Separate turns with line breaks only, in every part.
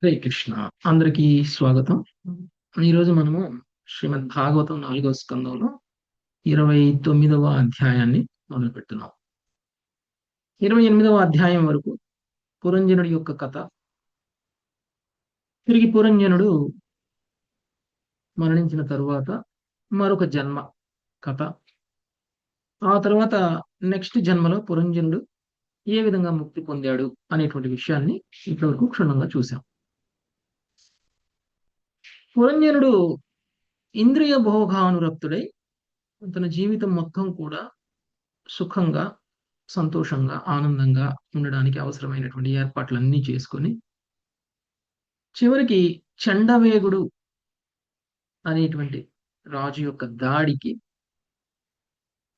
హరే కృష్ణ. అందరికీ స్వాగతం. ఈరోజు మనము శ్రీమద్ భాగవతం 4వ స్కందంలో 29వ అధ్యాయాన్ని మొదలు పెడుతున్నాం. 28వ అధ్యాయం వరకు పురంజనుడి యొక్క కథ. తిరిగి పురంజనుడు మరణించిన తరువాత మరొక జన్మ కథ. ఆ తర్వాత నెక్స్ట్ జన్మలో పురంజనుడు ఏ విధంగా ముక్తి పొందాడు అనేటువంటి విషయాన్ని ఇప్పటివరకు క్షుణ్ణంగా చూశాం. పురంజనుడు ఇంద్రియ భోగానురక్తుడై తన జీవితం మొత్తం కూడా సుఖంగా, సంతోషంగా, ఆనందంగా ఉండడానికి అవసరమైనటువంటి ఏర్పాట్లన్నీ చేసుకొని చివరికి చండవేగుడు అనేటువంటి రాజు యొక్క దాడికి,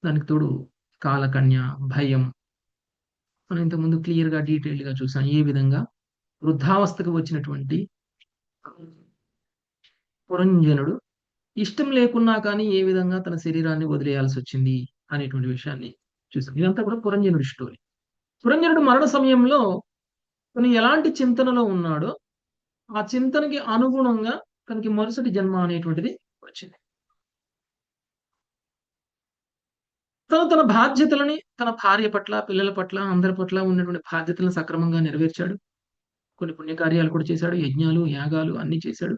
దానికి తోడు కాలకన్య, భయం, మనం ఇంతకుముందు క్లియర్గా డీటెయిల్డ్గా చూసాం. ఏ విధంగా వృద్ధావస్థకు వచ్చినటువంటి పురంజనుడు ఇష్టం లేకున్నా కానీ ఏ విధంగా తన శరీరాన్ని వదిలేయాల్సి వచ్చింది అనేటువంటి విషయాన్ని చూసాం. ఇదంతా కూడా పురంజనుడి స్టోరీ. పురంజనుడు మరణ సమయంలో తను ఎలాంటి చింతనలో ఉన్నాడో ఆ చింతనకి అనుగుణంగా తనకి మరుసటి జన్మ అనేటువంటిది వచ్చింది. తను తన బాధ్యతలని తన భార్య పట్ల, పిల్లల పట్ల, అందరి పట్ల ఉన్నటువంటి బాధ్యతలను సక్రమంగా నెరవేర్చాడు. కొన్ని పుణ్యకార్యాలు కూడా చేశాడు, యజ్ఞాలు, యాగాలు అన్ని చేశాడు.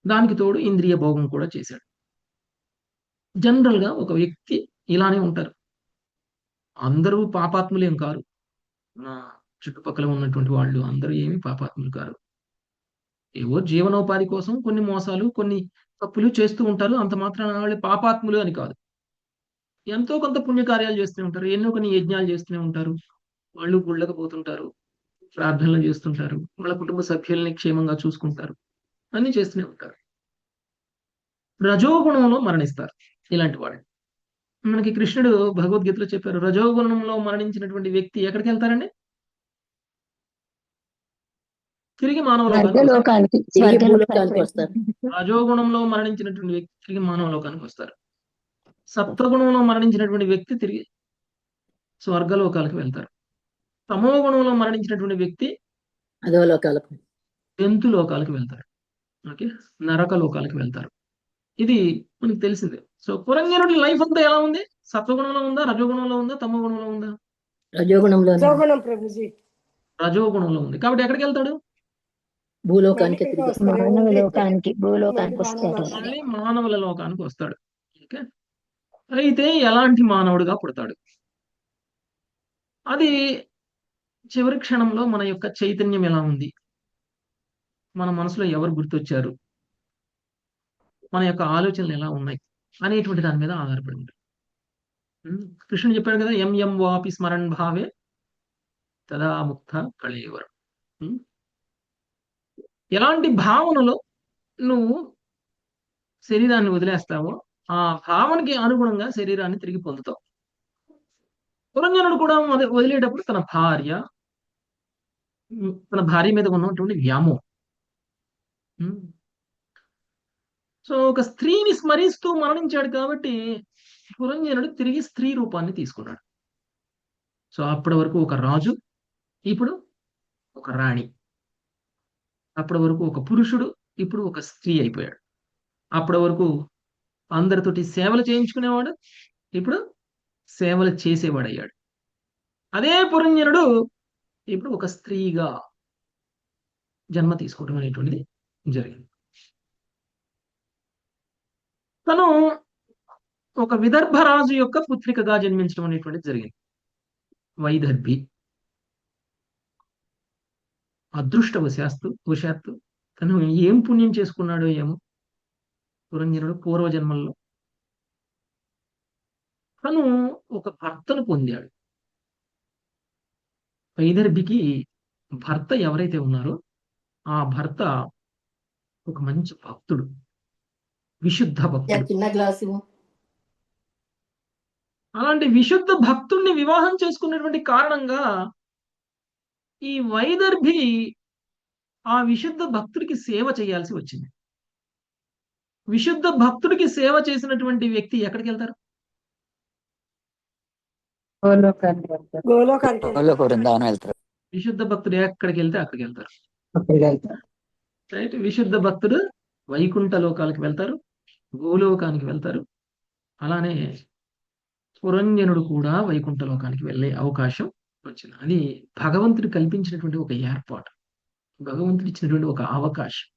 దానికి తోడు ఇంద్రియ భోగం కూడా చేశాడు. జనరల్ గా ఒక వ్యక్తి ఇలానే ఉంటారు. అందరూ పాపాత్ములేం కారు. నా చుట్టుపక్కల ఉన్నటువంటి వాళ్ళు అందరూ ఏమి పాపాత్ములు కారు. ఏవో జీవనోపాధి కోసం కొన్ని మోసాలు, కొన్ని తప్పులు చేస్తూ ఉంటారు. అంత మాత్రాన వాళ్ళు పాపాత్ములు అని కాదు. ఎంతో కొంత పుణ్యకార్యాలు చేస్తూనే ఉంటారు. ఎన్నో కొన్ని యజ్ఞాలు చేస్తూనే ఉంటారు. వాళ్ళు గుళ్ళకు పోతుంటారు, ప్రార్థనలు చేస్తుంటారు, వాళ్ళ కుటుంబ సభ్యుల్ని క్షేమంగా చూసుకుంటారు, అన్ని చేస్తూనే ఉంటారు. రజోగుణంలో మరణిస్తారు ఇలాంటి వాళ్ళు. మనకి కృష్ణుడు భగవద్గీతలో చెప్పారు, రజోగుణంలో మరణించినటువంటి వ్యక్తి ఎక్కడికి వెళ్తారండి? తిరిగి మానవ లోకానికి వస్తారు. రజోగుణంలో మరణించినటువంటి వ్యక్తి తిరిగి మానవ లోకానికి వస్తారు. సత్వగుణంలో మరణించినటువంటి వ్యక్తి తిరిగి స్వర్గలోకాలకు వెళ్తారు. తమో గుణంలో మరణించినటువంటి వ్యక్తి జంతు లోకాలకు వెళ్తారు. ఓకే, నరక లోకాలకు వెళ్తారు. ఇది మనకి తెలిసిందే. సో పురంజనుడి లైఫ్ అంతా ఎలా ఉంది? సత్వగుణంలో ఉందా, రజోగుణంలో ఉందా, తమో గుణంలో ఉందా? రజోగుణంలో ఉంది. కాబట్టి ఎక్కడికి వెళ్తాడు?
భూలోకానికి
మళ్ళీ మానవుల లోకానికి వస్తాడు. ఓకే, అయితే ఎలాంటి మానవుడిగా పుడతాడు? అది చివరి క్షణంలో మన యొక్క చైతన్యం ఎలా ఉంది, మన మనసులో ఎవరు గుర్తొచ్చారు, మన యొక్క ఆలోచనలు ఎలా ఉన్నాయి అనేటువంటి దాని మీద ఆధారపడి ఉంటుంది. కృష్ణుడు చెప్పాడు కదా, ఎం ఎం వాపి స్మరణ్ భావే తదా ముక్త కళేవరం. ఎలాంటి భావనలో నువ్వు శరీరాన్ని వదిలేస్తావో ఆ భావనకి అనుగుణంగా శరీరాన్ని తిరిగి పొందుతావు. పురంజనుడు కూడా వదిలేటప్పుడు తన భార్య మీద ఉన్నటువంటి వ్యామోహం. సో ఒక స్త్రీని స్మరిస్తూ మరణించాడు కాబట్టి పురంజనుడు తిరిగి స్త్రీ రూపాన్ని తీసుకున్నాడు. సో అప్పటి వరకు ఒక రాజు, ఇప్పుడు ఒక రాణి. అప్పటి వరకు ఒక పురుషుడు, ఇప్పుడు ఒక స్త్రీ అయిపోయాడు. అప్పటి వరకు అందరితోటి సేవలు చేయించుకునేవాడు, ఇప్పుడు సేవలు చేసేవాడు అయ్యాడు. అదే పురంజనుడు ఇప్పుడు ఒక స్త్రీగా జన్మ తీసుకోవడం అనేటువంటిది జరిగింది. తను ఒక విదర్భ రాజు యొక్క పుత్రికగా జన్మించడం అనేటువంటిది జరిగింది. వైదర్భి. వశాత్తు తను ఏం పుణ్యం చేసుకున్నాడో ఏమో పురంజనుడు పూర్వజన్మల్లో తను ఒక భర్తను పొందాడు. వైదర్భికి భర్త ఎవరైతే ఉన్నారో ఆ భర్త ఒక మంచి భక్తుడు, విశుద్ధ భక్తుడు. అలాంటి విశుద్ధ భక్తుడిని వివాహం చేసుకున్నటువంటి కారణంగా ఈ వైదర్భి ఆ విశుద్ధ భక్తుడికి సేవ చేయాల్సి వచ్చింది. విశుద్ధ భక్తుడికి సేవ చేసినటువంటి వ్యక్తి ఎక్కడికి వెళ్తారు? విశుద్ధ భక్తుడు ఎక్కడికి వెళ్తే అక్కడికి వెళ్తారు.
అక్కడికి వెళ్తారు.
రైట్. విశుద్ధ భక్తుడు వైకుంఠ లోకాలకు వెళ్తారు, భూలోకానికి వెళ్తారు. అలానే పురంజనుడు కూడా వైకుంఠ లోకానికి వెళ్ళే అవకాశం వచ్చింది. అది భగవంతుడు కల్పించినటువంటి ఒక ఏర్పాటు. భగవంతుడు ఇచ్చినటువంటి ఒక అవకాశం.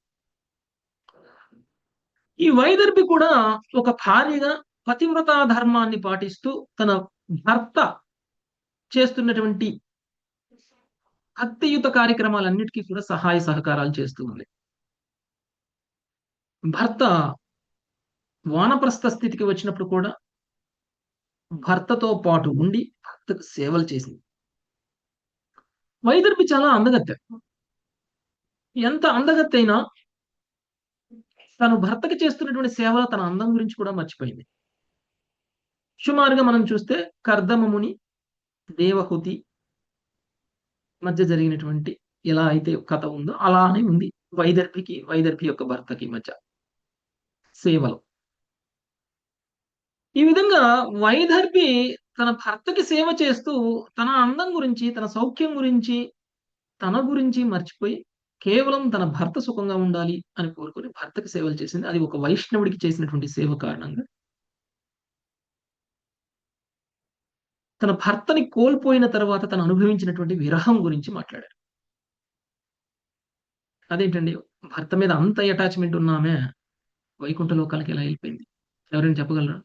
ఈ వైదర్భి కూడా ఒక భార్యగా పతివ్రతా ధర్మాన్ని పాటిస్తూ తన భర్త చేస్తున్నటువంటి భక్తియుత కార్యక్రమాలన్నిటికీ కూడా సహాయ సహకారాలు చేస్తూ ఉంది. భర్త వానప్రస్థ స్థితికి వచ్చినప్పుడు కూడా భర్తతో పాటు ఉండి భర్తకు సేవలు చేసింది. వైదర్భి చాలా అందగత్తె. ఎంత అందగత్తె అయినా తను భర్తకి చేస్తున్నటువంటి సేవలో తన అందం గురించి కూడా మర్చిపోయింది. సుమారుగా మనం చూస్తే కర్దమముని దేవహుతి మధ్య జరిగినటువంటి ఎలా అయితే కథ ఉందో అలానే ఉంది వైదర్భి యొక్క భర్తకి మధ్య సేవలు. ఈ విధంగా వైదర్భి తన భర్తకి సేవ చేస్తూ తన అందం గురించి, తన సౌఖ్యం గురించి, తన గురించి మర్చిపోయి కేవలం తన భర్త సుఖంగా ఉండాలి అని కోరుకొని భర్తకి సేవలు చేసింది. అది ఒక వైష్ణవుడికి చేసినటువంటి సేవ కారణంగా తన భర్తని కోల్పోయిన తర్వాత తను అనుభవించినటువంటి విరహం గురించి మాట్లాడారు. అదేంటండి, భర్త మీద అంత అటాచ్మెంట్ ఉన్న ఆమె వైకుంఠ లోకాలకి ఎలా వెళ్ళిపోయింది? ఎవరైనా చెప్పగలరా?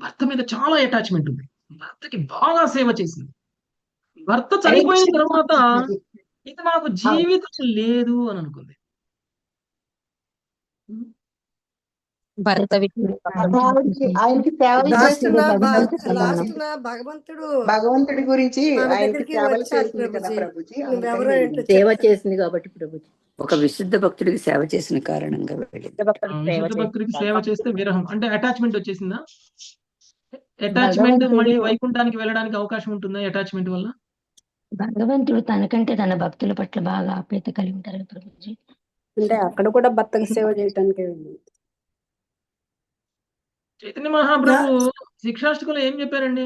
భర్త మీద చాలా అటాచ్మెంట్ ఉంది. భర్తకి బాగా సేవ చేసింది. భర్త చనిపోయిన తర్వాత ఇక నాకు జీవితం లేదు అని అనుకుంది.
భర్త
ఆయనకి సేవలు
లాస్ట్
చేసింది భగవంతుడి గురించి ఆయనకి సేవలు చేసింది కదా ప్రభుజీ. సేవ చేసింది కాబట్టి ప్రభుజీ
ఒక విశుద్ధ భక్తుడికి సేవ చేసిన కారణంగా వెళ్ళింది.
విశుద్ధ భక్తుడికి సేవ చేస్తే విరహం అంటే అటాచ్మెంట్ వచ్చేసిందా? అటాచ్మెంట్ మళ్ళీ వైకుంఠానికి వెళ్ళడానికి అవకాశం ఉంటుందా అటాచ్మెంట్ వల్ల?
భగవంతుడు తనకంటే తన భక్తుల పట్ల బాగా ఆప్యాయత కలిగి ఉంటారు కదా ప్రభుజీ.
అంటే అక్కడ కూడా భర్తకి సేవ చేయటానికి
చైతన్య మహాప్రభు శిక్షాష్టకంలో ఏం చెప్పారండి?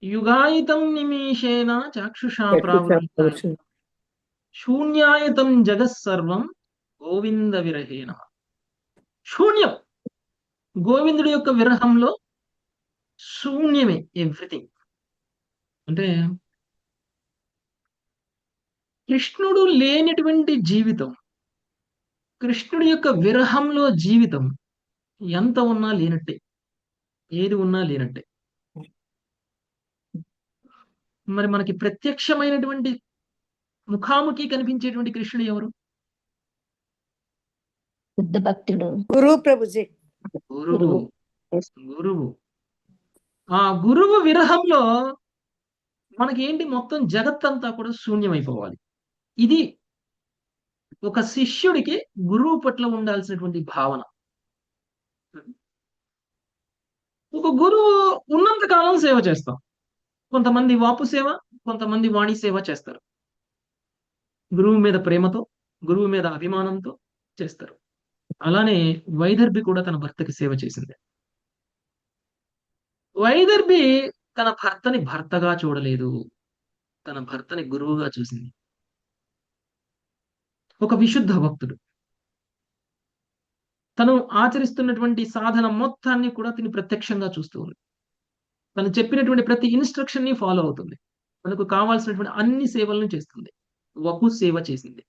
యుగాయితం నిమిషేన చాక్షుషా ప్రావృత్త శూన్యాయతం జగత్సర్వం గోవింద విరహేణ. శూన్యం, గోవిందుడి యొక్క విరహంలో శూన్యమే ఎవ్రీథింగ్. అంటే కృష్ణుడు లేనటువంటి జీవితం, కృష్ణుడి యొక్క విరహంలో జీవితం ఎంత ఉన్నా లేనట్టే, ఏది ఉన్నా లేనట్టే. మరి మనకి ప్రత్యక్షమైనటువంటి ముఖాముఖి కనిపించేటువంటి కృష్ణుడు ఎవరు?
శుద్ధ భక్తుడు
గురువు ప్రభుజీ.
గురువు. ఆ గురువు విరహంలో మనకి ఏంటి, మొత్తం జగత్తంతా కూడా శూన్యమైపోవాలి. ఇది ఒక శిష్యుడికి గురువు పట్ల ఉండాల్సినటువంటి భావన. ఒక గురువు ఉన్నంత కాలం సేవ చేస్తాం. కొంతమంది వాపు సేవ, కొంతమంది వాణి సేవ చేస్తారు. గురువు మీద ప్రేమతో, గురువు మీద అభిమానంతో చేస్తారు. అలానే వైదర్భి కూడా తన భర్తకి సేవ చేసింది. వైదర్భి తన భర్తని భర్తగా చూడలేదు, తన భర్తని గురువుగా చూసింది. ఒక విశుద్ధ భక్తుడు తను ఆచరిస్తున్నటువంటి సాధన మొత్తాన్ని కూడా తిని ప్రత్యక్షంగా చూస్తూ ఉంది. తను చెప్పినటువంటి ప్రతి ఇన్స్ట్రక్షన్ ని ఫాలో అవుతుంది. తనకు కావాల్సినటువంటి అన్ని సేవలను చేస్తుంది. వపు సేవ చేసింది.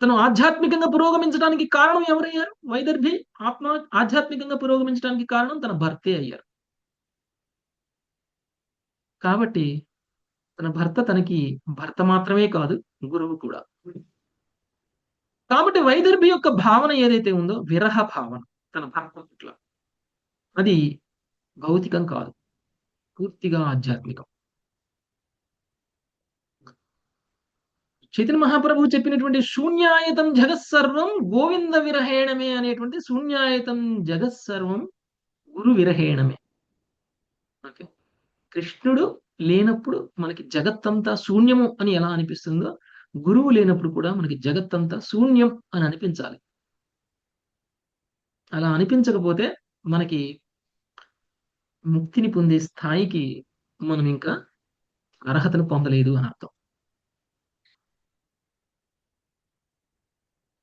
తను ఆధ్యాత్మికంగా పురోగమించడానికి కారణం ఎవరయ్యారు? వైదర్భి ఆధ్యాత్మికంగా పురోగమించడానికి కారణం తన భర్తే అయ్యారు. కాబట్టి తన భర్త తనకి భర్త మాత్రమే కాదు, గురువు కూడా. కాబట్టి వైదర్భి యొక్క భావన ఏదైతే ఉందో, విరహ భావన తన భర్త పట్ల, అది భౌతికం కాదు, పూర్తిగా ఆధ్యాత్మికం. చైతన్య మహాప్రభువు చెప్పినటువంటి శూన్యాయతం జగత్సర్వం గోవింద విరహేణమే అనేటువంటి శూన్యాయతం జగత్సర్వం గురు విరహేణమే. ఓకే, కృష్ణుడు లేనప్పుడు మనకి జగత్తంతా శూన్యము అని ఎలా అనిపిస్తుందో, గురువు లేనప్పుడు కూడా మనకి జగత్తంతా శూన్యం అని అనిపించాలి. అలా అనిపించకపోతే మనకి ముక్తిని పొందే స్థాయికి మనం ఇంకా అర్హతను పొందలేదు అని అర్థం.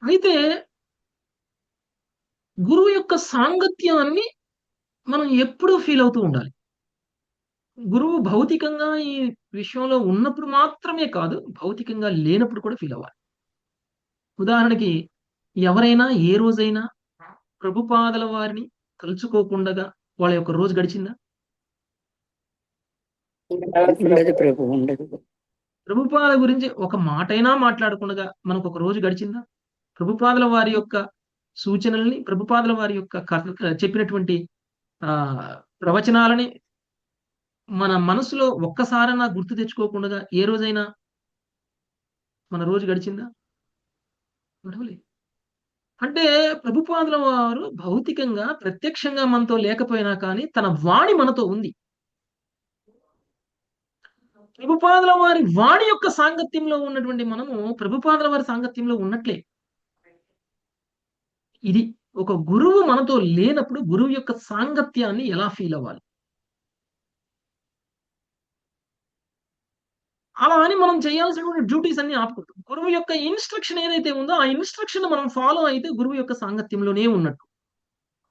అయితే గురువు యొక్క సాంగత్యాన్ని మనం ఎప్పుడూ ఫీల్ అవుతూ ఉండాలి. గురువు భౌతికంగా ఈ విషయంలో ఉన్నప్పుడు మాత్రమే కాదు, భౌతికంగా లేనప్పుడు కూడా ఫీల్ అవ్వాలి. ఉదాహరణకి ఎవరైనా ఏ రోజైనా ప్రభుపాదుల వారిని తలుచుకోకుండగా వాళ్ళ యొక్క రోజు గడిచిందా?
ఉండదు ప్రభు, ఉండదు.
ప్రభుపాదుల గురించి ఒక మాటైనా మాట్లాడకుండగా మనకు ఒక రోజు గడిచిందా? ప్రభుపాదుల వారి యొక్క సూచనల్ని, ప్రభుపాదుల వారి యొక్క చెప్పినటువంటి ప్రవచనాలని మన మనసులో ఒక్కసారైనా గుర్తు తెచ్చుకోకుండా ఏ రోజైనా మన రోజు గడిచిందా? గడవలేదు. అంటే ప్రభుపాదుల వారు భౌతికంగా ప్రత్యక్షంగా మనతో లేకపోయినా కానీ తన వాణి మనతో ఉంది. ప్రభుపాదుల వారి వాణి యొక్క సాంగత్యంలో ఉన్నటువంటి మనము ప్రభుపాదుల వారి సాంగత్యంలో ఉన్నట్లే. ఇది ఒక గురువు మనతో లేనప్పుడు గురువు యొక్క సాంగత్యాన్ని ఎలా ఫీల్ అవ్వాలి? అలా అని మనం చేయాల్సినటువంటి డ్యూటీస్ అన్ని ఆపుకుంటాం. గురువు యొక్క ఇన్స్ట్రక్షన్ ఏదైతే ఉందో ఆ ఇన్స్ట్రక్షన్ మనం ఫాలో అయితే గురువు యొక్క సాంగత్యంలోనే ఉన్నట్టు,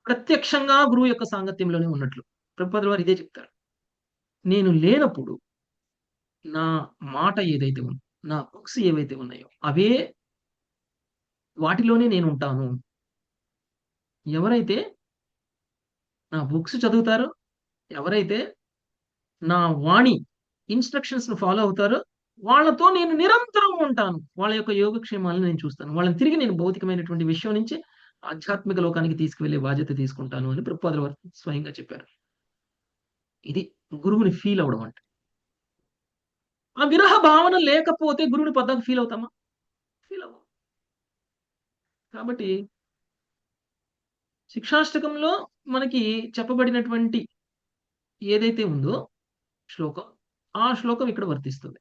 ప్రత్యక్షంగా గురువు యొక్క సాంగత్యంలోనే ఉన్నట్లు. ప్రభుపాదుల వారు ఇదే చెప్తారు. నేను లేనప్పుడు నా మాట ఏదైతే ఉందో, నా బుక్స్ ఏవైతే ఉన్నాయో అవే వాటిలోనే నేను ఉంటాను. ఎవరైతే నా బుక్స్ చదువుతారో, ఎవరైతే నా వాణి ఇన్స్ట్రక్షన్స్ ను ఫాలో అవుతారో వాళ్ళతో నేను నిరంతరం ఉంటాను. వాళ్ళ యొక్క యోగక్షేమాలను నేను చూస్తాను. వాళ్ళని తిరిగి నేను భౌతికమైనటువంటి విషయం నుంచి ఆధ్యాత్మిక లోకానికి తీసుకువెళ్ళే బాధ్యత తీసుకుంటాను అని ప్రభుపాదుల వారు స్వయంగా చెప్పారు. ఇది గురువుని ఫీల్ అవడం అంటే. ఆ విరహ భావన లేకపోతే గురువుని పద్దాకు ఫీల్ అవుతామా? ఫీల్ అవ్వం. కాబట్టి శిక్షాష్టకంలో మనకి చెప్పబడినటువంటి ఏదైతే ఉందో శ్లోకం, ఆ శ్లోకం ఇక్కడ వర్తిస్తుంది.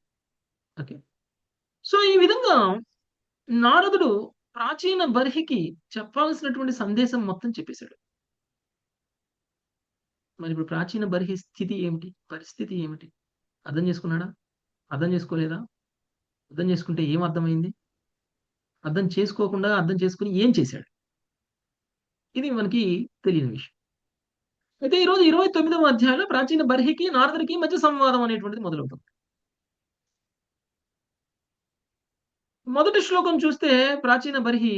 ఓకే. సో ఈ విధంగా నారదుడు ప్రాచీన బర్హికి చెప్పాల్సినటువంటి సందేశం మొత్తం చెప్పేశాడు. మరి ఇప్పుడు ప్రాచీన బర్హి స్థితి ఏమిటి? పరిస్థితి ఏమిటి? అర్థం చేసుకున్నాడా? అర్థం చేసుకోలేదా? అర్థం చేసుకుంటే ఏం అర్థమైంది? అర్థం చేసుకోకుండా అర్థం చేసుకుని ఏం చేశాడు? ఇది మనకి తెలియని విషయం. అయితే ఈరోజు 29వ అధ్యాయంలో ప్రాచీన బర్హికి నారదుడికి మధ్య సంవాదం అనేటువంటిది మొదలవుతుంది. మొదటి శ్లోకం చూస్తే ప్రాచీన బర్హి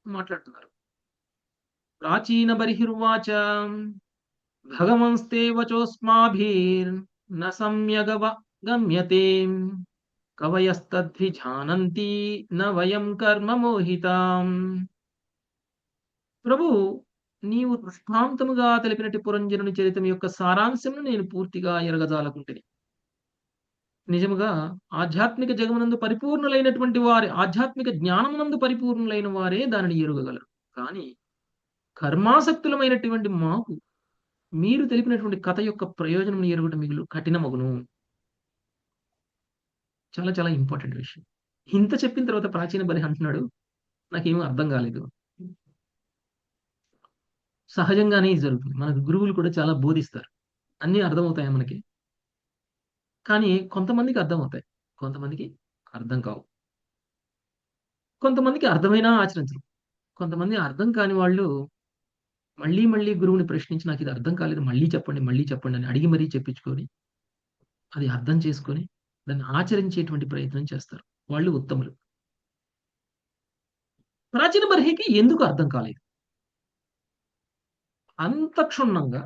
మాట్లాడుతున్నారు. ప్రాచీన బర్హిర్వాచ భగవంస్తే వచోస్మాభిర్న సంయగవ గమ్యతే కవయస్తద్విజానంతి న వయం కర్మ మోహితాం. ప్రభు, నీవు దృష్టాంతముగా తెలిపినట్టు పురంజనుని చరిత్రం యొక్క సారాంశమును నేను పూర్తిగా ఎరగజాలకుంటిని. నిజముగా ఆధ్యాత్మిక జగమునందు పరిపూర్ణులైనటువంటి వారే, ఆధ్యాత్మిక జ్ఞానమునందు పరిపూర్ణులైన వారే దానిని ఎరుగగలరు. కానీ కర్మాసక్తులమైనటువంటి మాకు మీరు తెలిపినటువంటి కథ యొక్క ప్రయోజనం ఎరుగటం మిగులు కఠినమగును. చాలా చాలా ఇంపార్టెంట్ విషయం. ఇంత చెప్పిన తర్వాత ప్రాచీన బర్హి అంటున్నాడు, నాకేమీ అర్థం కాలేదు. సహజంగానే ఇది జరుగుతుంది. మనకు గురువులు కూడా చాలా బోధిస్తారు. అన్నీ అర్థమవుతాయి మనకి. కానీ కొంతమందికి అర్థమవుతాయి, కొంతమందికి అర్థం కావు. కొంతమందికి అర్థమైనా ఆచరించరు. కొంతమంది అర్థం కాని వాళ్ళు మళ్ళీ మళ్ళీ గురువుని ప్రశ్నించి నాకు ఇది అర్థం కాలేదు, మళ్ళీ చెప్పండి అని అడిగి మరీ చెప్పించుకొని అది అర్థం చేసుకొని దాన్ని ఆచరించేటువంటి ప్రయత్నం చేస్తారు. వాళ్ళు ఉత్తములు. ప్రాచీన బర్హికి ఎందుకు అర్థం కాలేదు? అంత క్షుణ్ణంగా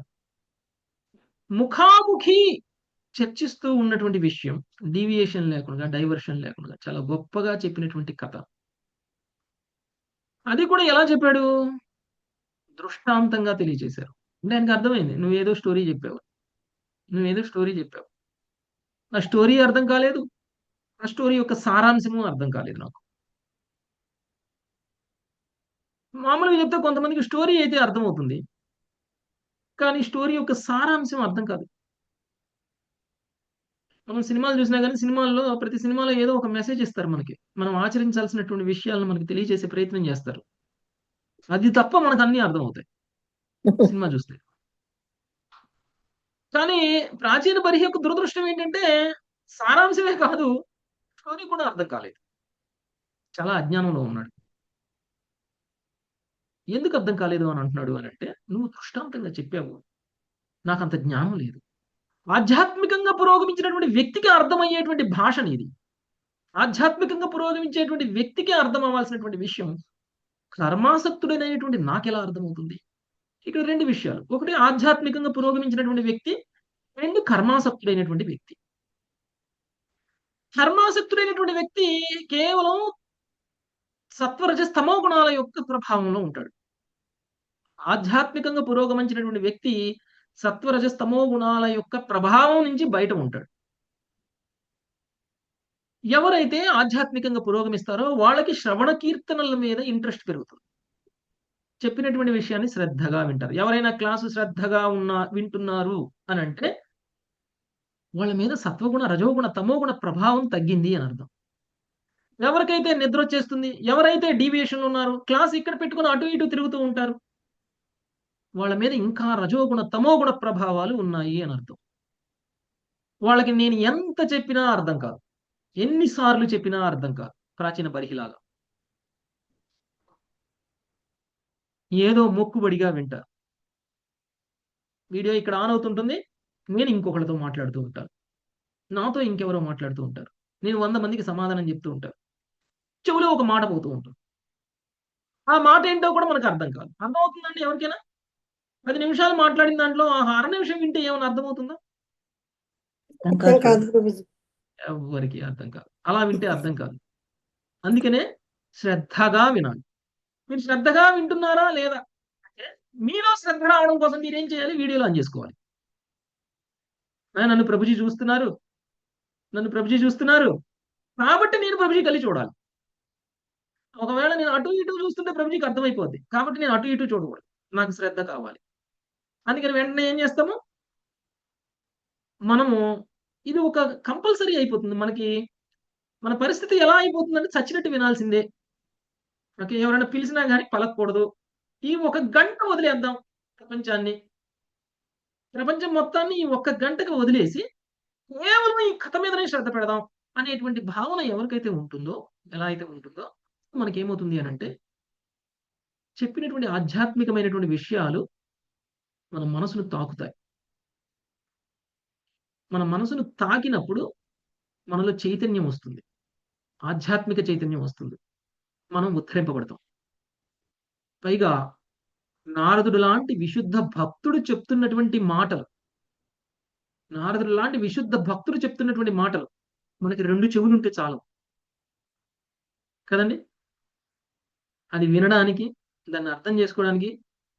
ముఖాముఖి చర్చిస్తూ ఉన్నటువంటి విషయం, డీవియేషన్ లేకుండా, డైవర్షన్ లేకుండా చాలా గొప్పగా చెప్పినటువంటి కథ. అది కూడా ఎలా చెప్పాడు? దృష్టాంతంగా తెలియజేశారు. అంటే ఆయనకు అర్థమైంది, నువ్వేదో స్టోరీ చెప్పావు. ఆ స్టోరీ అర్థం కాలేదు, ఆ స్టోరీ యొక్క సారాంశము అర్థం కాలేదు నాకు. మామూలుగా చెప్తే కొంతమందికి స్టోరీ అయితే అర్థమవుతుంది, కానీ స్టోరీ యొక్క సారాంశం అర్థం కాదు. మనం సినిమాలు చూసినా కానీ సినిమాల్లో ప్రతి సినిమాలో ఏదో ఒక మెసేజ్ ఇస్తారు మనకి. మనం ఆచరించాల్సినటువంటి విషయాలను మనకి తెలియజేసే ప్రయత్నం చేస్తారు. అది తప్ప మనకు అన్నీ అర్థమవుతాయి సినిమా చూస్తే. కానీ ప్రాచీన బర్హి యొక్క దురదృష్టం ఏంటంటే సారాంశమే కాదు, స్టోరీ కూడా అర్థం కాలేదు. చాలా అజ్ఞానంలో ఉన్నాడు. ఎందుకు అర్థం కాలేదు అని అంటున్నాడు అనంటే, నువ్వు దృష్టాంతంగా చెప్పావు. నాకంత జ్ఞానం లేదు. ఆధ్యాత్మికంగా పురోగమించినటువంటి వ్యక్తికి అర్థమయ్యేటువంటి భాష నీది. ఆధ్యాత్మికంగా పురోగమించేటువంటి వ్యక్తికి అర్థం అవ్వాల్సినటువంటి విషయం కర్మాసక్తుడైనటువంటి నాకెలా అర్థమవుతుంది? ఇక్కడ 2 విషయాలు. ఒకటి ఆధ్యాత్మికంగా పురోగమించినటువంటి వ్యక్తి, 2 కర్మాసక్తుడైనటువంటి వ్యక్తి. కర్మాసక్తుడైనటువంటి వ్యక్తి కేవలం సత్వరజస్ తమో గుణాల యొక్క ప్రభావంలో ఉంటాడు. ఆధ్యాత్మికంగా పురోగమించినటువంటి వ్యక్తి సత్వరజస్ తమో గుణాల యొక్క ప్రభావం నుంచి బయట ఉంటాడు. ఎవరైతే ఆధ్యాత్మికంగా పురోగమిస్తారో వాళ్ళకి శ్రవణ కీర్తనల మీద ఇంట్రెస్ట్ పెరుగుతుంది. చెప్పినటువంటి విషయాన్ని శ్రద్ధగా వింటారు. ఎవరైనా క్లాసు శ్రద్ధగా వింటున్నారు అని అంటే వాళ్ళ మీద సత్వగుణ, రజోగుణ, తమోగుణ ప్రభావం తగ్గింది అని అర్థం. ఎవరికైతే నిద్ర వచ్చేస్తుంది, ఎవరైతే డీవియేషన్లు ఉన్నారో, క్లాస్ ఇక్కడ పెట్టుకుని అటు ఇటు తిరుగుతూ ఉంటారు, వాళ్ళ మీద ఇంకా రజోగుణ, తమోగుణ ప్రభావాలు ఉన్నాయి అని అర్థం. వాళ్ళకి నేను ఎంత చెప్పినా అర్థం కాదు, ఎన్నిసార్లు చెప్పినా అర్థం కాదు. ప్రాచీన బరిహిలాగా ఏదో మొక్కుబడిగా వింటారు. వీడియో ఇక్కడ ఆన్ అవుతుంటుంది, నేను ఇంకొకరితో మాట్లాడుతూ ఉంటాను, నాతో ఇంకెవరో మాట్లాడుతూ ఉంటారు, నేను 100 మందికి సమాధానం చెప్తూ ఉంటాను, చెవులో ఒక మాట పోతూ ఉంటుంది. ఆ మాట ఏంటో కూడా మనకు అర్థం కాదు. అర్థమవుతుందండి ఎవరికైనా? 10 నిమిషాలు మాట్లాడిన దాంట్లో అర నిమిషం వింటే ఏమైనా అర్థమవుతుందా?
అర్థం కాదు ప్రభుజీ.
ఎవరికి అర్థం కాదు. అలా వింటే అర్థం కాదు. అందుకనే శ్రద్ధగా వినాలి. మీరు శ్రద్ధగా వింటున్నారా లేదా అంటే మీలో శ్రద్ధ రావడం కోసం మీరేం చేయాలి? వీడియోలో ఆన్ చేసుకోవాలి. నన్ను ప్రభుజీ చూస్తున్నారు, నన్ను ప్రభుజీ చూస్తున్నారు కాబట్టి నేను ప్రభుజీ కలిసి చూడాలి. ఒకవేళ నేను అటు ఇటు చూస్తుంటే ప్రభుజీకి అర్థమైపోద్ది. కాబట్టి నేను అటు ఇటు చూడకూడదు, నాకు శ్రద్ధ కావాలి. అందుకని వెంటనే ఏం చేస్తాము, మనము ఇది ఒక కంపల్సరీ అయిపోతుంది. మనకి మన పరిస్థితి ఎలా అయిపోతుందంటే చచ్చినట్టు వినాల్సిందే. ఓకే, ఎవరైనా పిలిచినా కానీ పలకూడదు. ఈ 1 గంట వదిలేద్దాం ప్రపంచాన్ని, ప్రపంచం మొత్తాన్ని ఈ 1 గంటకు వదిలేసి కేవలం ఈ కథ మీదనే శ్రద్ధ పెడదాం అనేటువంటి భావన ఎవరికైతే ఉంటుందో, ఎలా అయితే ఉంటుందో, మనకేమవుతుంది అని అంటే చెప్పినటువంటి ఆధ్యాత్మికమైనటువంటి విషయాలు మన మనసును తాకుతాయి. మన మనసును తాకినప్పుడు మనలో చైతన్యం వస్తుంది, ఆధ్యాత్మిక చైతన్యం వస్తుంది, మనం ఉద్ధరింపబడతాం. పైగా నారదుడు లాంటి విశుద్ధ భక్తుడు చెప్తున్నటువంటి మాటలు, నారదుడు లాంటి విశుద్ధ భక్తుడు చెప్తున్నటువంటి మాటలు మనకి 2 చెవులు ఉంటే చాలు కదండి. అది వినడానికి, దాన్ని అర్థం చేసుకోవడానికి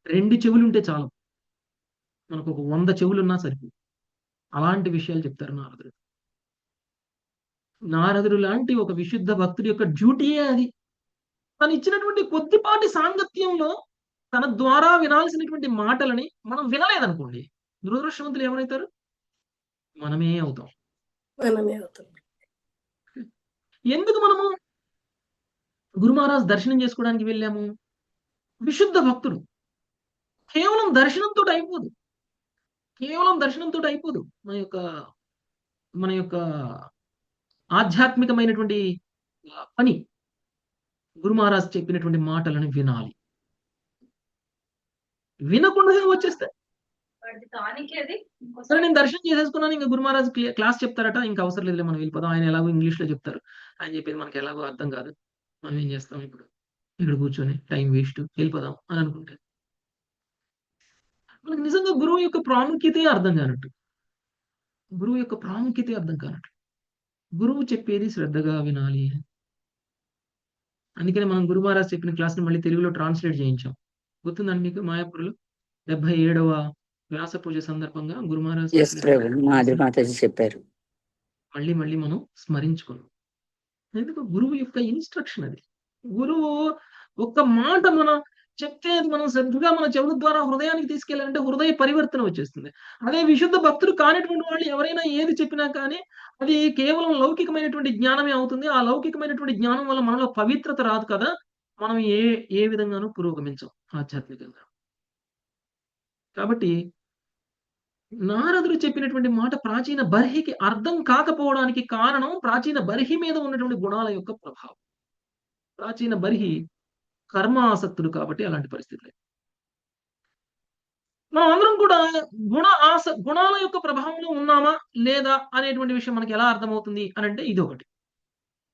2 చెవులు ఉంటే చాలు. మనకు ఒక 100 చెవులున్నా సరిపోదు. అలాంటి విషయాలు చెప్తారు నారదుడు. నారదుడు లాంటి ఒక విశుద్ధ భక్తుడి యొక్క డ్యూటీయే అది. తను ఇచ్చినటువంటి కొద్దిపాటి సాంగత్యంలో తన ద్వారా వినాల్సినటువంటి మాటలని మనం వినలేదనుకోండి, దురదృష్టవంతులు ఎవరైతారు? మనమే అవుతాం.
మనమే అవుతాం.
ఎందుకు మనము గురు మహారాజ్ దర్శనం చేసుకోవడానికి వెళ్ళాము? విశుద్ధ భక్తుడు. కేవలం దర్శనంతో అయిపోదు, కేవలం దర్శనంతో అయిపోదు. మన యొక్క ఆధ్యాత్మికమైనటువంటి పని గురు మహారాజ్ చెప్పినటువంటి మాటలను వినాలి. వినకుండా వచ్చేస్తే సరే నేను దర్శనం చేసేసుకున్నాను, ఇంకా గురు మహారాజ్ క్లాస్ చెప్తారట, ఇంకా అవసరం లేదులే మనం వెళ్ళిపోదాం, ఆయన ఎలాగో ఇంగ్లీష్ లో చెప్తారు, ఆయన చెప్పేది మనకి ఎలాగో అర్థం కాదు, మనం ఏం చేస్తాం ఇప్పుడు ఇక్కడ కూర్చొని టైం వేస్ట్, వెళ్ళిపోదాం అని అనుకుంటే మనకి నిజంగా గురువు యొక్క ప్రాముఖ్యతే అర్థం కానట్టు, గురువు యొక్క ప్రాముఖ్యతే అర్థం కానట్టు. గురువు చెప్పేది శ్రద్ధగా వినాలి. అందుకని మనం గురు మహారాజ్ చెప్పిన క్లాస్ని మళ్ళీ తెలుగులో ట్రాన్స్లేట్ చేయించాం. గుర్తుందండి మీకు? మాయాపూర్లో 77వ వ్యాస పూజ సందర్భంగా గురు మహారాజ్
చెప్పారు.
మళ్ళీ మళ్ళీ మనం స్మరించుకున్నాం. ఎందుకు? గురువు యొక్క ఇన్స్ట్రక్షన్ అది. గురువు ఒక్క మాట మనం చెప్తే అది మనం శ్రద్ధగా మన చెవుల ద్వారా హృదయానికి తీసుకెళ్ళాలంటే హృదయ పరివర్తన వచ్చేస్తుంది. అదే విశుద్ధ భక్తులు కానిటువంటి వాళ్ళు ఎవరైనా ఏది చెప్పినా కానీ అది కేవలం లౌకికమైనటువంటి జ్ఞానమే అవుతుంది. ఆ లౌకికమైనటువంటి జ్ఞానం వల్ల మనలో పవిత్రత రాదు కదా, మనం ఏ విధంగానూ పురోగమించం ఆధ్యాత్మికంగా. కాబట్టి నారదుడు చెప్పినటువంటి మాట ప్రాచీన బర్హికి అర్థం కాకపోవడానికి కారణం ప్రాచీన బర్హి మీద ఉన్నటువంటి గుణాల యొక్క ప్రభావం. ప్రాచీన బర్హి కర్మాసక్తుడు కాబట్టి అలాంటి పరిస్థితులు. మనం అందరం కూడా గుణాల యొక్క ప్రభావంలో ఉన్నామా లేదా అనేటువంటి విషయం మనకి ఎలా అర్థమవుతుంది అని అంటే ఇది ఒకటి.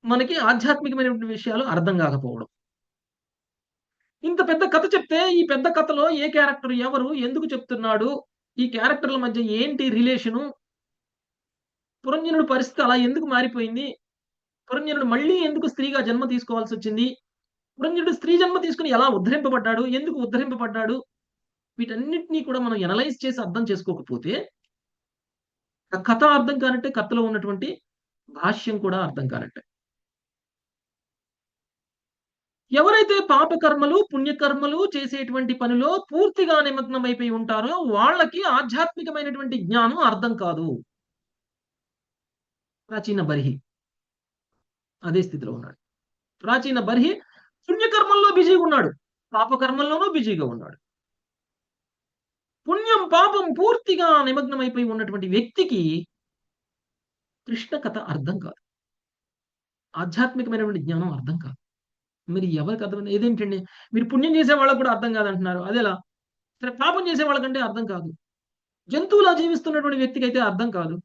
మనకి ఆధ్యాత్మికమైనటువంటి విషయాలు అర్థం కాకపోవడం. ఇంత పెద్ద కథ చెప్తే ఈ పెద్ద కథలో ఏ క్యారెక్టర్ ఎవరు ఎందుకు చెప్తున్నాడు, ఈ క్యారెక్టర్ల మధ్య ఏంటి రిలేషను, పురంజనుడి పరిస్థితి అలా ఎందుకు మారిపోయింది, పురంజనుడు మళ్ళీ ఎందుకు స్త్రీగా జన్మ తీసుకోవాల్సి వచ్చింది, పురంజనుడు స్త్రీ జన్మ తీసుకుని ఎలా ఉద్ధరింపబడ్డాడు, ఎందుకు ఉద్ధరింపబడ్డాడు, వీటన్నిటినీ కూడా మనం ఎనలైజ్ చేసి అర్థం చేసుకోకపోతే ఆ కథ అర్థం కానట్టే, కథలో ఉన్నటువంటి భాష్యం కూడా అర్థం కానట్టే. ఎవరైతే పాపకర్మలు పుణ్యకర్మలు చేసేటువంటి పనిలో పూర్తిగా నిమగ్నమైపోయి ఉంటారో వాళ్ళకి ఆధ్యాత్మికమైనటువంటి జ్ఞానం అర్థం కాదు. ప్రాచీన బర్హి అదే స్థితిలో ఉన్నాడు. ప్రాచీన బర్హి పుణ్యకర్మల్లో బిజీగా ఉన్నాడు, పాపకర్మల్లోనూ బిజీగా ఉన్నాడు. పుణ్యం పాపం పూర్తిగా నిమగ్నమైపోయి ఉన్నటువంటి వ్యక్తికి కృష్ణ కథ అర్థం కాదు, ఆధ్యాత్మికమైనటువంటి జ్ఞానం అర్థం కాదు. మరి ఎవరికి అర్థం ఏదేంటండి, మీరు పుణ్యం చేసే వాళ్ళకు కూడా అర్థం కాదంటున్నారు, అదేలా? సరే, పాపం చేసే వాళ్ళకంటే అర్థం కాదు, జంతువులా జీవిస్తున్నటువంటి వ్యక్తికి అయితే అర్థం కాదు.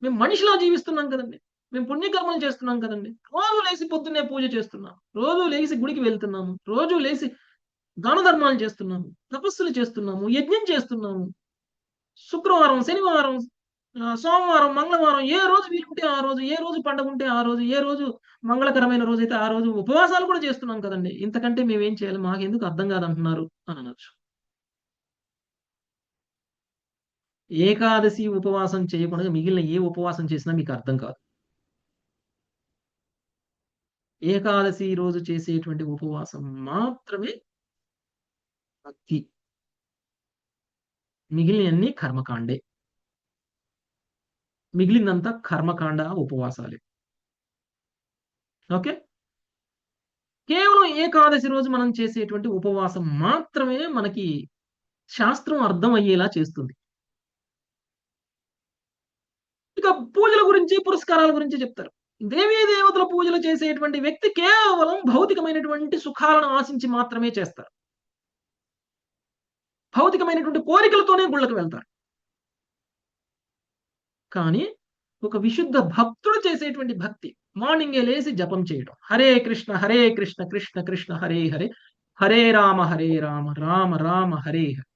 మేము మనిషిలా జీవిస్తున్నాం కదండి, మేము పుణ్యకర్మలు చేస్తున్నాం కదండి, రోజు లేచి పొద్దున్నే పూజ చేస్తున్నాం, రోజు లేచి గుడికి వెళ్తున్నాము, రోజు లేచి దాన ధర్మాలు చేస్తున్నాము, తపస్సులు చేస్తున్నాము, యజ్ఞం చేస్తున్నాము, శుక్రవారం శనివారం సోమవారం మంగళవారం ఏ రోజు వీలుంటే ఆ రోజు, ఏ రోజు పండుగ ఉంటే ఆ రోజు, ఏ రోజు మంగళకరమైన రోజు అయితే ఆ రోజు ఉపవాసాలు కూడా చేస్తున్నాం కదండి, ఇంతకంటే మేమేం చేయాలి, మాకెందుకు అర్థం కాదంటున్నారు అని అనొచ్చు. ఏకాదశి ఉపవాసం చేయకుండా మిగిలిన ఏ ఉపవాసం చేసినా మీకు అర్థం కాదు. ఏకాదశి రోజు చేసేటువంటి ఉపవాసం మాత్రమే భక్తి, మిగిలినవన్నీ కర్మకాండే, మిగిలిందంతా కర్మకాండ ఉపవాసాలే. ఓకే, కేవలం ఏకాదశి రోజు మనం చేసేటువంటి ఉపవాసం మాత్రమే మనకి శాస్త్రం అర్థం అయ్యేలా చేస్తుంది. ఇక పూజల గురించి పురస్కారాల గురించి చెప్తారు. దేవీ దేవతల పూజలు చేసేటువంటి వ్యక్తి కేవలం భౌతికమైనటువంటి సుఖాలను ఆశించి మాత్రమే చేస్తారు, భౌతికమైనటువంటి కోరికలతోనే గుళ్ళకు వెళ్తారు. కానీ ఒక విశుద్ధ భక్తుడు చేసేటువంటి భక్తి, మార్నింగే లేసి జపం చేయడం, హరే కృష్ణ కృష్ణ కృష్ణ హరే హరే, హరే రామ రామ రామ హరే హరే,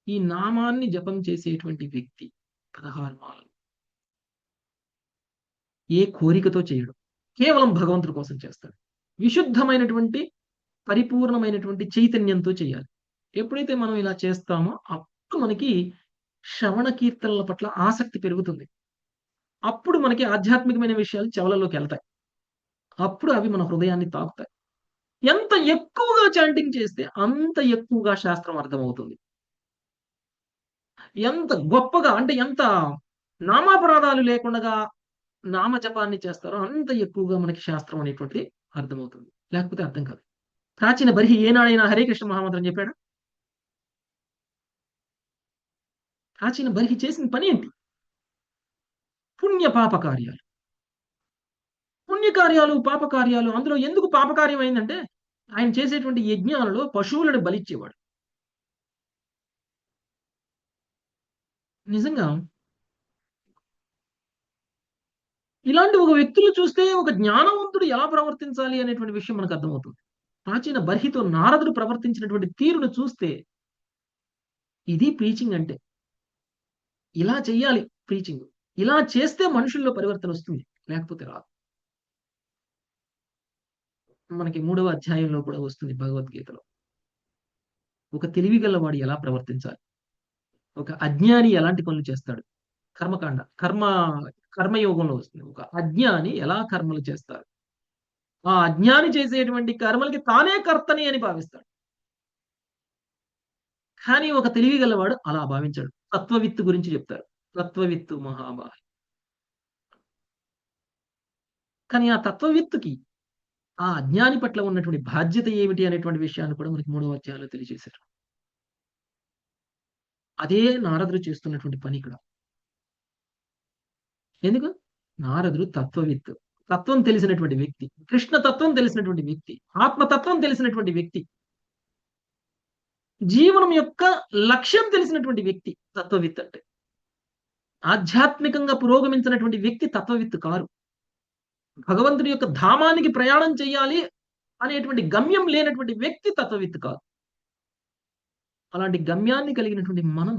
ఈ నామాన్ని జపం చేసేటువంటి వ్యక్తి 16 మాలలు ఏ కోరికతో చేయడం, కేవలం భగవంతుడి కోసం చేస్తాడు. విశుద్ధమైనటువంటి పరిపూర్ణమైనటువంటి చైతన్యంతో చేయాలి. ఎప్పుడైతే మనం ఇలా చేస్తామో అప్పుడు మనకి శ్రవణ కీర్తనల పట్ల ఆసక్తి పెరుగుతుంది, అప్పుడు మనకి ఆధ్యాత్మికమైన విషయాలు చెవులలోకి వెళ్తాయి, అప్పుడు అవి మన హృదయాన్ని తాకుతాయి. ఎంత ఎక్కువగా చాంటింగ్ చేస్తే అంత ఎక్కువగా శాస్త్రం అర్థమవుతుంది. ఎంత గొప్పగా అంటే ఎంత నామాపరాధాలు లేకుండా నామ జపాన్ని చేస్తారో అంత ఎక్కువగా మనకి శాస్త్రం అనేటువంటిది అర్థమవుతుంది, లేకపోతే అర్థం కాదు. ప్రాచీన బర్హి ఏనాడైనా హరే కృష్ణ మహామంత్రం చెప్పాడు? ప్రాచీన బర్హి చేసిన పని ఏంటి? పుణ్య పాప కార్యాలు, పుణ్యకార్యాలు పాపకార్యాలు. అందులో ఎందుకు పాపకార్యం అయిందంటే ఆయన చేసేటువంటి యజ్ఞాలలో పశువులను బలిచ్చేవాడు. నిజంగా ఇలాంటి ఒక వ్యక్తులు చూస్తే ఒక జ్ఞానవంతుడు ఎలా ప్రవర్తించాలి అనేటువంటి విషయం మనకు అర్థమవుతుంది. ప్రాచీన బర్హితో నారదుడు ప్రవర్తించినటువంటి తీరును చూస్తే ఇది ప్రీచింగ్ అంటే, ఇలా చెయ్యాలి ప్రీచింగ్, ఇలా చేస్తే మనుషుల్లో పరివర్తన వస్తుంది, లేకపోతే రాదు. మనకి 3వ అధ్యాయంలో కూడా వస్తుంది భగవద్గీతలో. ఒక తెలివిగలవాడు ఎలా ప్రవర్తించాలి, ఒక అజ్ఞాని ఎలాంటి పనులు చేస్తాడు, కర్మయోగంలో వస్తుంది. ఒక అజ్ఞాని ఎలా కర్మలు చేస్తారు, ఆ అజ్ఞాని చేసేటువంటి కర్మలకి తానే కర్తని అని భావిస్తాడు. కానీ ఒక తెలివిగలవాడు అలా భావించాడు. తత్వవిత్తు గురించి చెప్తారు, తత్వవిత్తు మహాబాహి. కానీ ఆ తత్వవిత్తుకి ఆ అజ్ఞాని పట్ల ఉన్నటువంటి బాధ్యత ఏమిటి అనేటువంటి విషయాన్ని కూడా మనకి 3వ అధ్యాయంలో తెలియజేశారు. అదే నారదుడు చేస్తున్నటువంటి పని ఇక్కడ. ఎందుకు? నారదుడు తత్వవిత్తు, తత్వం తెలిసినటువంటి వ్యక్తి, కృష్ణ తత్వం తెలిసినటువంటి వ్యక్తి, ఆత్మతత్వం తెలిసినటువంటి వ్యక్తి, జీవనం యొక్క లక్ష్యం తెలిసినటువంటి వ్యక్తి తత్వవిత్ అంటే. ఆధ్యాత్మికంగా పురోగమించినటువంటి వ్యక్తి తత్వవిత్తు కారు. భగవంతుడి యొక్క ధామానికి ప్రయాణం చేయాలి అనేటువంటి గమ్యం లేనటువంటి వ్యక్తి తత్వవిత్తు కాదు. అలాంటి గమ్యాన్ని కలిగినటువంటి మనం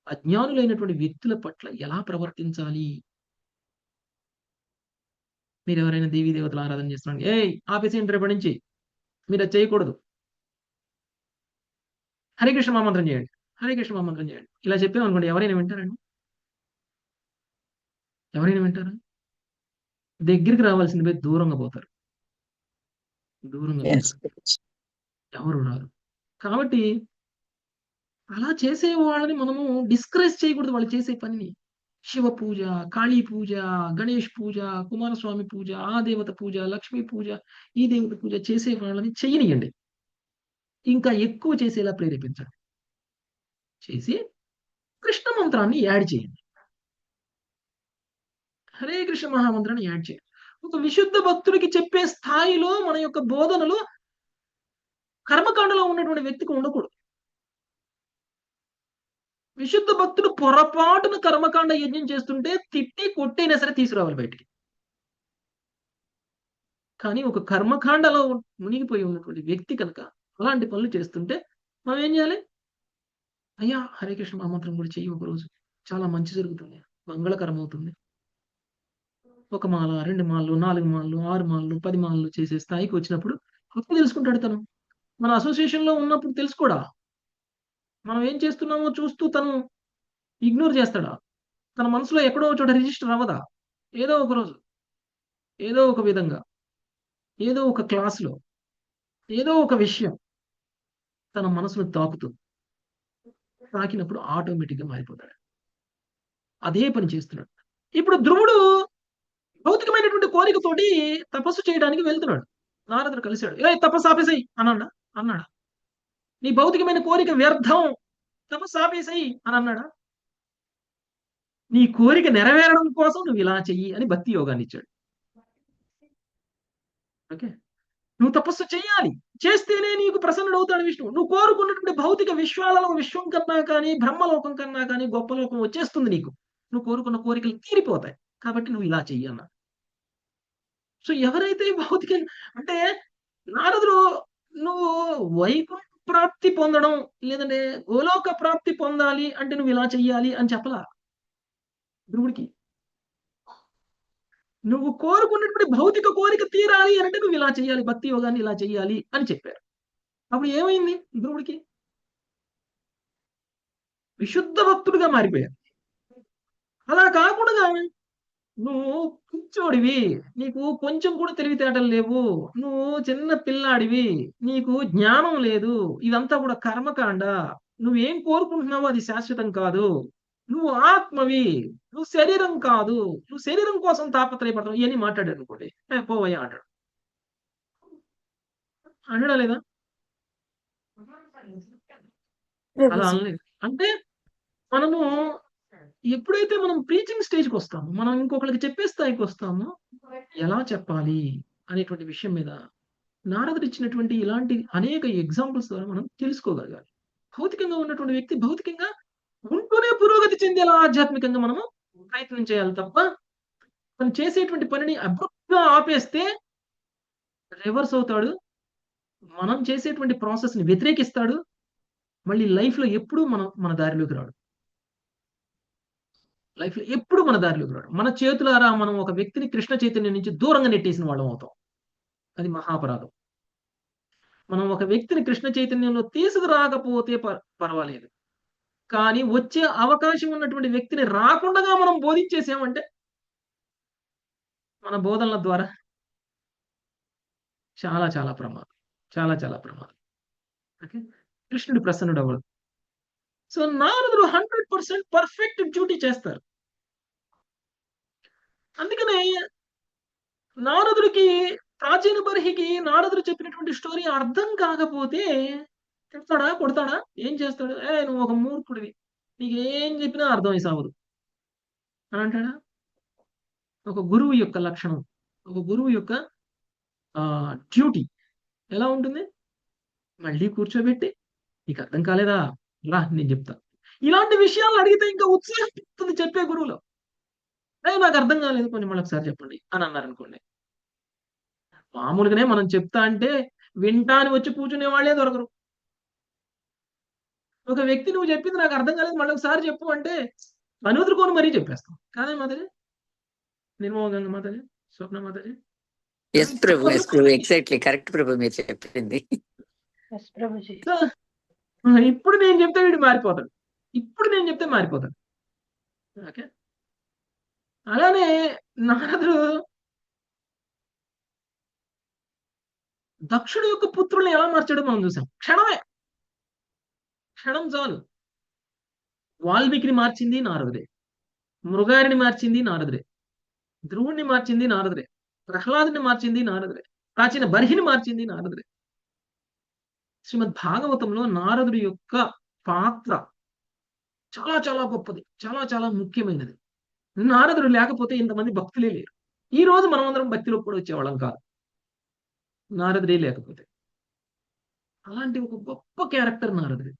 అజ్ఞానులైనటువంటి వ్యక్తుల పట్ల ఎలా ప్రవర్తించాలి? మీరు ఎవరైనా దేవీ దేవతల ఆరాధన చేస్తున్నాడు, ఆపేసేయండి, రేపటి నుంచి మీరు అది చేయకూడదు, హరే కృష్ణ మహామంత్రం చేయండి, హరే కృష్ణ మహామంత్రం చేయండి, ఇలా చెప్పామనుకోండి, ఎవరైనా వింటారండి? ఎవరైనా వింటారా? దగ్గరికి రావాల్సింది పోయి దూరంగా పోతారు, దూరంగా పోతారు. ఎవరు రారు. కాబట్టి అలా చేసే వాళ్ళని మనము డిస్కరేజ్ చేయకూడదు, వాళ్ళు చేసే పనిని. శివ పూజ, కాళీ పూజ, గణేష్ పూజ, కుమారస్వామి పూజ, ఆ దేవత పూజ, లక్ష్మీ పూజ, ఈ దేవత పూజ చేసే వాళ్ళని చెయ్యనియండి, ఇంకా ఎక్కువ చేసేలా ప్రేరేపించండి. చేసి కృష్ణ మంత్రాన్ని యాడ్ చేయండి, హరే కృష్ణ మహామంత్రాన్ని యాడ్ చేయండి. ఒక విశుద్ధ భక్తుడికి చెప్పే స్థాయిలో మన యొక్క బోధనలు కర్మకాండలో ఉన్నటువంటి వ్యక్తికి ఉండకూడదు. విశుద్ధ భక్తుడు పొరపాటున కర్మకాండ యజ్ఞం చేస్తుంటే తిట్టి కొట్టైనా సరే తీసుకురావాలి బయటికి. కానీ ఒక కర్మకాండలో మునిగిపోయి ఉన్నటువంటి వ్యక్తి కనుక అలాంటి పనులు చేస్తుంటే మనం ఏం చేయాలి? అయ్యా హరే కృష్ణ మహామంత్రం కూడా చెయ్యి, ఒకరోజు చాలా మంచి జరుగుతుంది, మంగళకరం అవుతుంది. 1 మాల, 2 మాలలు, 4 మాలలు, 6 మాలలు, 10 మాలలు చేసే స్థాయికి వచ్చినప్పుడు అప్పుడు తెలుసుకుంటాడు తను. మన అసోసియేషన్ లో ఉన్నప్పుడు తెలుసుకోడా? మనం ఏం చేస్తున్నామో చూస్తూ తను ఇగ్నోర్ చేస్తాడా? తన మనసులో ఎక్కడో ఒక చోట రిజిస్టర్ అవ్వదా? ఏదో ఒక రోజు, ఏదో ఒక విధంగా, ఏదో ఒక క్లాసులో, ఏదో ఒక విషయం తన మనసును తాకుతుంది. తాకినప్పుడు ఆటోమేటిక్గా మారిపోతాడు. అదే పని చేస్తున్నాడు. ఇప్పుడు ధ్రువుడు భౌతికమైనటువంటి కోరికతోటి తపస్సు చేయడానికి వెళ్తున్నాడు. నారదుడు కలిశాడు, తపస్సు ఆపేసాయి అన్నాడా? అన్నాడా? నీ భౌతికమైన కోరిక వ్యర్థం, తపస్సు ఆపేసాయి అని అన్నాడా? నీ కోరిక నెరవేరడం కోసం నువ్వు ఇలా చెయ్యి అని భక్తి యోగాన్ని ఇచ్చాడు. ఓకే, నువ్వు తపస్సు చేయాలి, చేస్తేనే నీకు ప్రసన్నుడు అవుతాడు విష్ణువు. నువ్వు కోరుకున్నటువంటి భౌతిక విశ్వాలలో విశ్వం కన్నా కానీ, బ్రహ్మలోకం కన్నా కానీ గొప్ప లోకం వచ్చేస్తుంది నీకు. నువ్వు కోరుకున్న కోరికలు తీరిపోతాయి, కాబట్టి నువ్వు ఇలా చెయ్యి అన్నా. సో ఎవరైతే భౌతిక అంటే నారదుడు నువ్వు వైకుంఠ ప్రాప్తి పొందడం లేదంటే గోలోక ప్రాప్తి పొందాలి అంటే నువ్వు ఇలా చెయ్యాలి అని చెప్పలా ధ్రువుడికి. నువ్వు కోరుకున్నటువంటి భౌతిక కోరిక తీరాలి అంటే నువ్వు ఇలా చెయ్యాలి, భక్తి యోగాన్ని ఇలా చెయ్యాలి అని చెప్పారు. అప్పుడు ఏమైంది? ధ్రువుడికి విశుద్ధ భక్తుడిగా మారిపోయారు. అలా కాకుండా నువ్వు పిచ్చోడివి, నీకు కొంచెం కూడా తెలివితేటలు లేవు, నువ్వు చిన్న పిల్లాడివి, నీకు జ్ఞానం లేదు, ఇదంతా కూడా కర్మకాండ, నువ్వేం కోరుకుంటున్నావో అది శాశ్వతం కాదు, నువ్వు ఆత్మవి, నువ్వు శరీరం కాదు, నువ్వు శరీరం కోసం తాపత్రయపడతావు, ఇవన్నీ మాట్లాడాడు అనుకోండి, పోవయ్యా అంటాడు. అనడా లేదా? అలా అనలేదు. అంటే మనము ఎప్పుడైతే మనం ప్రీచింగ్ స్టేజ్కి వస్తామో, మనం ఇంకొకరికి చెప్పే స్థాయికి వస్తామో, ఎలా చెప్పాలి అనేటువంటి విషయం మీద నారదుడు ఇచ్చినటువంటి ఇలాంటి అనేక ఎగ్జాంపుల్స్ ద్వారా మనం తెలుసుకోగలగాలి. భౌతికంగా ఉన్నటువంటి వ్యక్తి భౌతికంగా ఉంటూనే పురోగతి చెందేలా ఆధ్యాత్మికంగా మనము ప్రయత్నం చేయాలి తప్ప, మనం చేసేటువంటి పనిని అబ్రప్ట్గా ఆపేస్తే రివర్స్ అవుతాడు, మనం చేసేటువంటి ప్రాసెస్ ని వ్యతిరేకిస్తాడు, మళ్ళీ లైఫ్ లో ఎప్పుడూ మన దారిలోకి రాడు. లైఫ్ లో ఎప్పుడు మన దారిలోకి రాడు. మన చేతులారా మనం ఒక వ్యక్తిని కృష్ణ చైతన్యం నుంచి దూరంగా నెట్టేసిన వాళ్ళం అవుతాం. అది మహాపరాధం. మనం ఒక వ్యక్తిని కృష్ణ చైతన్యంలో తీసుకురాకపోతే పర్వాలేదు, కానీ వచ్చే అవకాశం ఉన్నటువంటి వ్యక్తిని రాకుండా మనం బోధించేసామంటే మన బోధనల ద్వారా చాలా చాలా ప్రమాదం, చాలా చాలా ప్రమాదం. ఓకే, కృష్ణుడు ప్రసన్నుడు అవ్వడు. సో నారదుడు 100% పర్ఫెక్ట్ డ్యూటీ చేస్తారు. అందుకనే నారదుడికి, ప్రాచీన బర్హికి నారదుడు చెప్పినటువంటి స్టోరీ అర్థం కాకపోతే తిడతాడా, కొడతాడా, ఏం చేస్తాడు? నువ్వు ఒక మూర్ఖుడివి, నీకేం చెప్పినా అర్థమై సావదు అని అంటాడా? ఒక గురువు యొక్క లక్షణం, ఒక గురువు యొక్క డ్యూటీ ఎలా ఉంటుంది? మళ్ళీ కూర్చోబెట్టి నీకు అర్థం కాలేదా, రా నేను చెప్తా. ఇలాంటి విషయాలు అడిగితే ఇంకా ఉత్సాహం పెరుగుతుంది చెప్పే గురువులో. నాకు అర్థం కాలేదు, కొన్ని మళ్ళీ ఒకసారి చెప్పండి అని అన్నారు అనుకోండి. మామూలుగానే మనం చెప్తా అంటే వింటాని వచ్చి కూర్చునే వాళ్ళే దొరకరు. ఒక వ్యక్తి నువ్వు చెప్పింది నాకు అర్థం కాలేదు మళ్ళీ ఒకసారి చెప్పు అంటే అనుదురుకొని మరీ చెప్పేస్తాం. కాదే మాతాజీ, నిర్మోహంగా మాతాజీ, స్వప్న మాతాజీ.
ఎస్ ప్రభు, ఎస్ ప్రభు, ఎగ్జాక్ట్లీ కరెక్ట్ ప్రభు మీరు చెప్పింది.
సో, ఇప్పుడు నేను చెప్తే వీడు మారిపోతాడు, ఇప్పుడు నేను చెప్తే మారిపోతాడు. ఓకే, అలానే నారదుడు దక్షుడు యొక్క పుత్రుల్ని ఎలా మార్చాడో మనం చూసాం. క్షణం చాలు. వాల్మీకిని మార్చింది నారదుడే, మృగారిని మార్చింది నారదుడే, ధ్రువుణ్ణి మార్చింది నారదుడే, ప్రహ్లాదుని మార్చింది నారదుడే, ప్రాచీన బర్హిని మార్చింది నారదుడే. శ్రీమద్ భాగవతంలో నారదుడి యొక్క పాత్ర చాలా చాలా గొప్పది, చాలా చాలా ముఖ్యమైనది. నారదుడు లేకపోతే ఇంతమంది భక్తులే లేరు. ఈ రోజు మనం అందరం భక్తిలో కూడా వచ్చేవాళ్ళం కాదు నారదుడే లేకపోతే. అలాంటి ఒక గొప్ప క్యారెక్టర్ నారదుడు.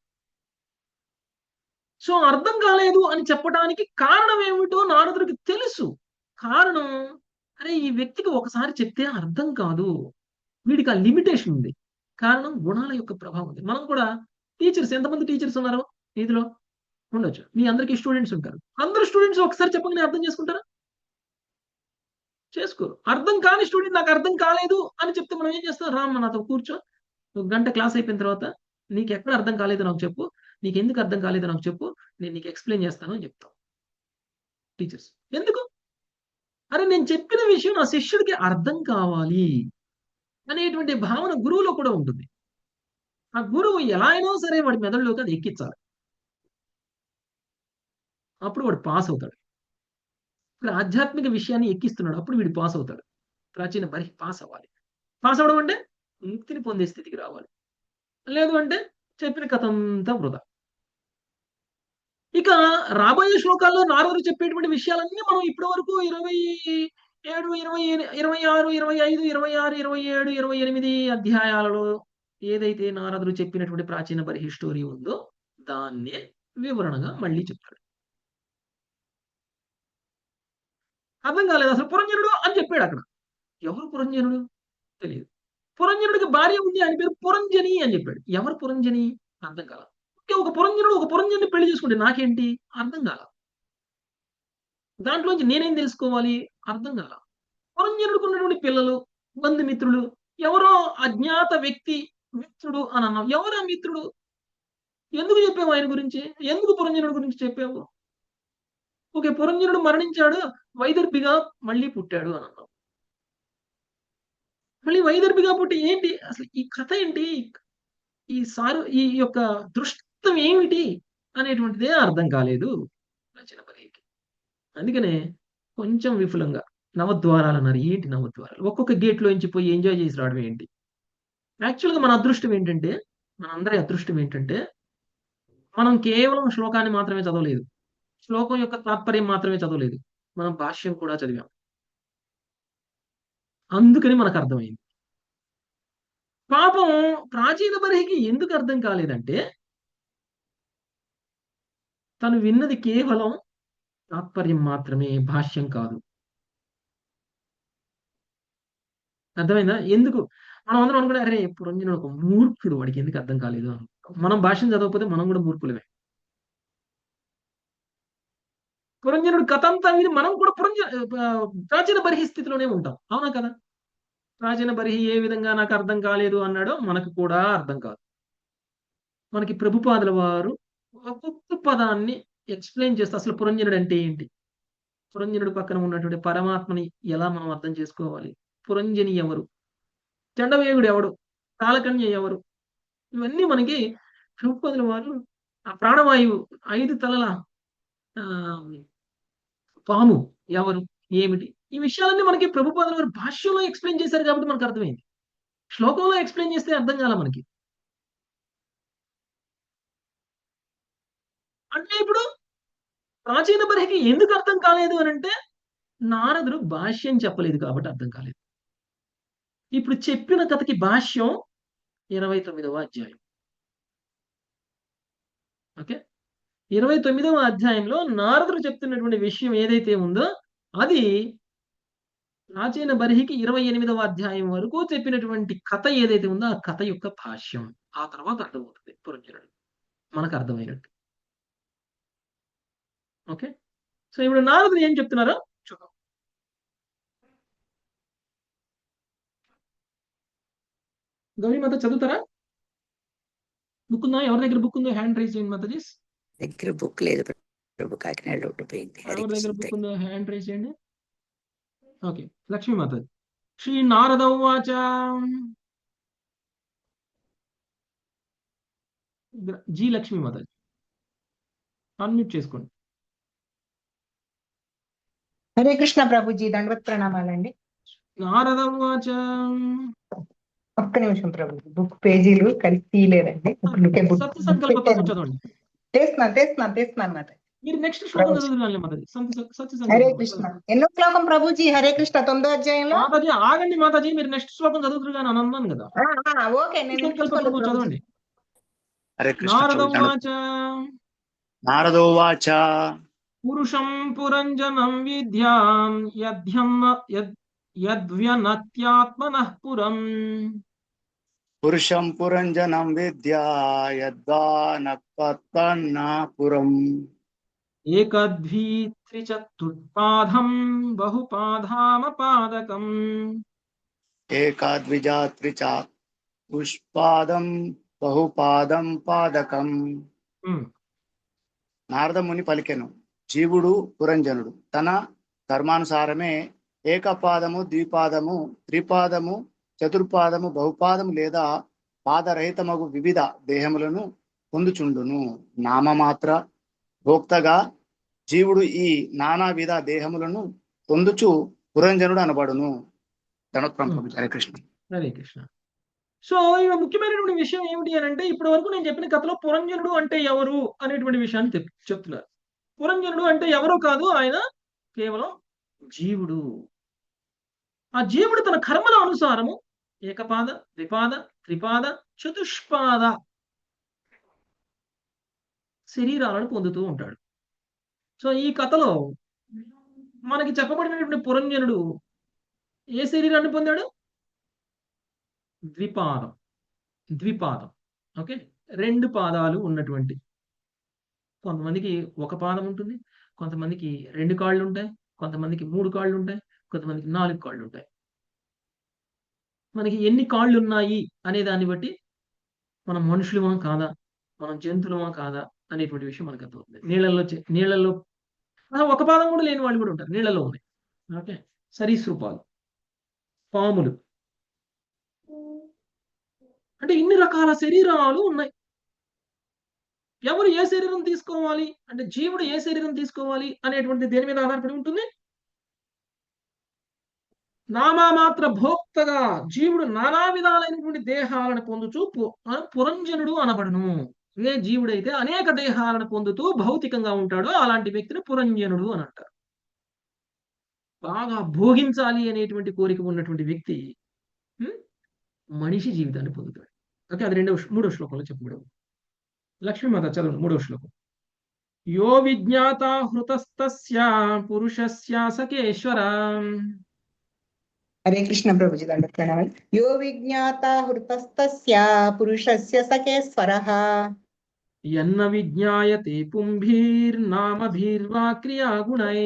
సో అర్థం కాలేదు అని చెప్పడానికి కారణం ఏమిటో నారదుడికి తెలుసు. కారణం, అరే ఈ వ్యక్తికి ఒకసారి చెప్తే అర్థం కాదు, వీడికి ఆ లిమిటేషన్ ఉంది. కారణం గుణాల యొక్క ప్రభావం ఉంది. మనం కూడా టీచర్స్, ఎంతమంది టీచర్స్ ఉన్నారు ఇందులో? ఉండొచ్చు. మీ అందరికీ స్టూడెంట్స్ ఉంటారు. అందరు స్టూడెంట్స్ ఒకసారి చెప్పగానే అర్థం చేసుకుంటారా? చేసుకోరు. అర్థం కాని స్టూడెంట్ నాకు అర్థం కాలేదు అని చెప్తే మనం ఏం చేస్తాం? రామ్మ నాతో కూర్చో, ఒక గంట క్లాస్ అయిపోయిన తర్వాత నీకు ఎక్కడ అర్థం కాలేదో నాకు చెప్పు, నీకు ఎందుకు అర్థం కాలేదో నాకు చెప్పు, నేను నీకు ఎక్స్ప్లెయిన్ చేస్తాను అని చెప్తాం టీచర్స్. ఎందుకు? అరే నేను చెప్పిన విషయం నా శిష్యుడికి అర్థం కావాలి అనేటువంటి భావన గురువులో కూడా ఉంటుంది. ఆ గురువు ఎలా అయినా సరే వాడి మెదడులోకి అది ఎక్కించాలి, అప్పుడు వాడు పాస్ అవుతాడు. ఇప్పుడు ఆధ్యాత్మిక విషయాన్ని ఎక్కిస్తున్నాడు, అప్పుడు వీడు పాస్ అవుతాడు. ప్రాచీన బరి పాస్ అవ్వాలి. పాస్ అవడం అంటే ముక్తిని పొందే స్థితికి రావాలి. లేదు అంటే చెప్పిన కథ అంతా వృధా. ఇక రాబోయే శ్లోకాల్లో నారదుడు చెప్పేటువంటి విషయాలన్నీ మనం ఇప్పటి వరకు 27, 26, 25, 26, 27, 28 అధ్యాయాలలో ఏదైతే నారదుడు చెప్పినటువంటి ప్రాచీన బర్హి స్టోరీ ఉందో దాన్నే వివరణగా మళ్ళీ చెప్తాడు. అర్థం కాలేదు, అసలు పురంజనుడు అని చెప్పాడు అక్కడ. ఎవరు పురంజనుడు తెలియదు. పురంజనుడికి భార్య ఉంది, ఆయన పేరు పురంజని అని చెప్పాడు. ఎవరు పురంజని అర్థం కాల. ఒక పురంజనుడు ఒక పురంజని పెళ్లి చేసుకుంటే నాకేంటి అర్థం కాల. దాంట్లోంచి నేనేం తెలుసుకోవాలి అర్థం కాల. పురంజనుడికి ఉన్నటువంటి పిల్లలు, బంధుమిత్రులు, ఎవరో అజ్ఞాత వ్యక్తి మిత్రుడు అని అన్నావు. ఎవరు ఆ మిత్రుడు? ఎందుకు చెప్పావు ఆయన గురించి? ఎందుకు పురంజనుడి గురించి చెప్పావు? ఓకే, పురంజనుడు మరణించాడు, వైదర్భిగా మళ్ళీ పుట్టాడు అని అన్నావు. మళ్ళీ వైదర్భిగా పుట్టి ఏంటి అసలు ఈ కథ ఏంటి, ఈ యొక్క దృష్టం ఏమిటి అనేటువంటిదే అర్థం కాలేదు రచన పనికి. అందుకనే కొంచెం విపులంగా నవద్వారాలు అన్నారు. ఏంటి నవద్వారాలు? ఒక్కొక్క గేట్లో నుంచి పోయి ఎంజాయ్ చేసి రావడం ఏంటి? యాక్చువల్గా మన అదృష్టం ఏంటంటే, మనందరి అదృష్టం ఏంటంటే, మనం కేవలం శ్లోకాన్ని మాత్రమే చదవలేదు, శ్లోకం యొక్క తాత్పర్యం మాత్రమే చదవలేదు, మనం భాష్యం కూడా చదివాం. అందుకని మనకు అర్థమైంది. పాపం ప్రాచీన బర్హికి ఎందుకు అర్థం కాలేదంటే, తను విన్నది కేవలం తాత్పర్యం మాత్రమే, భాష్యం కాదు. అర్థమైందా? ఎందుకు మనం అందరం అనుకుంటే అరే పురంజనుడు ఒక మూర్ఖుడు, వాడికి ఎందుకు అర్థం కాలేదు అని. మనం భాష్యం చదవకపోతే మనం కూడా మూర్ఖులమే. పురంజనుడు కథ అంతా విని మనం కూడా ప్రాచీన బర్హి స్థితిలోనే ఉంటాం. అవునా కదా? ప్రాచీన బర్హి ఏ విధంగా నాకు అర్థం కాలేదు అన్నాడో మనకు కూడా అర్థం కాదు. మనకి ప్రభుపాదుల వారు ఒక్కొక్క పదాన్ని ఎక్స్ప్లెయిన్ చేస్తే అసలు పురంజనుడు అంటే ఏంటి, పురంజనుడు పక్కన ఉన్నటువంటి పరమాత్మని ఎలా మనం అర్థం చేసుకోవాలి, పురంజని ఎవరు, చండవేగుడు ఎవడు, కాలకన్య ఎవరు, ఇవన్నీ మనకి ప్రభుపాదుల వారు ఆ ప్రాణవాయువు 5 తలల పాము ఎవరు, ఏమిటి, ఈ విషయాలన్నీ మనకి ప్రభుపాదుల వారు భాష్యంలో ఎక్స్ప్లెయిన్ చేశారు కాబట్టి మనకు అర్థమైంది. శ్లోకంలో ఎక్స్ప్లెయిన్ చేస్తే అర్థం కాల మనకి. అంటే ఇప్పుడు ప్రాచీన బర్హికి ఎందుకు అర్థం కాలేదు అని అంటే నారదుడు భాష్యం చెప్పలేదు కాబట్టి అర్థం కాలేదు. ఇప్పుడు చెప్పిన కథకి భాష్యం 29వ అధ్యాయం. ఓకే, 29వ అధ్యాయంలో నారదుడు చెప్తున్నటువంటి విషయం ఏదైతే ఉందో అది ప్రాచీన బర్హికి 28వ అధ్యాయం వరకు చెప్పినటువంటి కథ ఏదైతే ఉందో ఆ కథ యొక్క భాష్యం. ఆ తర్వాత అర్థమవుతుంది పురంజనుడు మనకు అర్థమైనట్టు. ఓకే, సో ఇప్పుడు నారదుడు ఏం చెప్తున్నారో చూద్దాం. గౌరీ మాత చదువుతారా? బుక్ ఉందా? ఎవరి దగ్గర బుక్ ఉందో హ్యాండ్ రైజ్ చేయండి మాతాజీస్.
దగ్గర బుక్ లేదు ప్రభు, కాకినాడలో ఉండిపోయింది.
ఎవరి దగ్గర బుక్ ఉందో హ్యాండ్ రైజ్ చేయండి. ఓకే, లక్ష్మీ మాతాజీ. శ్రీ నారద ఉవాచ జీ లక్ష్మీ మాతాజీ అన్మ్యూట్ చేసుకోండి.
హరే కృష్ణ ప్రభుజీ, దండవత్ ప్రణామాలండి.
నారద ఉవాచ.
ఒక్క నిమిషం ప్రభుజీ, బుక్ పేజీలు కలిసి తీయలేదండి.
సత్య సంకల్ప తత్వం చదవండి.
తీస్తున్నాను మాత.
మీరు నెక్స్ట్ శ్లోకం చదువుతున్నారు మాతాజీ. సత్య
హరే
సంకల్ప.
కృష్ణ. ఎన్నో శ్లోకం ప్రభుజీ? హరే కృష్ణ 9వ అధ్యాయంలో.
మాతాజీ ఆగండి మాతాజీ, మీరు నెక్స్ట్ శ్లోకం చదువుతున్నారు కానీ అని అన్నాను కదా.
ఓకే, నేను
సంకల్ప తత్వం చదవండి.
హరే కృష్ణ.
నారద ఉవాచ.
నారదోవాచ.
పురుషం పురంజనం విద్యాం యద్వ్యనత్యాత్మనః పురం.
పురుషం పురంజనం విద్యా యద్వానపత్తన్నా పురం.
ఏకద్విత్రిచతుర్పాదం బహుపాదామపాదకం.
ఏకాద్విజాత్రిచ పుష్పాదం బహుపాదం పాదకం. నారదముని పలికెను, జీవుడు పురంజనుడు తన ధర్మానుసారమే ఏకపాదము, ద్విపాదము, త్రిపాదము, చతుర్పాదము, బహుపాదము లేదా పాదరహితమగు వివిధ దేహములను పొందుచుండును. నామమాత్ర భోక్తగా జీవుడు ఈ నానావిధ దేహములను పొందుచు పురంజనుడు అనబడును. హరే కృష్ణ.
హరే కృష్ణ. సో ఇక ముఖ్యమైనటువంటి విషయం ఏమిటి అని అంటే ఇప్పటి వరకు నేను చెప్పిన కథలో పురంజనుడు అంటే ఎవరు అనేటువంటి విషయాన్ని చెప్తున్నారు. పురంజనుడు అంటే ఎవరో కాదు, ఆయన కేవలం జీవుడు. ఆ జీవుడు తన కర్మల అనుసారము ఏకపాద, ద్విపాద, త్రిపాద, చతుష్పాద శరీరాలను పొందుతూ ఉంటాడు. సో ఈ కథలో మనకి చెప్పబడినటువంటి పురంజనుడు ఏ శరీరాన్ని పొందాడు? ద్విపాదం. ఓకే, 2 పాదాలు ఉన్నటువంటి. కొంతమందికి ఒక పాదం ఉంటుంది, కొంతమందికి 2 కాళ్ళు ఉంటాయి, కొంతమందికి 3 కాళ్ళు ఉంటాయి, కొంతమందికి 4 కాళ్ళు ఉంటాయి. మనకి ఎన్ని కాళ్ళు ఉన్నాయి అనే దాన్ని బట్టి మనం మనుషులమా కాదా, మనం జంతువులమా కాదా అనేటువంటి విషయం మనకు అర్థమవుతుంది. నీళ్ళల్లో ఒక పాదం కూడా లేని వాళ్ళు కూడా ఉంటారు, నీళ్ళలో ఉన్నాయి. ఓకే, సరీసృపాలు, పాములు, అంటే ఇన్ని రకాల శరీరాలు ఉన్నాయి. ఎవరు ఏ శరీరం తీసుకోవాలి అంటే జీవుడు ఏ శరీరం తీసుకోవాలి అనేటువంటి దేని మీద ఆధారపడి ఉంటుంది? నామమాత్ర భోక్తగా జీవుడు నానా విధాలైనటువంటి దేహాలను పొందుతూ పురంజనుడు అనబడును. ఏ జీవుడైతే అనేక దేహాలను పొందుతూ భౌతికంగా ఉంటాడో అలాంటి వ్యక్తిని పురంజనుడు అని అంటారు. బాగా భోగించాలి అనేటువంటి కోరిక ఉన్నటువంటి వ్యక్తి మనిషి జీవితాన్ని పొందుతాడు. ఓకే, అది 3వ శ్లోకంలో చెప్పబడింది. లక్ష్మీమాత చదవండి 3వ శ్లోకం. యో విజ్ఞాత హృతస్తస్య పురుషస్య సకేశ్వర.
హరే కృష్ణ ప్రభుజీ, దండవత్ ప్రణామాలు. యో విజ్ఞాత హృతస్తస్య పురుషస్య సకేశ్వరః.
యన్న విజ్ఞాయతే పుంభిర్నామభిర్వా క్రియాగుణై.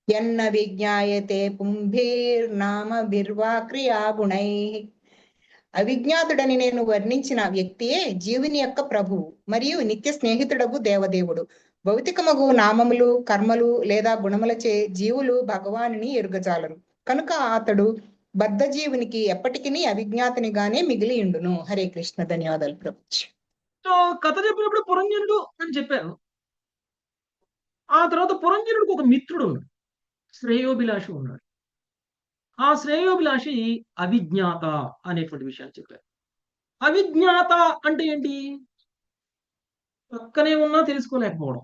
యన్న విజ్ఞాయతే పుంభిర్నామభిర్వా క్రియాగుణై. అవిజ్ఞాతుడని నేను వర్ణించిన వ్యక్తియే జీవుని యొక్క ప్రభువు మరియు నిత్య స్నేహితుడగు దేవదేవుడు. భౌతికమగు నామములు, కర్మలు లేదా గుణములచే జీవులు భగవానుని ఎరుగజాలరు. కనుక అతడు బద్ధ జీవునికి ఎప్పటికీ అవిజ్ఞాతునిగానే మిగిలి ఉండును. హరే కృష్ణ. ధన్యవాదాలు ప్రభుజీ.
సో కథ చెప్పినప్పుడు పురంజనుడు అని చెప్పారు. ఆ తర్వాత పురంజనుడికి ఒక మిత్రుడు ఉన్నాడు, శ్రేయోభిలాషి ఉన్నాడు. ఆ శ్రేయోభిలాషి అవిజ్ఞాత అనేటువంటి విషయాన్ని చెప్పారు. అవిజ్ఞాత అంటే ఏంటి? పక్కనే ఉన్నా తెలుసుకోలేకపోవడం,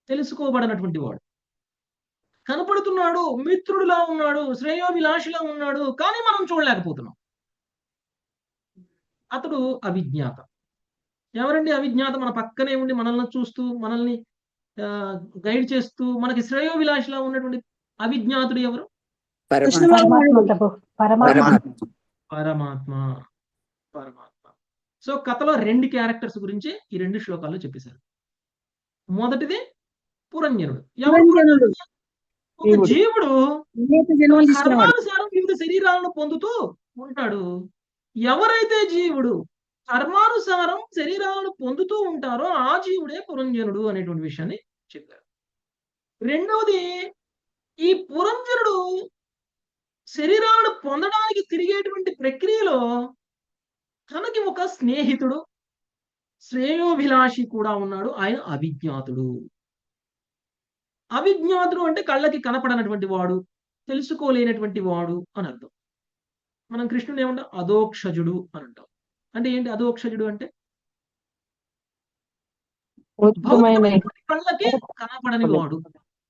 తెలుసుకోబడినటువంటి వాడు. కనపడుతున్నాడు, మిత్రుడిలా ఉన్నాడు, శ్రేయోభిలాషిలా ఉన్నాడు, కానీ మనం చూడలేకపోతున్నాం. అతడు అవిజ్ఞాత. ఎవరండి అవిజ్ఞాత? మన పక్కనే ఉండి మనల్ని చూస్తూ, మనల్ని గైడ్ చేస్తూ, మనకి శ్రేయోభిలాషిలా ఉన్నటువంటి అవిజ్ఞాతుడు ఎవరు?
పరమాత్మ.
పరమాత్మ. పరమాత్మ. సో కథలో 2 క్యారెక్టర్స్ గురించి ఈ 2 శ్లోకాల్లో చెప్పేశారు. మొదటిది పురంజనుడు. ఎవరు పురంజనుడు? ఒక జీవుడు కర్మానుసారం వివిధ శరీరాలను పొందుతూ ఉంటాడు. ఎవరైతే జీవుడు కర్మానుసారం శరీరాలను పొందుతూ ఉంటారో ఆ జీవుడే పురంజనుడు అనేటువంటి విషయాన్ని చెప్పారు. రెండవది, ఈ పురంజనుడు శరీరాలను పొందడానికి తిరిగేటువంటి ప్రక్రియలో తనకి ఒక స్నేహితుడు, శ్రేయోభిలాషి కూడా ఉన్నాడు. ఆయన అవిజ్ఞాతుడు. అవిజ్ఞాతుడు అంటే కళ్ళకి కనపడనటువంటి వాడు, తెలుసుకోలేనటువంటి వాడు అని అర్థం. మనం కృష్ణుడు ఏమంటాం? అధోక్షజుడు అని అంటాం. అంటే ఏంటి అధోక్షజుడు అంటే? భౌతికమైనటువంటి కళ్ళకి కనపడని వాడు,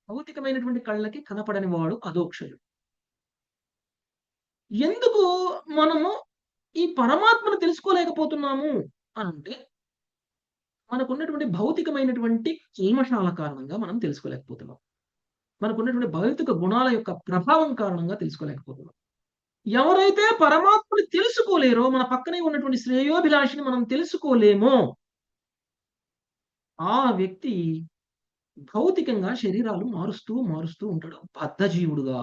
భౌతికమైనటువంటి కళ్ళకి కనపడని వాడు అధోక్షజుడు. ఎందుకు మనము ఈ పరమాత్మను తెలుసుకోలేకపోతున్నాము అని అంటే, మనకున్నటువంటి భౌతికమైనటువంటి కల్మషాల కారణంగా మనం తెలుసుకోలేకపోతున్నాం. మనకున్నటువంటి భౌతిక గుణాల యొక్క ప్రభావం కారణంగా తెలుసుకోలేకపోతున్నాం. ఎవరైతే పరమాత్మని తెలుసుకోలేరో, మన పక్కనే ఉన్నటువంటి శ్రేయోభిలాషిని మనం తెలుసుకోలేమో, ఆ వ్యక్తి భౌతికంగా శరీరాలు మారుస్తూ మారుస్తూ ఉంటాడు, బద్ధజీవుడుగా.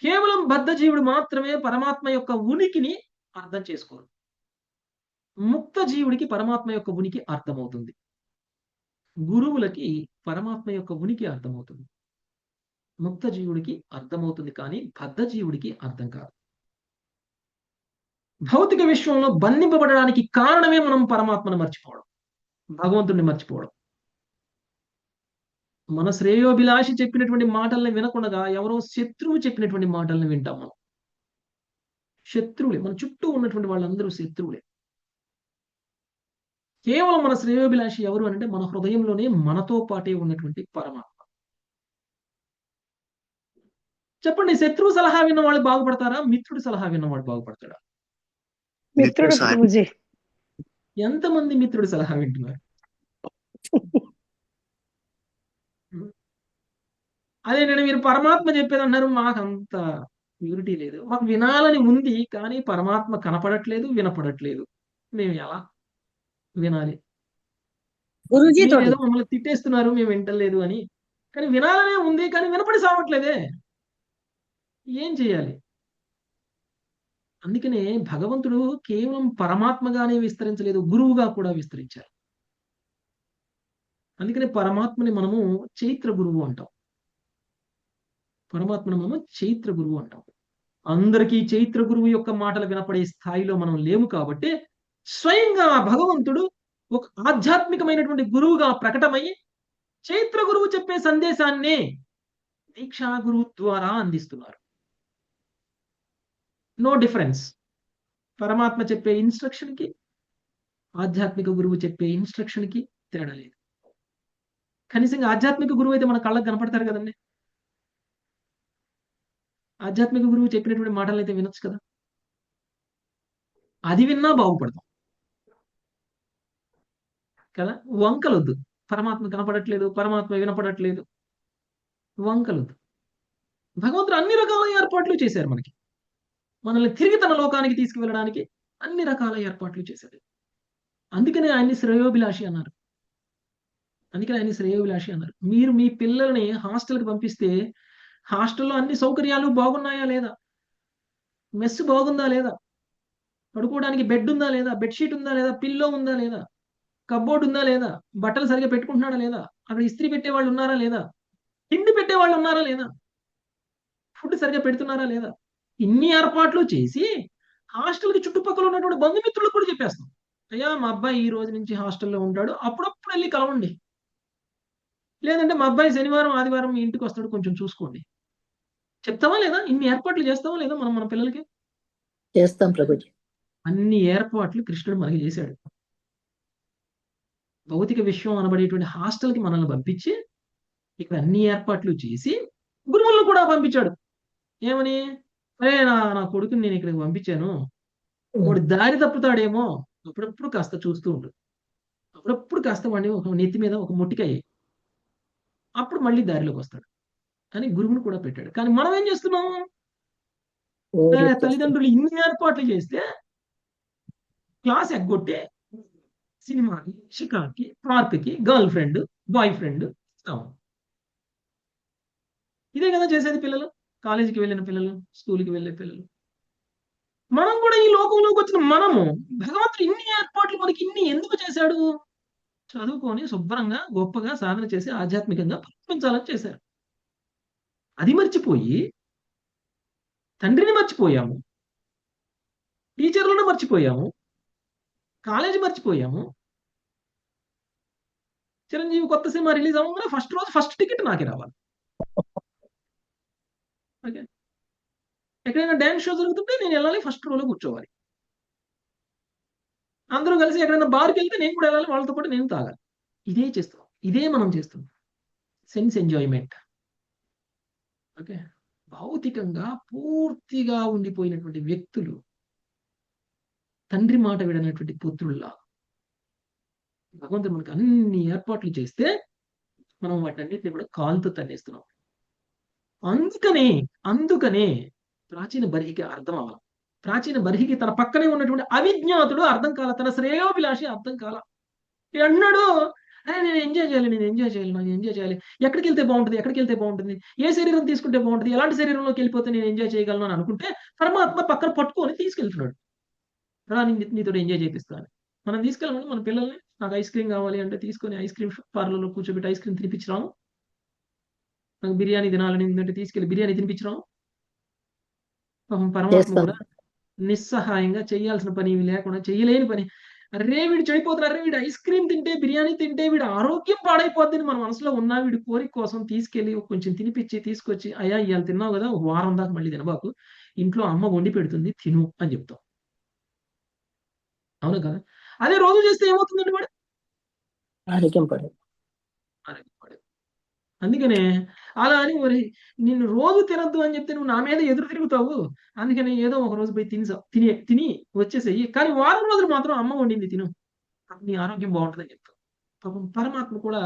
కేవలం బద్ధజీవుడు మాత్రమే పరమాత్మ యొక్క ఉనికిని అర్థం చేసుకోరు. ముక్త జీవుడికి పరమాత్మ యొక్క ఉనికి అర్థమవుతుంది. గురువులకి పరమాత్మ యొక్క ఉనికి అర్థమవుతుంది. ముక్త జీవుడికి అర్థమవుతుంది, కానీ బద్ధ జీవుడికి అర్థం కాదు. భౌతిక విశ్వంలో బంధింపబడడానికి కారణమే మనం పరమాత్మను మర్చిపోవడం, భగవంతుడిని మర్చిపోవడం. మన శ్రేయోభిలాషి చెప్పినటువంటి మాటల్ని వినకుండా ఎవరో శత్రువు చెప్పినటువంటి మాటల్ని వింటాం మనం. శత్రువులే, మన చుట్టూ ఉన్నటువంటి వాళ్ళందరూ శత్రువులే. కేవలం మన శ్రేయోభిలాషి ఎవరు అంటే మన హృదయంలోనే మనతో పాటే ఉన్నటువంటి పరమాత్మ. చెప్పండి, శత్రువు సలహా విన్నవాడు బాగుపడతారా? మిత్రుడి సలహా విన్నవాడు బాగుపడతాడా?
మిత్రుడు ప్రభుజీ.
ఎంతమంది మిత్రుడి సలహా వింటున్నారు? అదే నేను మీరు పరమాత్మ చెప్పేది అన్నారు, మాకు అంత ప్యూరిటీ లేదు, మాకు వినాలని ఉంది, కానీ పరమాత్మ కనపడట్లేదు, వినపడట్లేదు, మేము ఎలా వినాలి? ఏదో మమ్మల్ని తిట్టేస్తున్నారు మేము వింటలేదు అని, కానీ వినాలనే ఉంది, కానీ వినపడి సావట్లేదే, ఏం చేయాలి? అందుకనే భగవంతుడు కేవలం పరమాత్మగానే విస్తరించలేదు, గురువుగా కూడా విస్తరించారు. అందుకనే పరమాత్మని మనము చైత్ర గురువు అంటాం. పరమాత్మను మనము చైత్ర గురువు అంటాం. అందరికీ చైత్ర గురువు యొక్క మాటలు వినపడే స్థాయిలో మనం లేము కాబట్టి స్వయంగా భగవంతుడు ఒక ఆధ్యాత్మికమైనటువంటి గురువుగా ప్రకటమయ్యి చైత్ర గురువు చెప్పే సందేశాన్ని దీక్షా గురువు ద్వారా అందిస్తున్నారు. No difference. పరమాత్మ చెప్పే ఇన్స్ట్రక్షన్ కి ఆధ్యాత్మిక గురువు చెప్పే ఇన్స్ట్రక్షన్ కి తేడా లేదు. కనీసంగా ఆధ్యాత్మిక గురువు అయితే మన కళ్ళకు కనపడతారు కదండి. ఆధ్యాత్మిక గురువు చెప్పినటువంటి మాటలు అయితే వినొచ్చు కదా. అది విన్నా బాగుపడతాం కదా. వంకలొద్దు, పరమాత్మ కనపడట్లేదు, పరమాత్మ వినపడట్లేదు, వంకలొద్దు. భగవంతుడు అన్ని రకాల ఏర్పాట్లు చేశారు మనకి. మనల్ని తిరిగి తన లోకానికి తీసుకువెళ్ళడానికి అన్ని రకాల ఏర్పాట్లు చేశాడు. అందుకనే ఆయన్ని శ్రేయోభిలాషి అన్నారు. మీరు మీ పిల్లల్ని హాస్టల్కి పంపిస్తే హాస్టల్లో అన్ని సౌకర్యాలు బాగున్నాయా లేదా? మెస్ బాగుందా లేదా? పడుకోవడానికి బెడ్ ఉందా లేదా? బెడ్షీట్ ఉందా లేదా? పిల్లో ఉందా లేదా? కబ్బోర్డ్ ఉందా లేదా? బట్టలు సరిగా పెట్టుకుంటున్నాడా లేదా? అక్కడ ఇస్త్రీ పెట్టే వాళ్ళు ఉన్నారా లేదా? తిండి పెట్టే వాళ్ళు ఉన్నారా లేదా? ఫుడ్ సరిగా పెడుతున్నారా లేదా? ఇన్ని ఏర్పాట్లు చేసి హాస్టల్కి చుట్టుపక్కల ఉన్నటువంటి బంధుమిత్రులకు కూడా చెప్పేస్తాం, అయ్యా మా అబ్బాయి ఈ రోజు నుంచి హాస్టల్లో ఉంటాడు, అప్పుడప్పుడు వెళ్ళి కలవండి. లేదంటే మా అబ్బాయి శనివారం ఆదివారం మీ ఇంటికి వస్తాడు, కొంచెం చూసుకోండి. చెప్తావా లేదా? ఇన్ని ఏర్పాట్లు చేస్తావా లేదా మనం మన పిల్లలకి?
చేస్తాం ప్రభుజీ.
అన్ని ఏర్పాట్లు కృష్ణుడు మనకి చేశాడు. భౌతిక విశ్వం అనబడేటువంటి హాస్టల్కి మనల్ని పంపించి ఇక్కడ అన్ని ఏర్పాట్లు చేసి గురువులను కూడా పంపించాడు. ఏమని? అరే నా కొడుకుని నేను ఇక్కడికి పంపించాను, వాడు దారి తప్పుతాడేమో, అప్పుడప్పుడు కాస్త చూస్తూ ఉండు, అప్పుడప్పుడు కాస్త వాడిని ఒక నెత్తి మీద ఒక ముట్టికాయ అప్పుడు మళ్ళీ దారిలోకి వస్తాడు అని గురువుని కూడా పెట్టాడు. కానీ మనం ఏం చేస్తున్నాము? తల్లిదండ్రులు ఇన్ని ఏర్పాట్లు చేస్తే క్లాస్ ఎగ్గొట్టే సినిమాకి, షికార్కి, పార్క్కి, గర్ల్ ఫ్రెండ్, బాయ్ ఫ్రెండ్ ఇదే కదా చేసేది పిల్లలు. కాలేజీకి వెళ్ళిన పిల్లలు, స్కూల్కి వెళ్ళే పిల్లలు. మనం కూడా ఈ లోకంలోకి వచ్చిన మనము భగవంతుడు ఇన్ని ఏర్పాట్లు మనకి ఇన్ని ఎందుకు చేశాడు? చదువుకొని శుభ్రంగా గొప్పగా సాధన చేసి ఆధ్యాత్మికంగా పరిణమించాలని చేశారు. అది మర్చిపోయి తండ్రిని మర్చిపోయాము, టీచర్లను మర్చిపోయాము, కాలేజీ మర్చిపోయాము. చిరంజీవి కొత్త సినిమా రిలీజ్ అవ్వగానే ఫస్ట్ రోజు ఫస్ట్ టికెట్ నాకే రావాలి. ఓకే, ఎక్కడైనా డ్యాన్స్ షో జరుగుతుంటే నేను వెళ్ళాలి, ఫస్ట్ రోలో కూర్చోవాలి. అందరూ కలిసి ఎక్కడైనా బార్కి వెళ్తే నేను కూడా వెళ్ళాలి, వాళ్ళతో పాటు నేను తాగాలి. ఇదే చేస్తాం, ఇదే మనం చేస్తాం. Sense enjoyment. ఓకే, భౌతికంగా పూర్తిగా ఉండిపోయినటువంటి వ్యక్తులు తండ్రి మాట విడనటువంటి పుత్రుల్లా భగవంతుడు మనకు అన్ని ఏర్పాట్లు చేస్తే మనం వాటన్నిటిని కూడా కాలుతో తన్నేస్తున్నాం. అందుకనే ప్రాచీన బర్హికి అర్థం అవ్వాలి. ప్రాచీన బర్హికి తన పక్కనే ఉన్నటువంటి అవిజ్ఞాతుడు అర్థం కాల, తన శ్రేయోభిలాషి అర్థం కాల. అన్నాడు, నేను ఎంజాయ్ చేయాలి, నాకు ఎంజాయ్ చేయాలి, ఎక్కడికి వెళ్తే బాగుంటుంది, ఏ శరీరం తీసుకుంటే బాగుంటుంది, ఎలాంటి శరీరంలోకి వెళ్ళిపోతే నేను ఎంజాయ్ చేయగలను అని అనుకుంటే పరమాత్మ పక్కన పట్టుకొని తీసుకెళ్తున్నాడు. రా, నీతో ఎంజాయ్ చేపిస్తాను. మనం తీసుకెళ్ళమని మన పిల్లల్ని, నాకు ఐస్ క్రీమ్ కావాలి అంటే తీసుకొని ఐస్ క్రీమ్ పార్లర్లో కూర్చోబెట్టి ఐస్ క్రీమ్ తినిపించరాము. నాకు బిర్యానీ తినాలని ఉందంటే తీసుకెళ్ళి బిర్యానీ తినిపించరాము. పరమాత్మ కూడా నిస్సహాయంగా చేయాల్సిన పని లేకుండా చేయలేని పని. అరే వీడు చెడిపోతున్నారు, వీడు ఐస్ క్రీమ్ తింటే, బిర్యానీ తింటే వీడు ఆరోగ్యం పాడైపోద్దని మన మనసులో ఉన్న వీడి కోరిక కోసం తీసుకెళ్లి కొంచెం తినిపించి తీసుకొచ్చి, అయ్యా ఇవాళ తిన్నావు కదా, ఒక వారం దాకా మళ్ళీ తినబాకు, ఇంట్లో అమ్మ వండి పెడుతుంది తిను అని చెప్తాం. అవును కదా? అదే రోజు చేస్తే ఏమవుతుందండి వాడు?
ఆరోగ్యం పడదు.
అందుకనే అలా అని మరి నిన్ను రోజు తినద్దు అని చెప్తే నువ్వు నా మీద ఎదురు తిరుగుతావు. అందుకని ఏదో ఒక రోజు పోయి తిని వచ్చేసేయి, కానీ వారం రోజులు మాత్రం అమ్మ వండింది తిను, నీ ఆరోగ్యం బాగుంటుందని చెప్తావు. పాపం పరమాత్మ కూడా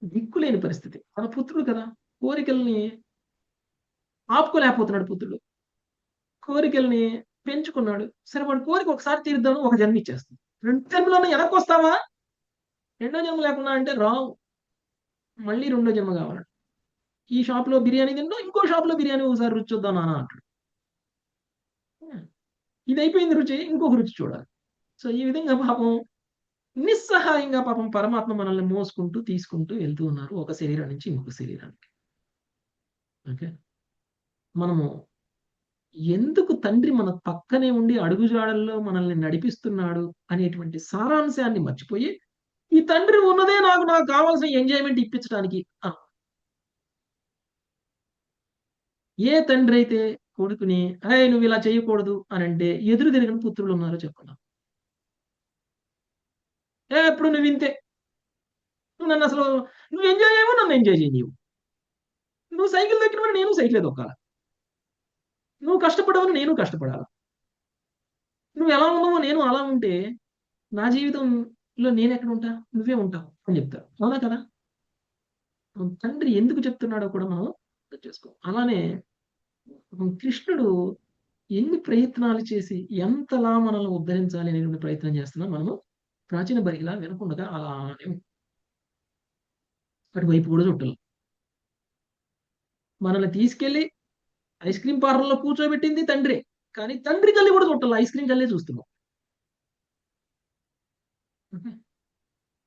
దిక్కులేని పరిస్థితి. తన పుత్రుడు కదా, కోరికల్ని ఆపుకోలేకపోతున్నాడు. పుత్రుడు కోరికల్ని పెంచుకున్నాడు. సరే, వాడు కోరిక ఒకసారి తీరుద్దాము, ఒక జన్మ ఇచ్చేస్తుంది. 2 జన్మలోనే వెనక్కి వస్తావా? 2వ జన్మ లేకుండా అంటే రావు, మళ్ళీ 2వ జన్మ కావాలంట. ఈ షాప్లో బిర్యానీ తింటాం, ఇంకో షాప్లో బిర్యానీ ఒకసారి రుచి చూద్దాం నాన్న అంటాడు. ఇది అయిపోయింది రుచి, ఇంకొక రుచి చూడాలి. సో ఈ విధంగా పాపం నిస్సహాయంగా పాపం పరమాత్మ మనల్ని మోసుకుంటూ తీసుకుంటూ వెళ్తూ ఉన్నారు ఒక శరీరం నుంచి ఇంకొక శరీరానికి. ఓకే, మనము ఎందుకు తండ్రి మన పక్కనే ఉండి అడుగుజాడల్లో మనల్ని నడిపిస్తున్నాడు అనేటువంటి సారాంశాన్ని మర్చిపోయి, ఈ తండ్రి ఉన్నదే నాకు కావాల్సిన ఎంజాయ్మెంట్ ఇప్పించడానికి. ఏ తండ్రి అయితే కొడుకుని నువ్వు ఇలా చేయకూడదు అని అంటే ఎదురు తిరిగిన పుత్రులు ఉన్నారో చెప్పండి. ఎప్పుడు నువ్వు ఇంతే, నువ్వు నన్ను అసలు నువ్వు ఎంజాయ్ చేయవు, నన్ను ఎంజాయ్ చేయవు. నువ్వు సైకిల్ దొక్కినప్పుడు నేను సైకిల్ దొక్కాల, నువ్వు కష్టపడవని నేను కష్టపడాలి, నువ్వు ఎలా ఉన్నావో నేను అలా ఉంటే నా జీవితంలో నేను ఎక్కడ ఉంటా, నువ్వే ఉంటావు అని చెప్తారు. అవునా కదా? తండ్రి ఎందుకు చెప్తున్నాడో కూడా మనం అర్థం చేసుకో. అలానే కృష్ణుడు ఎన్ని ప్రయత్నాలు చేసి ఎంతలా మనల్ని ఉద్ధరించాలి అనేటువంటి ప్రయత్నం చేస్తున్నా మనము ప్రాచీన బరిలా వినకుండా అలానే అటువైపు కూడా చుట్టాలి. మనల్ని తీసుకెళ్లి ఐస్ క్రీమ్ పార్లర్లో కూర్చోబెట్టింది తండ్రి, కానీ తండ్రి కల్లి కూడా చుట్టాలి, ఐస్ క్రీమ్ కల్లే చూస్తున్నాం.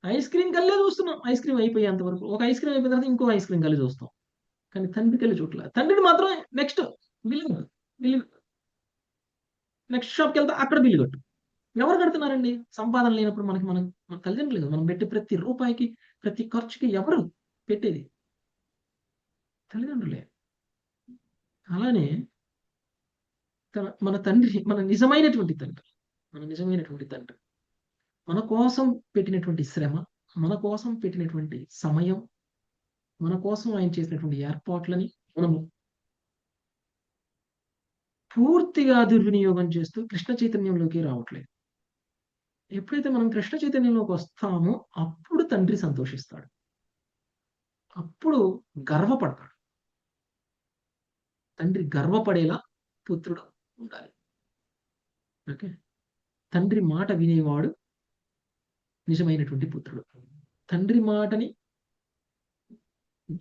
ఐస్ క్రీమ్ కల్లే చూస్తున్నాం. ఐస్ క్రీమ్ అయిపోయేంత వరకు, ఒక ఐస్ క్రీమ్ అయిపోయిన తర్వాత ఇంకో ఐస్ క్రీమ్ కల్లి చూస్తాం, కానీ తండ్రి కల్లి చూడలేదు. తండ్రిని మాత్రం నెక్స్ట్ బిల్లు నెక్స్ట్ షాప్కి వెళ్తే అక్కడ బిల్లు కట్టు. ఎవరు కడుతున్నారండి? సంపాదన లేనప్పుడు మన తల్లిదండ్రులు కదా. మనం పెట్టే ప్రతి రూపాయికి, ప్రతి ఖర్చుకి ఎవరు పెట్టేది? తల్లిదండ్రులే. అలానే మన తండ్రి, మన నిజమైనటువంటి తండ్రి మన కోసం పెట్టినటువంటి శ్రమ, మన కోసం పెట్టినటువంటి సమయం, మన కోసం ఆయన చేసినటువంటి ఏర్పాట్లని మనము పూర్తిగా దుర్వినియోగం చేస్తూ కృష్ణ చైతన్యంలోకి రావట్లేదు. ఎప్పుడైతే మనం కృష్ణ చైతన్యంలోకి వస్తామో అప్పుడు తండ్రి సంతోషిస్తాడు, అప్పుడు గర్వపడతాడు. తండ్రి గర్వపడేలా పుత్రుడు ఉండాలి. ఓకే, తండ్రి మాట వినేవాడు నిజమైనటువంటి పుత్రుడు. తండ్రి మాటని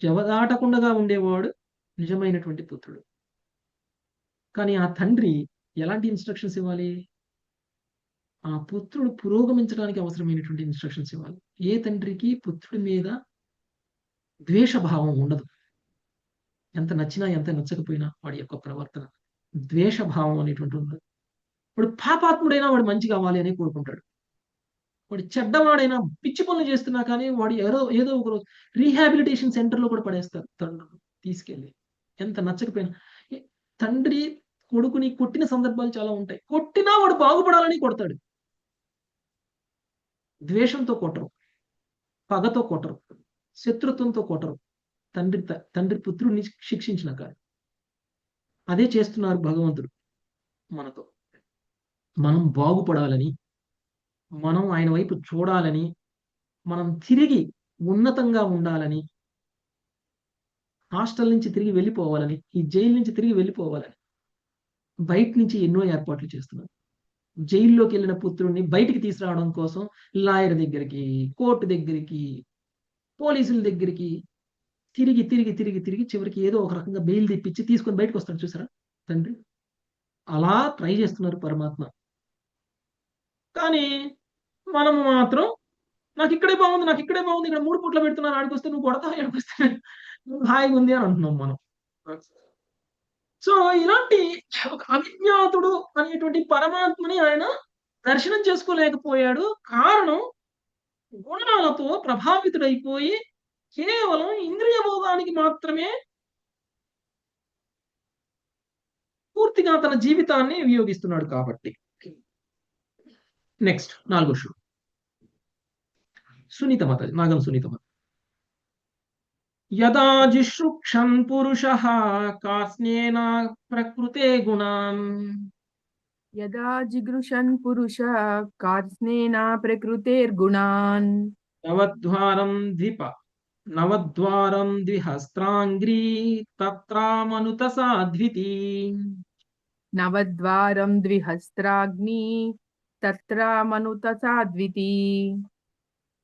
జవదాటకుండా ఉండేవాడు నిజమైనటువంటి పుత్రుడు. కానీ ఆ తండ్రి ఎలాంటి ఇన్స్ట్రక్షన్స్ ఇవ్వాలి? ఆ పుత్రుడు పురోగమించడానికి అవసరమైనటువంటి ఇన్స్ట్రక్షన్స్ ఇవ్వాలి. ఏ తండ్రికి పుత్రుడి మీద ద్వేషభావం ఉండదు. ఎంత నచ్చినా ఎంత నచ్చకపోయినా వాడి యొక్క ప్రవర్తన ద్వేషభావం అనేటువంటి ఉండదు. వాడు పాపాత్ముడైనా వాడు మంచి కావాలి అని కోరుకుంటాడు. వాడు చెడ్డవాడైనా పిచ్చి పనులు చేస్తున్నా కానీ వాడు ఏదో ఒక రోజు రీహాబిలిటేషన్ సెంటర్లో కూడా పడేస్తారు తండ్రులు తీసుకెళ్ళి, ఎంత నచ్చకపోయినా. తండ్రి కొడుకుని కొట్టిన సందర్భాలు చాలా ఉంటాయి. కొట్టినా వాడు బాగుపడాలని కొడతాడు. ద్వేషంతో కొట్టరు, పగతో కొట్టరు, శత్రుత్వంతో కొట్టరు. తండ్రి పుత్రుడిని శిక్షించిన కాదు. అదే చేస్తున్నారు భగవంతుడు మనతో. మనం బాగుపడాలని, మనం ఆయన వైపు చూడాలని, మనం తిరిగి ఉన్నతంగా ఉండాలని, హాస్టల్ నుంచి తిరిగి వెళ్ళిపోవాలని, ఈ జైలు నుంచి తిరిగి వెళ్ళిపోవాలని బయట నుంచి ఎన్నో ఏర్పాట్లు చేస్తున్నారు. జైల్లోకి వెళ్ళిన పుత్రుడిని బయటికి తీసుకురావడం కోసం లాయర్ దగ్గరికి, కోర్టు దగ్గరికి, పోలీసుల దగ్గరికి తిరిగి తిరిగి తిరిగి తిరిగి చివరికి ఏదో ఒక రకంగా బెయిల్ తెప్పించి తీసుకొని బయటకు వస్తాడు. చూసారా తండ్రి? అలా ట్రై చేస్తున్నారు పరమాత్మ. కానీ మనము మాత్రం నాకు ఇక్కడే బాగుంది, నాకు ఇక్కడే బాగుంది, ఇక్కడ 3 పూట్ల పెడుతున్నాను, ఆడికి వస్తే నువ్వు కొడతావు, ఆడికి వస్తే హాయిగా ఉంది అని అంటున్నాం మనం. సో ఇలాంటి ఒక అవిజ్ఞాతుడు అనేటువంటి పరమాత్మని ఆయన దర్శనం చేసుకోలేకపోయాడు. కారణం గుణాలతో ప్రభావితుడైపోయి కేవలం ఇంద్రియ భోగానికి మాత్రమే పూర్తిగా తన జీవితాన్ని వినియోగిస్తున్నాడు కాబట్టి. నెక్స్ట్ 4వ శ్లోకం. సునీత మాత, నాగం సునీత మాత. యదా జిశ్రుక్షన్ పురుషః కార్ష్ణేన ప్రకృతే గుణాన్.
యదా జిగృషన్ పురుష కార్ష్ణేన ప్రకృతేర్గుణాన్.
నవద్వారం ద్విహస్త్రాంగ్రీ తత్రామనుత సాధ్వితి.
నవద్వారం ద్విహస్త్రాగ్ని తత్రామనుత సాధ్వితి.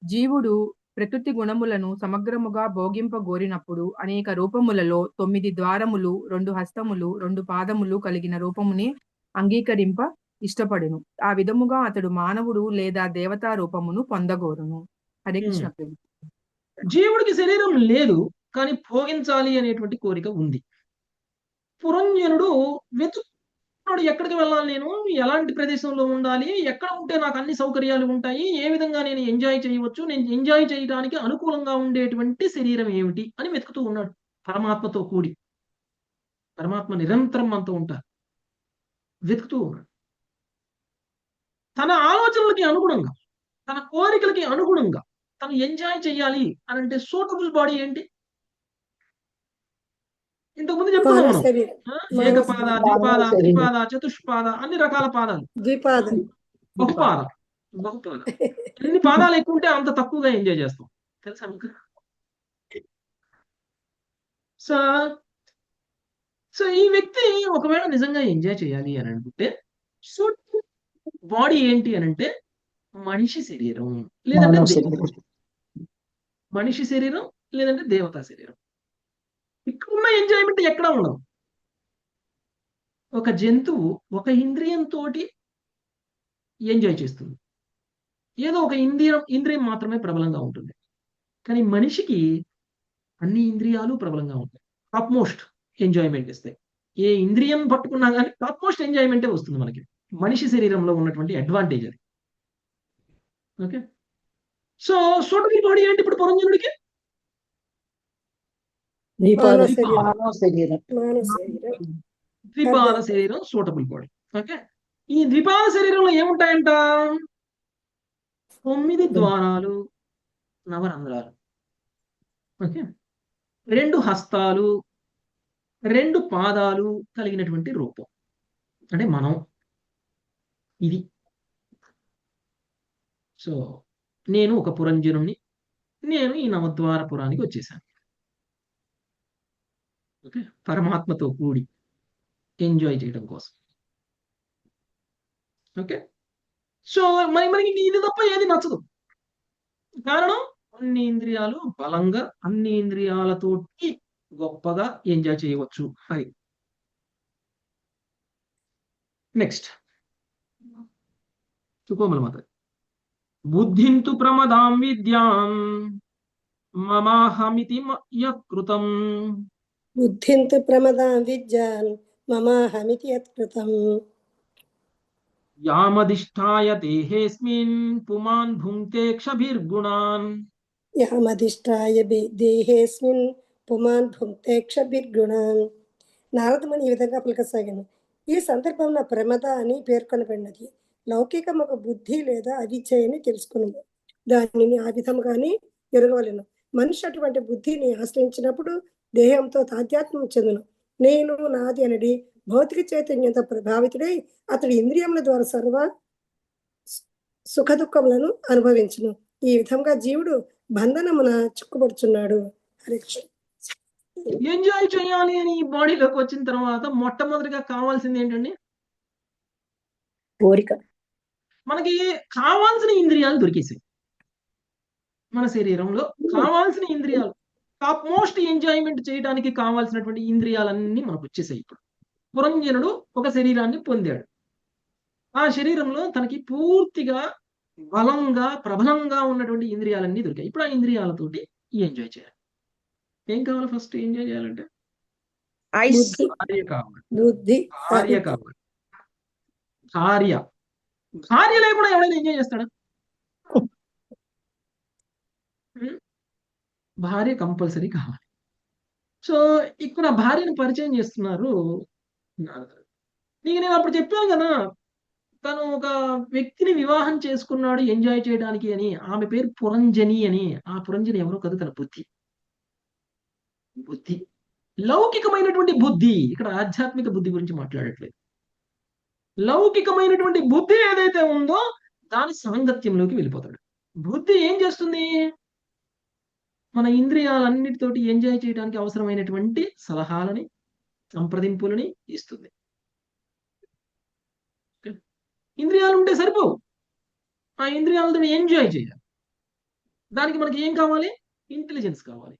జీవుడు ప్రకృతి గుణములను సమగ్రముగా భోగింపగోరినప్పుడు అనేక రూపములలో 9 ద్వారములు, 2 హస్తములు, 2 పాదములు కలిగిన రూపముని అంగీకరింప ఇష్టపడును. ఆ విధముగా అతడు మానవుడు లేదా దేవతా రూపమును పొందగోరును. హరే కృష్ణ ప్రభు.
జీవుడికి శరీరం లేదు, కానీ భోగించాలి అనేటువంటి కోరిక ఉంది. పురంజనుడు వెతుకున్నాడు, ఎక్కడికి వెళ్ళాలి, నేను ఎలాంటి ప్రదేశంలో ఉండాలి, ఎక్కడ ఉంటే నాకు అన్ని సౌకర్యాలు ఉంటాయి, ఏ విధంగా నేను ఎంజాయ్ చేయవచ్చు, నేను ఎంజాయ్ చేయడానికి అనుకూలంగా ఉండేటువంటి శరీరం ఏమిటి అని వెతుకుతూ ఉన్నాడు పరమాత్మతో కూడి. పరమాత్మ నిరంతరం మనతో ఉంటారు, వెతుకుతూ ఉన్నాడు. తన ఆలోచనలకి అనుగుణంగా, తన కోరికలకి అనుగుణంగా తను ఎంజాయ్ చేయాలి అని అంటే సూటబుల్ బాడీ ఏంటి? ఇంతకుముందు చెప్పుకున్నాం మనం, ఏకపాద, ద్విపాద, త్రిపాద, చతుష్పాద, అన్ని రకాల పాదాలు, బహుపాద. ఎన్ని పాదాలు ఎక్కువ ఉంటే అంత తక్కువగా ఎంజాయ్ చేస్తాం, తెలుసా మీకు? సో ఈ వ్యక్తి ఒకవేళ నిజంగా ఎంజాయ్ చేయాలి అని అనుకుంటే సూటబుల్ బాడీ ఏంటి అని అంటే మనిషి శరీరం, లేదంటే మనిషి శరీరం, లేదంటే దేవతా శరీరం. ఇక్కడున్న ఎంజాయ్మెంట్ ఎక్కడా ఉండదు. ఒక జంతువు ఒక ఇంద్రియంతో ఎంజాయ్ చేస్తుంది, ఏదో ఒక ఇంద్రియం మాత్రమే ప్రబలంగా ఉంటుంది. కానీ మనిషికి అన్ని ఇంద్రియాలు ప్రబలంగా ఉంటాయి, టాప్ మోస్ట్ ఎంజాయ్మెంట్ ఇస్తాయి. ఏ ఇంద్రియం పట్టుకున్నా కానీ టాప్ మోస్ట్ ఎంజాయ్మెంటే వస్తుంది మనకి. మనిషి శరీరంలో ఉన్నటువంటి అడ్వాంటేజ్ అది. ఓకే, సో సూటబుల్ బాడీ ఏంటి ఇప్పుడు పురంజనుడికి? ద్విపాద శరీరం సూటబుల్ బాడీ. ఓకే, ఈ ద్విపాద శరీరంలో ఏముంటాయంట? 9 ద్వారాలు, నవరంధ్రాలు. ఓకే, 2 హస్తాలు, 2 పాదాలు కలిగినటువంటి రూపం అంటే మనం. ఇది సో నేను ఒక పురంజనుని, నేను ఈ నవద్వారపురానికి వచ్చేసాను. ఓకే, పరమాత్మతో కూడి ఎంజాయ్ చేయడం కోసం. ఓకే, సో మనకి ఇది తప్ప ఏది నచ్చదు. కారణం అన్ని ఇంద్రియాలు బలంగా, అన్ని ఇంద్రియాలతోటి గొప్పగా ఎంజాయ్ చేయవచ్చు. అది నెక్స్ట్ చుకోమల మాత. బుద్ధింతు ప్రమదాం విద్యాం మమాహమితి యత్కృతం.
బుద్ధింతు ప్రమదాం విద్యాన్ మమాహమితి యత్కృతం.
యామధిష్ఠాయ దేహేస్మిన్ పుమాన్ భుంక్తే క్షభిర్గుణాన్.
యామధిష్ఠాయ దేహేస్మిన్ పుమాన్ భుంక్తే క్షభిర్గుణాన్. నారదముని ఈ విధంగా పలకసాగాను. ఈ సందర్భంలో ప్రమద అని పేర్కొనబడినది. లౌకికముకు బుద్ధి లేదా అవిద్య అని తెలుసుకున్నాము. దానిని ఆ విధముగానే ఎరగవలను. మనిషి అటువంటి బుద్ధిని ఆశ్రయించినప్పుడు దేహంతో తాదాత్మ్యం చెందును. నేను నాది అనడి భౌతిక చైతన్యంతో ప్రభావితుడై అతడి ఇంద్రియముల ద్వారా సర్వ సుఖ దుఃఖములను అనుభవించును. ఈ విధంగా జీవుడు బంధనమున చిక్కుబడుచున్నాడు. హరే కృష్ణ.
ఎంజాయ్ చేయాలి అని ఈ బాడీలోకి వచ్చిన తర్వాత మొట్టమొదటిగా కావాల్సింది ఏంటండి?
కోరిక.
మనకి కావాల్సిన ఇంద్రియాలు దొరికేసాయి. మన శరీరంలో కావాల్సిన ఇంద్రియాలు, టాప్ మోస్ట్ ఎంజాయ్మెంట్ చేయడానికి కావాల్సినటువంటి ఇంద్రియాలన్నీ మనకు వచ్చేసాయి. ఇప్పుడు పురంజనుడు ఒక శరీరాన్ని పొందాడు. ఆ శరీరంలో తనకి పూర్తిగా బలంగా ప్రబలంగా ఉన్నటువంటి ఇంద్రియాలన్నీ దొరికాయి. ఇప్పుడు ఆ ఇంద్రియాలతోటి ఎంజాయ్ చేయాలి. ఏం కావాలి? ఫస్ట్ ఎంజాయ్ చేయాలంటే భార్య కావాలి.
బుద్ధి
భార్య కావాలి. భార్య లేకుండా ఎవడైనా ఎంజాయ్ చేస్తాడా? భార్య కంపల్సరీ కావాలి. సో ఇక్కడ భార్యను పరిచయం చేస్తున్నారు నారదుడు. నీకు నేను అప్పుడు చెప్పాను కదా, తను ఒక వ్యక్తిని వివాహం చేసుకున్నాడు ఎంజాయ్ చేయడానికి అని. ఆమె పేరు పురంజని అని. ఆ పురంజని ఎవరో కాదు, తన బుద్ధి. లౌకికమైనటువంటి బుద్ధి. ఇక్కడ ఆధ్యాత్మిక బుద్ధి గురించి మాట్లాడట్లేదు. లౌకికమైనటువంటి బుద్ధి ఏదైతే ఉందో దాని సాంగత్యంలోకి వెళ్ళిపోతాడు. బుద్ధి ఏం చేస్తుంది? మన ఇంద్రియాలన్నిటితోటి ఎంజాయ్ చేయడానికి అవసరమైనటువంటి సలహాలని, సంప్రదింపులని ఇస్తుంది. ఇంద్రియాలు ఉంటే సరిపోవు. ఆ ఇంద్రియాలతో ఎంజాయ్ చేయాలి. దానికి మనకి ఏం కావాలి? ఇంటెలిజెన్స్ కావాలి.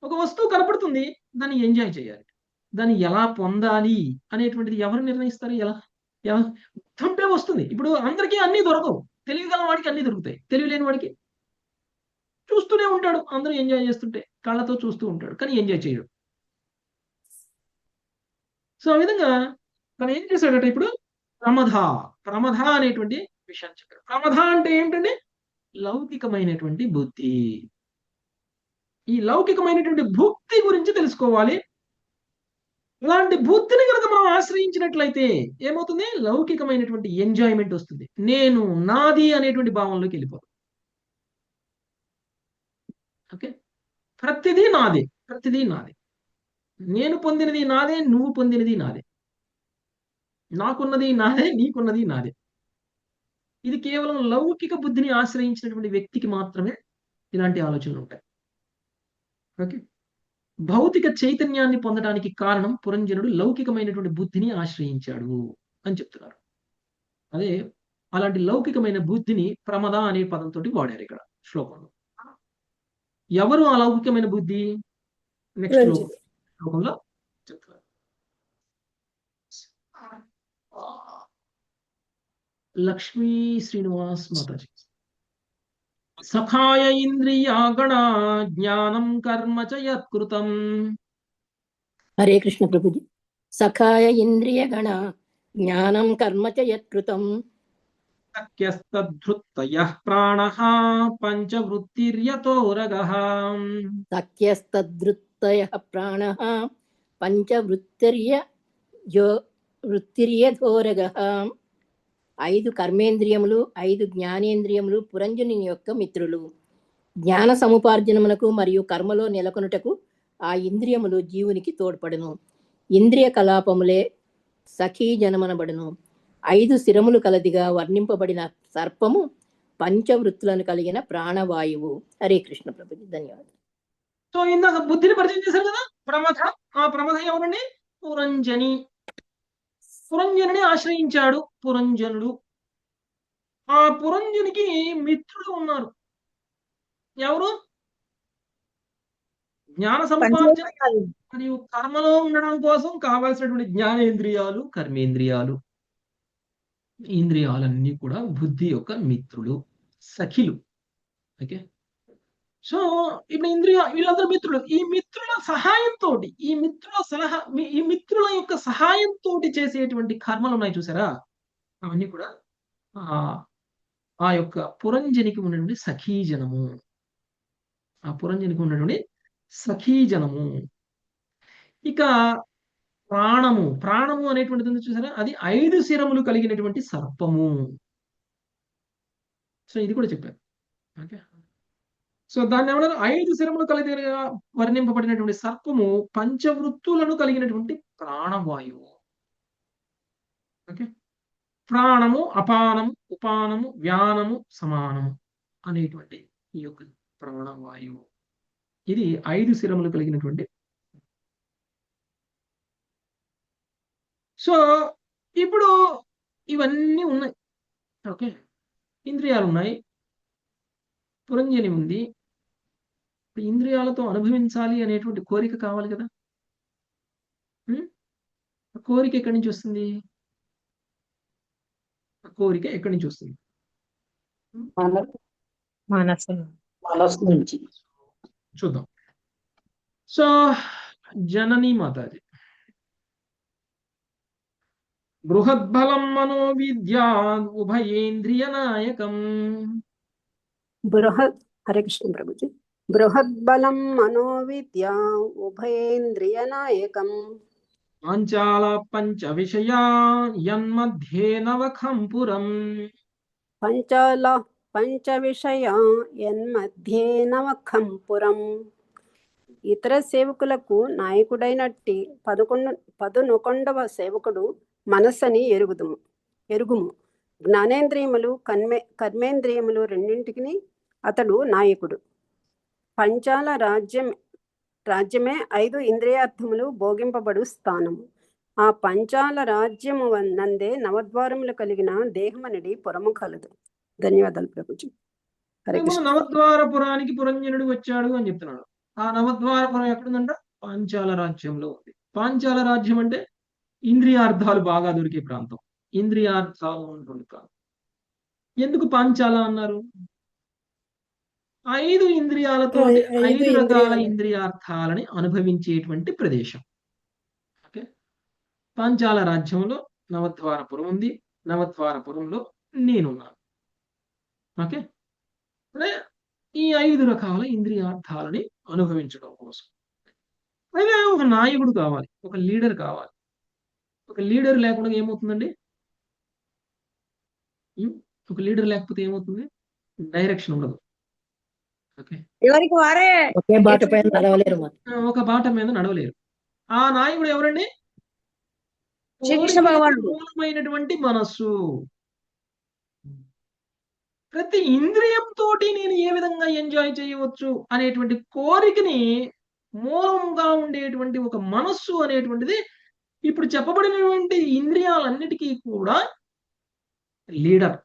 ఒక వస్తువు కనపడుతుంది, దాన్ని ఎంజాయ్ చేయాలి. దాన్ని ఎలా పొందాలి అనేటువంటిది ఎవరు నిర్ణయిస్తారు? ఎలా ఉంటే వస్తుంది. ఇప్పుడు అందరికీ అన్నీ దొరకవు. తెలివిగల వాడికి అన్నీ దొరుకుతాయి. తెలివి లేని వాడికి చూస్తూనే ఉంటాడు. అందరూ ఎంజాయ్ చేస్తుంటే కళ్ళతో చూస్తూ ఉంటాడు, కానీ ఎంజాయ్ చేయడు. సో ఆ విధంగా తను ఏం చేశాడట? ఇప్పుడు ప్రమథ అనేటువంటి విషయాన్ని చెప్పాడు. ప్రమథ అంటే ఏంటంటే లౌకికమైనటువంటి బుద్ధి. ఈ లౌకికమైనటువంటి బుద్ధి గురించి తెలుసుకోవాలి. ఇలాంటి బుద్ధిని కనుక మనం ఆశ్రయించినట్లయితే ఏమవుతుంది? లౌకికమైనటువంటి ఎంజాయ్మెంట్ వస్తుంది. నేను నాది అనేటువంటి భావంలోకి వెళ్ళిపోతుంది. ఓకే, ప్రతిదీ నాదే. నేను పొందినది నాదే, నువ్వు పొందినది నాదే. నాకున్నది నాదే, నీకున్నది నాదే. ఇది కేవలం లౌకిక బుద్ధిని ఆశ్రయించినటువంటి వ్యక్తికి మాత్రమే ఇలాంటి ఆలోచనలు ఉంటాయి. ఓకే, భౌతిక చైతన్యాన్ని పొందడానికి కారణం పురంజనుడు లౌకికమైనటువంటి బుద్ధిని ఆశ్రయించాడు అని చెప్తున్నారు. అదే అలాంటి లౌకికమైన బుద్ధిని ప్రమద అనే పదంతో వాడారు ఇక్కడ శ్లోకంలో. ఎవరు ఆ లౌకికమైన బుద్ధి? నెక్స్ట్ శ్లోకంలో చెప్తున్నారు. లక్ష్మీ శ్రీనివాస్ మాతాజీ. సఖాయ ఇంద్రియాగణ జ్ఞానం కర్మ చ యత్కృతం.
హరే కృష్ణ ప్రభుజీ. సఖాయ ఇంద్రియగణ జ్ఞానం కర్మ చ యత్కృతం.
సఖ్యస్తద్ధృత్తయః ప్రాణః పంచవృత్తిర్యతోరగః.
సఖ్యస్తద్ధృత్తయః ప్రాణః పంచవృత్తిర్యతోరగః.
5 కర్మేంద్రియములు 5 జ్ఞానేంద్రియములు పురంజనుని యొక్క మిత్రులు. జ్ఞాన సముపార్జనమునకు మరియు కర్మలో నెలకొనుటకు ఆ ఇంద్రియములు జీవునికి తోడ్పడును. ఇంద్రియ కలాపములే సఖీజనమనబడును. 5 శిరములు కలదిగా వర్ణింపబడిన సర్పము పంచవృత్తులను కలిగిన ప్రాణవాయువు. హరే కృష్ణ ప్రభుజీ, ధన్యవాదాలు.
సో ఇందాక బుద్ధిని పరిచయం చేశారు కదా, ప్రమథ. ఆ ప్రమథ ఎవరండి? పురంజని. పురంజనుని ఆశ్రయించాడు పురంజనుడు. ఆ పురంజనికి మిత్రులు ఉన్నారు. ఎవరు? జ్ఞాన సముపార్జన మరియు కర్మలో ఉండడం కోసం కావాల్సినటువంటి జ్ఞానేంద్రియాలు, కర్మేంద్రియాలు, ఇంద్రియాలన్నీ కూడా బుద్ధి యొక్క మిత్రులు, సఖిలు. ఓకే. సో ఇప్పుడు వీళ్ళందరూ మిత్రులు. ఈ మిత్రుల సహాయంతో, ఈ మిత్రుల యొక్క సహాయంతో చేసేటువంటి కర్మలు ఉన్నాయి చూసారా, అవన్నీ కూడా ఆ యొక్క పురంజనికి ఉన్నటువంటి సఖీజనము. ఆ పురంజనికి ఉన్నటువంటి సఖీజనము. ఇక ప్రాణము అనేటువంటిది చూసారా, అది 5 శిరములు కలిగినటువంటి సర్పము. సో ఇది కూడా చెప్పారు. ఓకే. సో దాన్ని ఏమన్నారు? 5 శిరములు కలిగిన వర్ణింపబడినటువంటి సర్పము పంచవృత్తులను కలిగినటువంటి ప్రాణవాయువు. ఓకే. ప్రాణము, అపానము, ఉపానము, వ్యానము, సమానము అనేటువంటి ఈ యొక్క ప్రాణవాయువు. ఇది 5 శిరములు కలిగినటువంటి. సో ఇప్పుడు ఇవన్నీ ఉన్నాయి. ఓకే. ఇంద్రియాలు ఉన్నాయి, పురంజని ఉంది. ఇంద్రియాలతో అనుభవించాలి అనేటువంటి కోరిక కావాలి కదా. కోరిక ఎక్కడి నుంచి వస్తుంది? కోరిక ఎక్కడి నుంచి వస్తుంది?
మనస్సు నుంచి.
చూద్దాం. సో జననీ మాతాజీ, బృహద్బలం మనోవిద్యా ఉభయేంద్రియ నాయకం.
హరే కృష్ణ ప్రభుజీ. బృహద్బలం మనోవిద్యా ఉభయేంద్రియ నాయకం.
పాంచాల పంచ విషయా యన్మధ్యే నవఖం పురం.
పంచాల పంచ విషయా యన్మధ్యే నవఖం పురం. ఇతర సేవకులకు నాయకుడైనట్టి 11వ సేవకుడు మనస్సని ఎరుగుము. జ్ఞానేంద్రియములు కర్మేంద్రియములు రెండింటికి అతడు నాయకుడు. పంచాల రాజ్యమే 5 ఇంద్రియార్థములు భోగింపబడు స్థానము. ఆ పంచాల రాజ్యము నందే నవద్వారములు కలిగిన దేహమనడి పురము కలదు. ధన్యవాదాలు ప్రభుజీ. హరే కృష్ణ.
నవద్వారపురానికి పురంజనుడు వచ్చాడు అని చెప్తున్నాడు. ఆ నవద్వారపురం ఎక్కడుందంట? పాంచాల రాజ్యంలో ఉంది. పాంచాల రాజ్యం అంటే ఇంద్రియార్థాలు బాగా దొరికే ప్రాంతం, ఇంద్రియార్థాలు ఉంటుంది ప్రాంతం. ఎందుకు పాంచాల అన్నారు? 5 ఇంద్రియాలతో 5 రకాల ఇంద్రియార్థాలని అనుభవించేటువంటి ప్రదేశం. ఓకే. పాంచాల రాజ్యంలో నవద్వారపురం ఉంది. నవద్వారపురంలో నేనున్నాను. ఓకే. ఈ 5 రకాల ఇంద్రియార్థాలని అనుభవించడం కోసం అయితే ఒక నాయకుడు కావాలి, ఒక లీడర్ కావాలి. ఒక లీడర్ లేకుండా ఏమవుతుందండి? ఒక లీడర్ లేకపోతే ఏమవుతుంది? డైరెక్షన్ ఉండదు. ఓకే.
ఎవరికి వారే ఒకే బాట పైన నడవలేరు.
ఒక బాట మీద నడవలేరు. ఆ నాయకుడు ఎవరండి?
శ్రీకృష్ణ భగవానుడు.
మూలమైనటువంటి మనస్సు. ప్రతి ఇంద్రియంతో నేను ఏ విధంగా ఎంజాయ్ చేయవచ్చు అనేటువంటి కోరికని మూలంగా ఉండేటువంటి ఒక మనస్సు అనేటువంటిది ఇప్పుడు చెప్పబడినటువంటి ఇంద్రియాలన్నిటికీ కూడా లీడర్.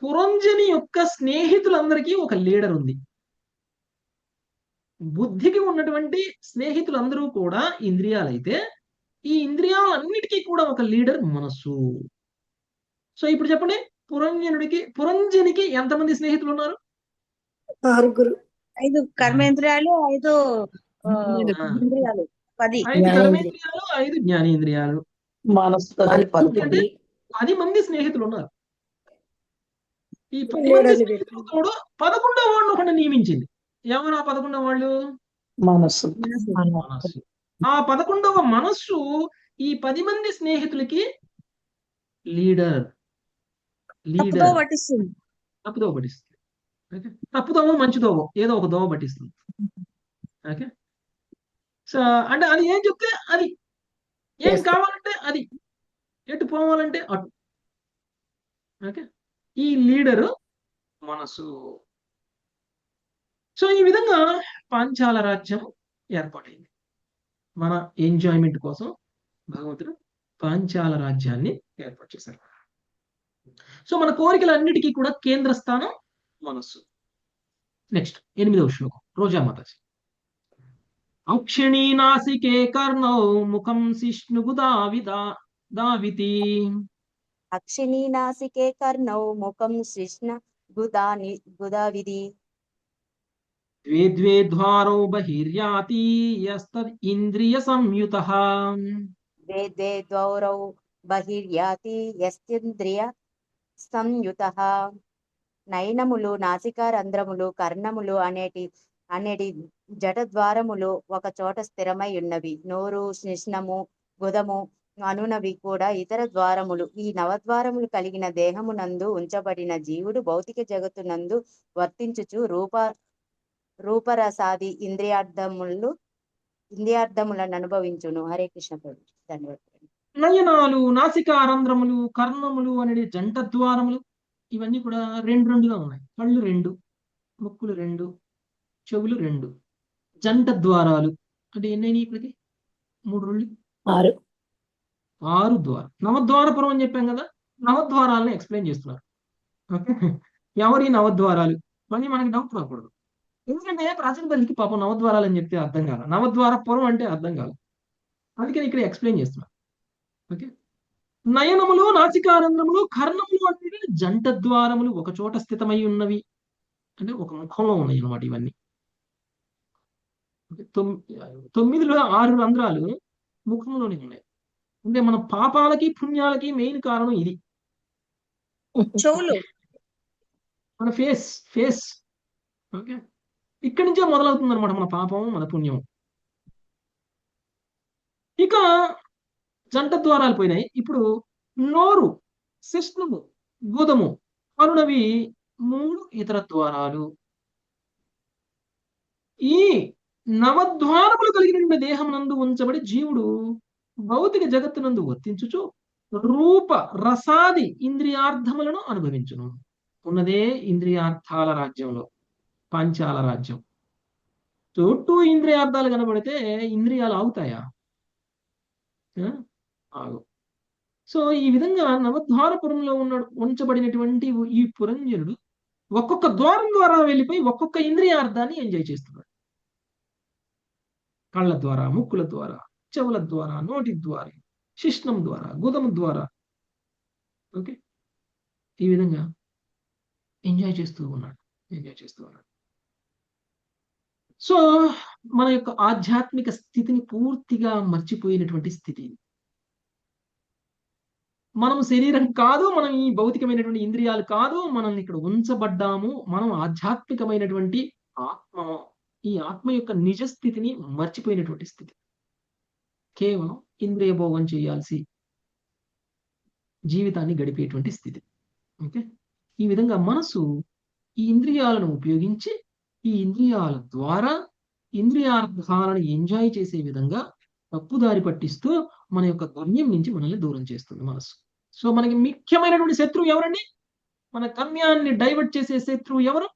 పురంజని యొక్క స్నేహితులందరికీ ఒక లీడర్ ఉంది. బుద్ధికి ఉన్నటువంటి స్నేహితులందరూ కూడా ఇంద్రియాలైతే ఈ ఇంద్రియాలన్నిటికీ కూడా ఒక లీడర్ మనస్సు. సో ఇప్పుడు చెప్పండి, పురంజనికి ఎంతమంది స్నేహితులు ఉన్నారు?
6.
5 కర్మేంద్రియాలు, 5 ఇంద్రియాలు, 10
కర్మేంద్రియాలు, 5 జ్ఞానేంద్రియాలు,
మనస్సు
10 మంది స్నేహితులు ఉన్నారు. ఈ 10 మంది స్నేహితులతో 11వ వాడిని ఒకటి నియమించింది. ఎవరు ఆ 11వ వాళ్ళు?
మనస్సు.
ఆ 11వ మనస్సు ఈ 10 మంది స్నేహితులకి లీడర్
తప్పుదో పట్టిస్తుంది.
తప్పుదోవ పట్టిస్తుంది. ఓకే, తప్పుదోవ మంచిదోవ ఏదో ఒక దోవ పట్టిస్తుంది. ఓకే, సో అంటే అది ఏం చెప్తే అది, ఏం కావాలంటే అది, ఎటు పోవాలంటే అటు. ఓకే, ఈ లీడరు మనసు. సో ఈ విధంగా పాంచాల రాజ్యం ఏర్పాటైంది. మన ఎంజాయ్మెంట్ కోసం భగవంతుడు పాంచాల రాజ్యాన్ని ఏర్పాటు చేశారు. సో మన కోరికలన్నిటికీ కూడా కేంద్ర స్థానం మనస్సు. నెక్స్ట్ 8వ శ్లోకం, రోజా మాతాజీ. అక్షిణీ నాసికే కర్ణౌ ముఖం శిష్ణుగు దావితి.
అక్షిణీ నాసికే కర్ణౌ ముఖం శిష్ణ గుదావిది.
ద్వే ద్వే ద్వారౌ బహిర్యాతి యస్తద్ ఇంద్రియ సంయుతః.
ద్వే ద్వే ద్వారౌ బహిర్యాతి యస్తింద్రియ సంయుతః. నయనములు, నాసికారంధ్రములు, కర్ణములు అనేటి జఠద్వారములు ఒక చోట స్థిరమై ఉన్నవి. నోరు, శిష్ణము, గుదము అనునవి కూడా ఇతర ద్వారములు. ఈ నవద్వారములు కలిగిన దేహమునందు ఉంచబడిన జీవుడు భౌతిక జగత్తునందు వర్తించుచు రూపరసాది ఇంద్రియార్థములను అనుభవించును. హరే కృష్ణ ప్రభు. ధన్యవాదాలు.
నయనాలు, నాసికారంధ్రములు, కర్ణములు అనే జంట ద్వారములు ఇవన్నీ కూడా రెండుగా ఉన్నాయి. కళ్ళు 2, ముక్కులు 2, చెవులు 2. జంట ద్వారాలు అంటే ఎన్నైనా ఇప్పటికి 3 6 ద్వారం. నవద్వారపురం అని చెప్పాం కదా, నవద్వారాలను ఎక్స్ప్లెయిన్ చేస్తున్నారు. ఓకే, ఎవరి నవద్వారాలు మళ్ళీ మనకి డౌట్ రాకూడదు. ఎందుకంటే ప్రాచీన తల్లికి పాపం నవద్వారాలు అని చెప్తే అర్థం కాదు, నవద్వారపురం అంటే అర్థం కాదు. అందుకని ఇక్కడ ఎక్స్ప్లెయిన్ చేస్తున్నారు. ఓకే, నయనములు, నాసికారంధ్రములు, కర్ణములు అంటే జంట ద్వారములు ఒక చోట స్థితమై ఉన్నవి, అంటే ఒక ముఖంలో ఉన్నాయి అన్నమాట ఇవన్నీ. 9లో 6 రంధ్రాలు ముఖంలోనే ఉన్నాయి. అంటే మన పాపాలకి పుణ్యాలకి మెయిన్ కారణం ఇది.
చెవులు,
మన ఫేస్. ఓకే, ఇక్కడి నుంచే మొదలవుతుంది అనమాట మన పాపం, మన పుణ్యం. ఇక జంట ద్వారాలు పోయినాయి. ఇప్పుడు నోరు, శిష్ణుము, గుదము అనునవి 3 ఇతర ద్వారాలు. ఈ నవద్వారములు కలిగిన దేహం నందు ఉంచబడి జీవుడు భౌతిక జగత్తునందు వర్తించుచు రూప రసాది ఇంద్రియార్థములను అనుభవించును. ఉన్నదే ఇంద్రియార్థాల రాజ్యంలో పాంచాల రాజ్యం. చుట్టూ ఇంద్రియార్థాలు కనబడితే ఇంద్రియాలు ఆగుతాయా? ఆగు. సో ఈ విధంగా నవద్వారపురంలో ఉంచబడినటువంటి ఈ పురంజనుడు ఒక్కొక్క ద్వారం ద్వారా వెళ్ళిపోయి ఒక్కొక్క ఇంద్రియార్థాన్ని ఎంజాయ్ చేస్తున్నాడు. కళ్ళ ద్వారా, ముక్కుల ద్వారా, చెవుల ద్వారా, నోటి ద్వారా, శిష్ణం ద్వారా, గుదము ద్వారా. ఓకే, ఈ విధంగా ఎంజాయ్ చేస్తూ ఉన్నాడు. సో మన యొక్క ఆధ్యాత్మిక స్థితిని పూర్తిగా మర్చిపోయినటువంటి స్థితి. మనం శరీరం కాదు, మనం ఈ భౌతికమైనటువంటి ఇంద్రియాలు కాదు, మనం ఇక్కడ ఉంచబడ్డాము. మనం ఆధ్యాత్మికమైనటువంటి ఆత్మ, ఈ ఆత్మ యొక్క నిజ స్థితిని మర్చిపోయినటువంటి స్థితి. కేవలం ఇంద్రియ భోగం చేయాల్సి జీవితాన్ని గడిపేటువంటి స్థితి. ఓకే, ఈ విధంగా మనసు ఈ ఇంద్రియాలను ఉపయోగించి ఈ ఇంద్రియాల ద్వారా ఇంద్రియార్థాలను ఎంజాయ్ చేసే విధంగా తప్పుదారి పట్టిస్తూ మన యొక్క గమ్యం నుంచి మనల్ని దూరం చేస్తుంది మనసు. సో మనకి ముఖ్యమైనటువంటి శత్రువు ఎవరండి? మన గమ్యాన్ని డైవర్ట్ చేసే శత్రువు ఎవరు?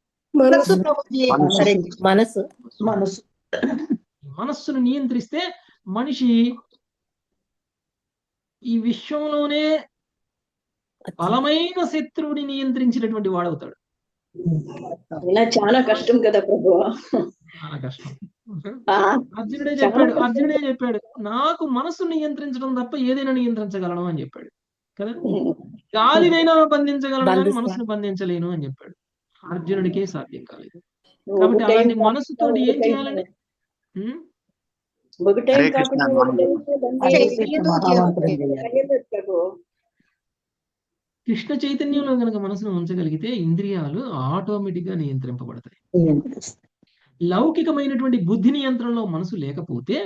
మనస్సును నియంత్రిస్తే మనిషి ఈ విశ్వంలోనే బలమైన శత్రువుని నియంత్రించినటువంటి వాడవుతాడు.
చాలా కష్టం కదా ప్రభు,
చాలా కష్టం. అర్జునుడే చెప్పాడు నాకు మనసు నియంత్రించడం తప్ప ఏదైనా నియంత్రించగలను అని చెప్పాడు కదా. గాలినైనా బంధించగలను కానీ మనసును బంధించలేను అని చెప్పాడు. అర్జునుడికే సాధ్యం కాలేదు. కాబట్టి అలాంటి మనసుతోటి ఏం చేయాలండి? కృష్ణ చైతన్యంలో కనుక మనసును ఉంచగలిగితే ఇంద్రియాలు ఆటోమేటిక్ గా నియంత్రింపబడతాయి. లౌకికమైనటువంటి బుద్ధి నియంత్రణలో మనసు లేకపోతే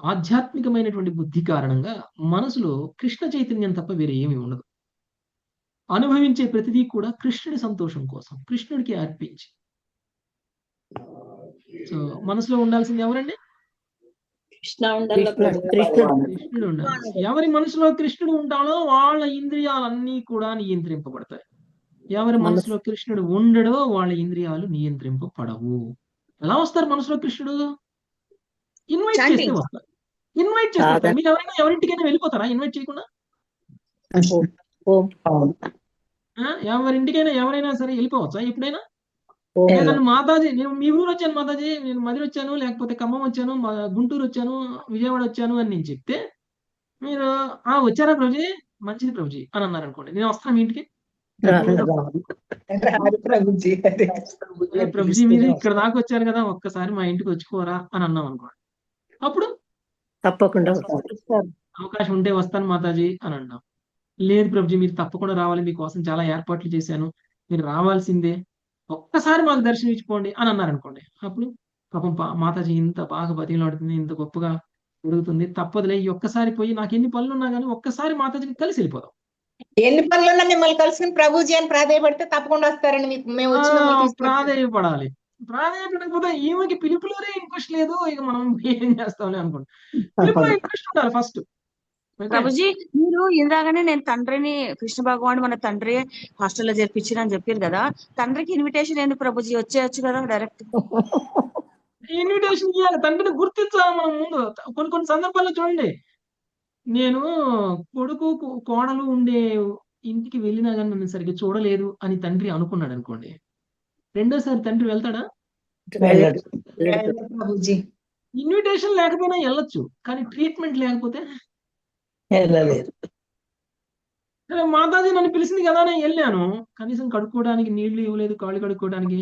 ఆధ్యాత్మికమైనటువంటి బుద్ధి కారణంగా మనసులో కృష్ణ చైతన్యం తప్ప వేరే ఏమీ ఉండదు. అనుభవించే ప్రతిదీ కూడా కృష్ణుడి సంతోషం కోసం, కృష్ణుడికి అర్పించి. సో మనసులో ఉండాల్సింది ఎవరండి?
కృష్ణ ఉండాల
కృష్ణుడు ఉండాలి. ఎవరి మనసులో కృష్ణుడు ఉంటాడో వాళ్ళ ఇంద్రియాలన్నీ కూడా నియంత్రింపబడతాయి. ఎవరి మనసులో కృష్ణుడు ఉండడో వాళ్ళ ఇంద్రియాలు నియంత్రింపబడవు. ఎలా వస్తారు మనసులో కృష్ణుడు? ఇన్వైట్ చేస్తే వస్తారు. ఇన్వైట్ చేస్తారు. మీరు ఎవరింటికైనా వెళ్ళిపోతారా ఇన్వైట్ చేయకుండా? ఎవరింటికైనా ఎవరైనా సరే వెళ్ళిపోవచ్చా ఎప్పుడైనా? నన్ను మాతాజీ, నేను మీ ఊరు వచ్చాను మాతాజీ, నేను మధుర వచ్చాను, లేకపోతే ఖమ్మం వచ్చాను, గుంటూరు వచ్చాను, విజయవాడ వచ్చాను అని నేను చెప్తే మీరు వచ్చారా ప్రభుజీ, మంచిది ప్రభుజీ అని అన్నారు అనుకోండి, నేను వస్తాను మీ ఇంటికి. ప్రభుజీ మీరు ఇక్కడ దాకా వచ్చారు కదా, ఒక్కసారి మా ఇంటికి వచ్చుకోరా అని అన్నాం అనుకోండి, అప్పుడు
తప్పకుండా
అవకాశం ఉంటే వస్తాను మాతాజీ అని అన్నాం. లేదు ప్రభుజీ మీరు తప్పకుండా రావాలి, మీకోసం చాలా ఏర్పాట్లు చేశాను, మీరు రావాల్సిందే, ఒక్కసారి మాకు దర్శనం ఇచ్చిపోండి అని అన్నారు అనుకోండి, అప్పుడు పాపం మాతాజీ ఇంత బాగా బతిలాడుతుంది, ఇంత గొప్పగా జరుగుతుంది, తప్పదులే ఈ ఒక్కసారి పోయి, నాకు ఎన్ని పనులు ఉన్నా కానీ ఒక్కసారి మాతాజీకి కలిసి వెళ్ళిపోదాం.
ఎన్ని పనులున్నా మిమ్మల్ని కలుసుకుని ప్రభుజీ అని ప్రాధేయపడితే తప్పకుండా వస్తారని మేము
ప్రాధేయపడాలి. ప్రాధేయపడకపోతే ఈమెకి పిలుపులోనే ఇంట్రెస్ట్ లేదు, ఇక మనం ఏం చేస్తామని అనుకోండి. పిలుపులో ఇంట్రెస్ట్ ఉండాలి ఫస్ట్.
ప్రభుజీ మీరు ఇందాకనే నేను తండ్రిని, కృష్ణ భగవాన్ మన తండ్రి హాస్టల్లో చేర్పించిన అని చెప్పారు కదా, తండ్రికి ఇన్విటేషన్ ఏంటి ప్రభుజీ, వచ్చేయచ్చు కదా డైరెక్ట్?
ఇన్విటేషన్ ఇవ్వాలి, తండ్రిని గుర్తించాలి మనం ముందు. కొన్ని సందర్భాల్లో చూడండి, నేను కొడుకు కోడలు ఉండే ఇంటికి వెళ్ళినా కానీ నన్ను సరిగ్గా చూడలేదు అని తండ్రి అనుకున్నాడు అనుకోండి, రెండోసారి తండ్రి వెళ్తాడా? ఇన్విటేషన్ లేకపోయినా వెళ్ళొచ్చు, కానీ ట్రీట్మెంట్ లేకపోతే మాతాజీ నన్ను పిలిచింది కదా నేను వెళ్ళాను, కనీసం కడుక్కోవడానికి నీళ్లు ఇవ్వలేదు, కాళ్ళు కడుక్కోవడానికి,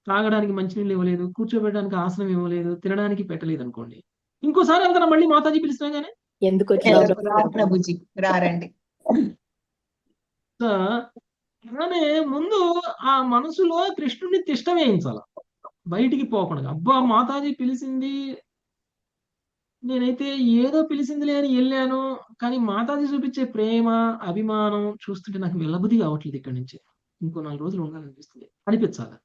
తాగడానికి మంచినీళ్ళు ఇవ్వలేదు, కూర్చోబెట్టడానికి ఆసనం ఇవ్వలేదు, తినడానికి పెట్టలేదు అనుకోండి, ఇంకోసారి వెళ్తాను మళ్ళీ మాతాజీ పిలిచినా గానీ
ఎందుకు
రారండి.
అలానే ముందు ఆ మనసులో కృష్ణుడిని తిష్ట వేయించాల, బయటికి పోకుండా. అబ్బా మాతాజీ పిలిచింది, నేనైతే ఏదో పిలిచిందిలే అని వెళ్ళాను, కానీ మాతాజీ చూపించే ప్రేమ అభిమానం చూస్తుంటే నాకు వెళ్ళబుద్ధి కావట్లేదు, ఇక్కడి నుంచి ఇంకో 4 రోజులు ఉండాలనిపిస్తుంది అనిపించాలి.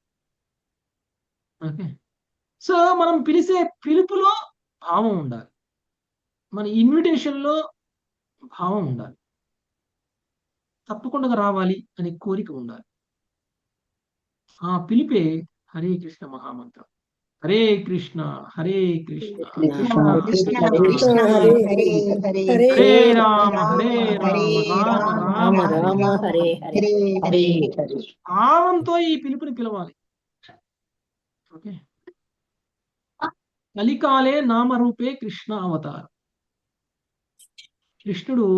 ఓకే, సో మనం పిలిచే పిలుపులో భావం ఉండాలి, మన ఇన్విటేషన్ లో భావం ఉండాలి, తప్పకుండా రావాలి అనే కోరిక ఉండాలి. ఆ పిలిపే హరే కృష్ణ మహామంత్రం. హరే కృష్ణ హరే కృష్ణ హరే రామ హరే రామ రామ హరే హరే. భావంతో ఈ పిలుపుని పిలవాలి. ఓకే, కలికాలే నామరూపే కృష్ణ అవతారం. కృష్ణుడు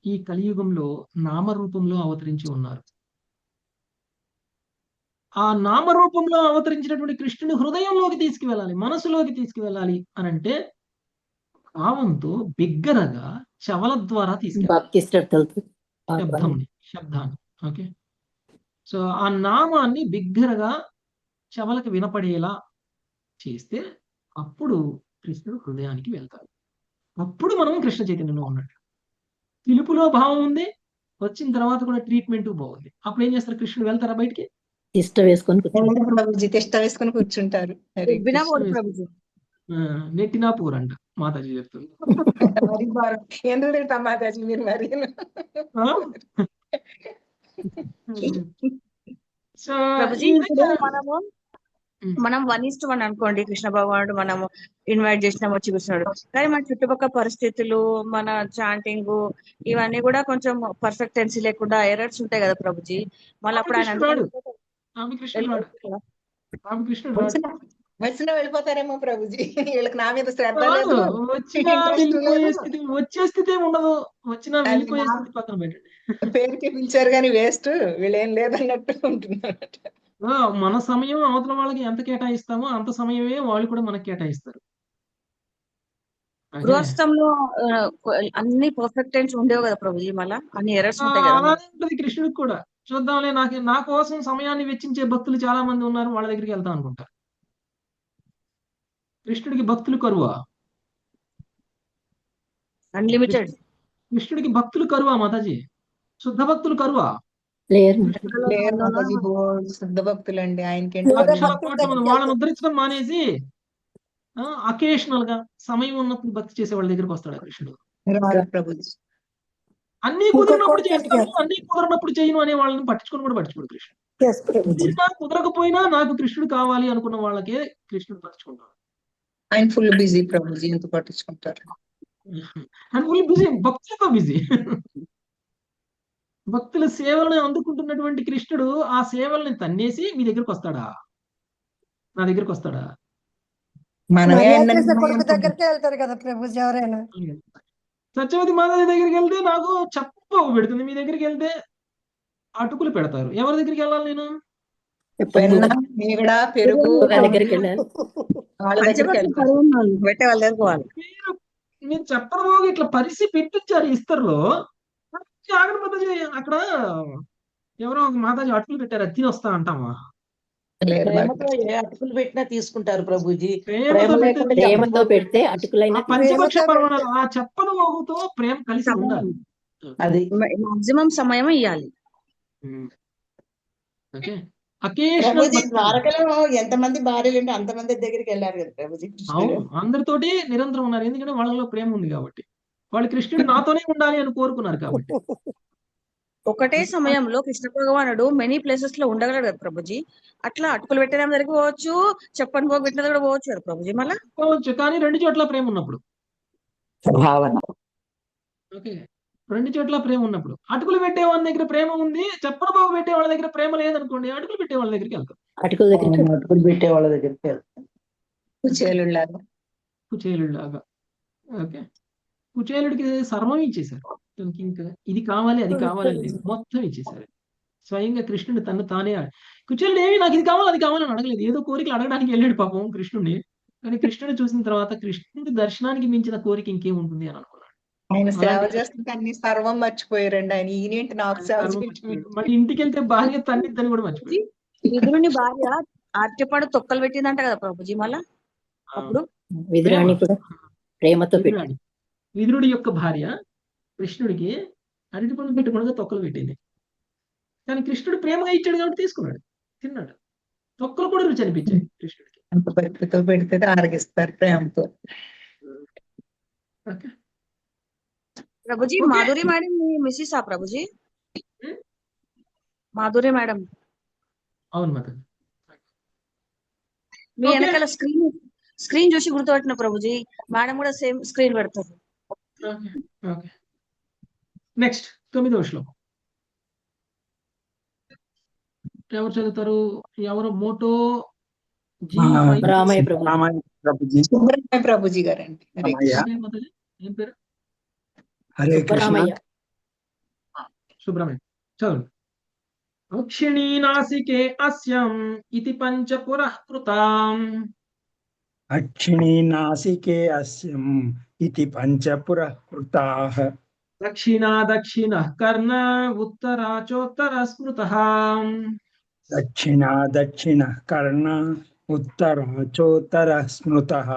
ఈ కలియుగంలో నామరూపంలో అవతరించి ఉన్నారు. ఆ నామరూపంలో అవతరించినటువంటి కృష్ణుని హృదయంలోకి తీసుకువెళ్ళాలి, మనసులోకి తీసుకువెళ్ళాలి అని అంటే భావంతో బిగ్గరగా చెవల ద్వారా తీసుకెళ్ళాలి శబ్దాన్ని. ఓకే, సో ఆ నామాన్ని బిగ్గరగా చెవలకు వినపడేలా చేస్తే అప్పుడు కృష్ణుడు హృదయానికి వెళ్తాడు. అప్పుడు మనం కృష్ణ చైతన్యంలో ఉన్నట్టు. పిలుపులో భావం ఉంది, వచ్చిన తర్వాత కూడా ట్రీట్మెంట్ బాగుంది, అప్పుడు ఏం చేస్తారు? కృష్ణుడు వెళ్తారా బయటికి?
తిష్ట వేసుకొని
కూర్చుంటారు.
నెట్టినా పూరంట మాతాజీ చెప్తుంది.
ఎందుకు తింటాం మాతాజీ మీరు మరి?
మనం 1:1 అనుకోండి, కృష్ణ భగవానుడు మనము ఇన్వైట్ చేసినా వచ్చి కూర్చున్నాడు, కానీ మన చుట్టుపక్కల పరిస్థితులు, మన చాంటింగ్ ఇవన్నీ కూడా కొంచెం పర్ఫెక్టెన్సీ లేకుండా ఎర్రర్స్ ఉంటాయి కదా ప్రభుజీ. మళ్ళీ అప్పుడు ఆయన
వచ్చిన వెళ్ళిపోతారేమో ప్రభుజీ, వీళ్ళకి నా మీద శ్రద్ధ లేదు,
వచ్చే స్థితి ఉండదు, వచ్చినా వెళ్ళిపోయే స్థితి పక్కన పెట్టండి.
పేరుకి పిలిచారు కానీ వేస్ట్, వీళ్ళేం లేదన్నట్టు ఉంటున్నారు.
మన సమయం అవతల వాళ్ళకి ఎంత కేటాయిస్తామో అంత సమయమే వాళ్ళు కూడా మనకి కేటాయిస్తారు.
గృహస్థంలో అన్ని పర్ఫెక్టెన్స్ ఉండేవి కదా ప్రభుజీ, మళ్ళీ అన్ని ఎర్రర్స్ ఉంటాయి కదా.
అలానే ఉంటుంది కృష్ణుడికి కూడా. చూద్దాంలే, నా కోసం సమయాన్ని వెచ్చించే భక్తులు చాలా మంది ఉన్నారు, వాళ్ళ దగ్గరికి వెళ్తాం అనుకుంటారు. కృష్ణుడికి భక్తులు కరువా?
అన్లిమిటెడ్.
కృష్ణుడికి భక్తులు కరువా మాతాజీ? శుద్ధ భక్తులు కరువా?
లేరు
లేరు మాతాజీ, శుద్ధ భక్తులండి. ఆయనకి
లక్షల కోట్ల మంది వాళ్ళని ఉద్ధరించడం మానేసి అకేషనల్ గా సమయం ఉన్నప్పుడు భక్తి చేసే వాళ్ళ దగ్గరికి వస్తాడు కృష్ణుడు.
ప్రభుజీ
అన్ని కుదిరినప్పుడు చేస్తాను, అన్ని కుదరనప్పుడు చేయను అనే వాళ్ళని పట్టించుకొని కూడా పట్టించుకోడు కృష్ణుడు. నాకు కుదరకపోయినా నాకు కృష్ణుడు కావాలి అనుకున్న వాళ్ళకే కృష్ణుడు పట్టించుకుంటాడు.
ఆయన ఫుల్ బిజీ ప్రభుజీ, ఎంత పట్టించుకుంటారు.
ఆయన ఫుల్ బిజీ, భక్తులతో బిజీ. భక్తుల సేవలను అందుకుంటున్నటువంటి కృష్ణుడు ఆ సేవల్ని తన్నేసి మీ దగ్గరికి వస్తాడా? నా దగ్గరికి వస్తాడా?
కొడుకు దగ్గరికి వెళ్తారు కదా ప్రభుజీ ఎవరైనా.
సత్యవతి మాతాజీ దగ్గరికి వెళ్తే నాకు చెప్ప పెడుతుంది, మీ దగ్గరికి వెళ్తే అటుకులు పెడతారు. ఎవరి దగ్గరికి వెళ్ళాలి నేను?
పెరుగు
దగ్గరికి వెళ్ళాలి,
వాళ్ళ దగ్గరికి
పెట్టే వాళ్ళ దగ్గరికి పోవాలి.
మీరు చెప్పడం ఇట్లా పరిసి పెట్టించారు ఇస్తరులో. జాగ్రత్త అక్కడ ఎవరో ఒక మాతాజీ అటుకులు పెట్టారు, అది తిని వస్తా అంటామా?
ప్రేమతో ఏ అటుకులు పెట్టినా తీసుకుంటారు ప్రభుజీ.
ప్రేమతో
పెడితే అటుకులైనా
పంచపక్ష పర్వణాలు ఆ చెప్పని మోగుతో ప్రేమ కలిసి ఉండాలి.
అది
మాక్సిమం సమయం ఇవ్వాలి.
ఓకే,
ద్వారకలో ఎంతమంది భార్యలు ఉంటే అంతమంది దగ్గరికి వెళ్ళారు కదా ప్రభుజీ.
అందరితోటి నిరంతరం ఉన్నారు, ఎందుకంటే వాళ్ళలో ప్రేమ ఉంది కాబట్టి. వాళ్ళు కృష్ణుడు నాతోనే ఉండాలి అని కోరుకున్నారు కాబట్టి.
ఒకటే సమయంలో కృష్ణ భగవానుడు మెనీ ప్లేసెస్ లో ఉండగలడు కదా ప్రభుజీ. అట్లా అటుకులు పెట్టిన దగ్గరికి పోవచ్చు, చెప్పని పోగు పెట్టిన దగ్గర పోవచ్చు కదా ప్రభుజీ. మళ్ళా
పోవచ్చు, కానీ రెండు చోట్ల ప్రేమ ఉన్నప్పుడు.
భావన
ఓకే, రెండు చోట్ల ప్రేమ ఉన్నప్పుడు. అటుకులు పెట్టే వాళ్ళ దగ్గర ప్రేమ ఉంది, చెప్పని పోగు పెట్టే వాళ్ళ దగ్గర ప్రేమ లేదనుకోండి, అటుకులు పెట్టే వాళ్ళ దగ్గరికి వెళ్తాం.
అటుకులు పెట్టే వాళ్ళ దగ్గరికి వెళ్తాం.
కుచేలులాగా. ఓకే, కుచేలుడికి సర్వం ఇచ్చేశారు. ఇంకా ఇది కావాలి అది కావాలి లేదు, మొత్తం ఇచ్చేశారు. స్వయంగా కృష్ణుడు తను తానే. కుచేలుడు ఏమి నాకు ఇది కావాలి అది కావాలని అడగలేదు, ఏదో కోరికలు అడగడానికి వెళ్ళాడు పాపం కృష్ణుడిని. కానీ కృష్ణుడు చూసిన తర్వాత కృష్ణుడి దర్శనానికి మించిన కోరిక ఇంకేముంటుంది అని అనుకున్నాడు.
ఆయన సేవ చేస్తుంటే అన్ని సర్వం మర్చిపోయారండి. ఆయన ఈయనేంటి నాకు సేవ
మళ్ళీ ఇంటికి వెళ్తే భార్య తన్నిద్దని కూడా మర్చిపోయి.
విదురుని భార్య ఆర్టిపాడు తొక్కలు పెట్టిందంట కదా ప్రభుజీ. మళ్ళా అప్పుడు
విదురాణి కూడా ప్రేమతో పెట్టి,
విదురుడి యొక్క భార్య కృష్ణుడికి అరటి పండు పెట్టకుండా తొక్కలు పెట్టింది. కానీ కృష్ణుడు ప్రేమగా ఇచ్చాడు కాబట్టి తీసుకున్నాడు, తిన్నాడు. తొక్కలు కూడా రుచి అనిపించాయి కృష్ణుడికి.
అంత భక్తితో పెడితే ఆరగిస్తారు ప్రేమతో.
ప్రభుజీ మాధురి మేడం మిస్సెస్ ఆ ప్రభుజీ? మాధురి మేడం
అవును మాత.
మీ వెనకాల స్క్రీన్ చూసి గుర్తుపట్టిన ప్రభుజీ. మేడం కూడా సేమ్ స్క్రీన్ పెడతారు.
నెక్స్ట్ 9వ శ్లోకం ఎవరు చదువుతారు? ఎవరు? మోటో
ప్రభుజీ గారండి.
ఏం పేరు?
హరే కృష్ణ.
సుబ్రహ్మణ్యం చదువు. అక్షిణీ నాసికే అస్యం ఇతి పంచ పురఃకృతాం.
అక్షిణీ నాసికే అస్యం ఇతి పంచ పురఃకృతాః.
దక్షిణా దక్షిణ కర్ణ ఉత్తరాచోత్తర స్మృతః.
దక్షిణా దక్షిణ కర్ణ ఉత్తరాచోత్తర స్మృతః.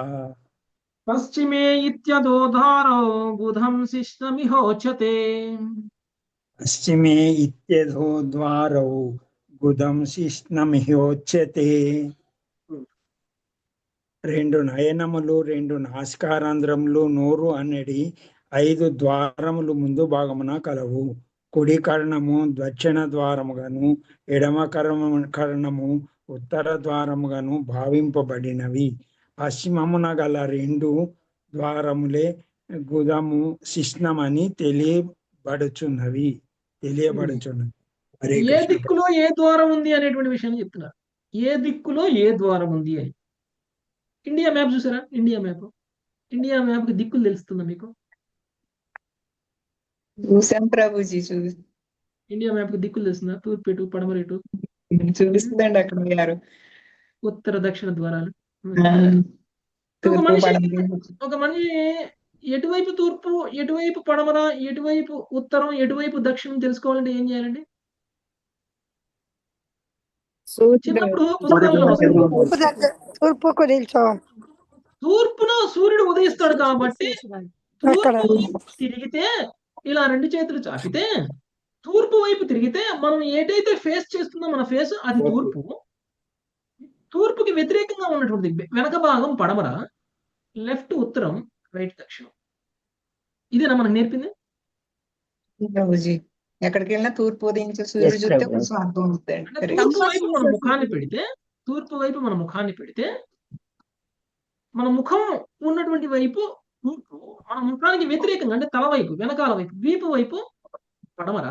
పశ్చిమే ఇత్యదో ధారో బుధం శిష్ణమిహోచ్యతే.
పశ్చిమే ఇత్యధో ద్వారౌ గుదం శిష్ణమిహోచ్యతే. రెండు నయనములు, రెండు నాసికారంధ్రములు, నోరు అనడి 5 ద్వారములు ముందు భాగమున కలవు. కుడి కర్ణము దక్షిణ ద్వారముగాను, ఎడమ కర్ణము ఉత్తర ద్వారముగాను భావింపబడినవి. పశ్చిమమున గల 2 ద్వారములే గుదము శిష్ణమని తెలియబడుచున్నవి.
ఏ దిక్కులో ఏ ద్వారం ఉంది అనేటువంటి విషయాన్ని చెప్తున్నారు. ఏ దిక్కులో ఏ ద్వారం ఉంది అని. ఇండియా మ్యాప్ చూసారా? ఇండియా మ్యాప్ కి దిక్కులు తెలుస్తుందా మీకు?
చూసాం ప్రభుజీ.
ఇండియా మ్యాప్ కి దిక్కులు తెలుస్తుందా? తూర్పు ఎటు, పడమర ఎటు
చూపిస్తుందండి అక్కడ గారు.
ఉత్తర దక్షిణ ద్వారాలు. ఒక మనిషి ఎటువైపు తూర్పు, ఎటువైపు పడమర, ఎటువైపు ఉత్తరం, ఎటువైపు దక్షిణం తెలుసుకోవాలంటే ఏం చేయాలండి? చిన్నప్పుడు
తూర్పుకు నిల్చోవాలి.
తూర్పున సూర్యుడు ఉదయిస్తాడు కాబట్టి
అక్కడ
తూర్పు వైపు తిరిగితే ఇలా రెండు చేతులు చాపితే తూర్పు వైపు తిరిగితే మనం ఏదైతే ఫేస్ చేస్తుందో మన ఫేస్ అది తూర్పు. తూర్పుకి వ్యతిరేకంగా ఉన్నటువంటి వెనక భాగం పడమర, లెఫ్ట్ ఉత్తరం, రైట్ దక్షిణం. ఇదేనా మనకు నేర్పింది?
ప్రభుజీ ఎక్కడికి వెళ్ళినా తూర్పు ఉదయించే సూర్యుడు
Yes,
చూస్తే
ప్రభు.
కొంచెం అర్థం అవుతుంది.
అంటే తూర్పు వైపు మన ముఖాన్ని పెడితే, తూర్పు వైపు మన ముఖాన్ని పెడితే మన ముఖం ఉన్నటువంటి వైపు తూర్పు, మన ముఖానికి వ్యతిరేకంగా అంటే తల వైపు, వెనకాల వైపు, వీపు వైపు పడమర,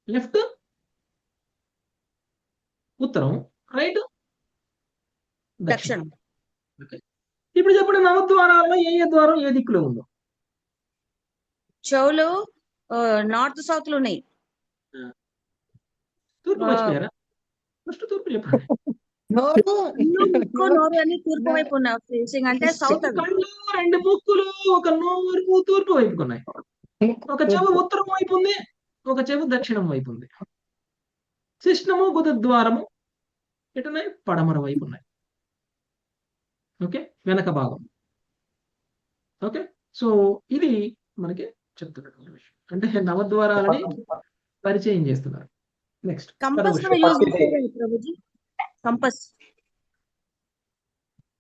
లెఫ్ట్ ఉత్తరం, రైట్ దక్షిణం.
దక్షిణం.
ఇప్పుడు చెప్పండి, నవద్వారాలలో ఏ ద్వారం ఏ దిక్కులో ఉందో?
చెవులు నార్త్ సౌత్ లో ఉన్నాయి.
తూర్పు మర్చిపోయారా? ఫస్ట్ తూర్పు చెప్పండి.
నోరు
నోరు అన్ని తూర్పు వైపు ఉన్న ఫేసింగ్ అంటే సౌత్ అవి.
కళ్ళు, రెండు ముక్కులు, ఒక నోరు తూర్పు వైపుకు ఉన్నాయి. ఒక చెవు ఉత్తరం వైపు ఉంది, ఒక చెవు దక్షిణం వైపు ఉంది. శిష్ణము గుదద్వారము ఎటున్నాయి? పడమర వైపు ఉన్నాయి. ఓకే, వెనక భాగం. ఓకే, సో ఇది మనకి చెప్తున్నటువంటి విషయం. అంటే నవద్వారాలని పరిచయం చేస్తున్నారు. నెక్స్ట్
కంపస్ కూడా యూజ్ చేస్తారు Prabhuji. Compass.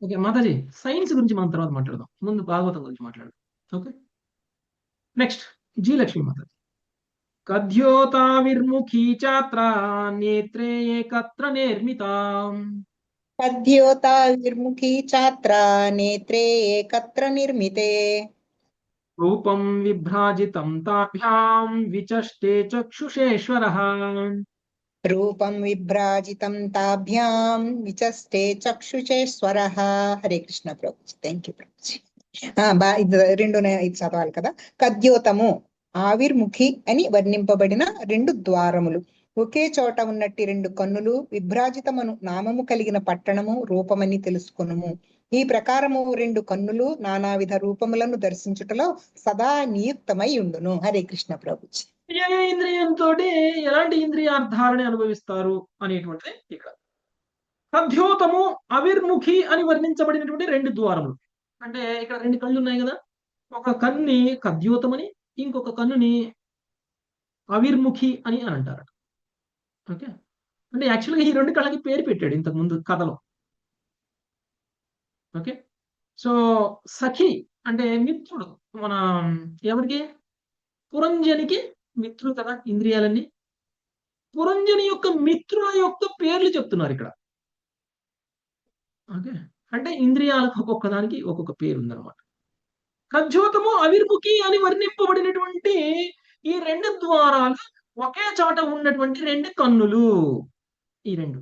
Okay Mataji, science గురించి మనం తర్వాత మాట్లాడదాం, ముందు భాగవతం గురించి మాట్లాడదాం. ఓకే, నెక్స్ట్ జీ లక్ష్మీ మాతాజీ. కద్యోతావిర్ముఖీ చాత్ర నేత్రే ఏకత్ర నిర్మిత.
పద్యోతా విర్ముఖీ చాత్ర నేత్రే ఏకత్ర నిర్మితే.
రూపం విభ్రాజితం తాభ్యాం విచష్టే చక్షుషేశ్వరః.
రూపం విభ్రాజితం తాభ్యాం విచస్తే చక్షుషేశ్వరః. హరే కృష్ణ ప్రభుజీ. Thank you Prabhuji. ఇది చదవాలి కదా. కద్యోతము, ఆవిర్ముఖి అని వర్ణింపబడిన రెండు ద్వారములు, ఒకే చోట ఉన్నట్టి రెండు కన్నులు, విభ్రాజితమను నామము కలిగిన పట్టణము, రూపమని తెలుసుకొనుము. ఈ ప్రకారము రెండు కన్నులు నానావిధ రూపములను దర్శించుటలో సదా నియుక్తమై ఉండును. హరే కృష్ణ ప్రభుజీ.
ఏ ఇంద్రియంతో ఎలాంటి ఇంద్రియార్థాలని అనుభవిస్తారు అనేటువంటిది ఇక్కడ. కద్యోతము, అవిర్ముఖి అని వర్ణించబడినటువంటి రెండు ద్వారములు. అంటే ఇక్కడ రెండు కళ్ళు ఉన్నాయి కదా, ఒక కన్నుని కద్యోతమని, ఇంకొక కన్నుని అవిర్ముఖి అని అంటారు. ఓకే, అంటే యాక్చువల్గా ఈ రెండు కళ్ళకి పేరు పెట్టాడు ఇంతకు ముందు కథలో. ఓకే, సో సఖి అంటే మిత్రుడు. మన ఎవరికి? పురంజనికి మిత్రుడు కదా ఇంద్రియాలన్నీ. పురంజని యొక్క మిత్రుల యొక్క పేర్లు చెప్తున్నారు ఇక్కడ. ఓకే, అంటే ఇంద్రియాలకు ఒక్కొక్క దానికి ఒక్కొక్క పేరు ఉందన్నమాట. కద్యోతము, అవిర్ముఖి అని వర్ణింపబడినటువంటి ఈ రెండు ద్వారాలు ఒకే చోట ఉన్నటువంటి రెండు కన్నులు. ఈ రెండు.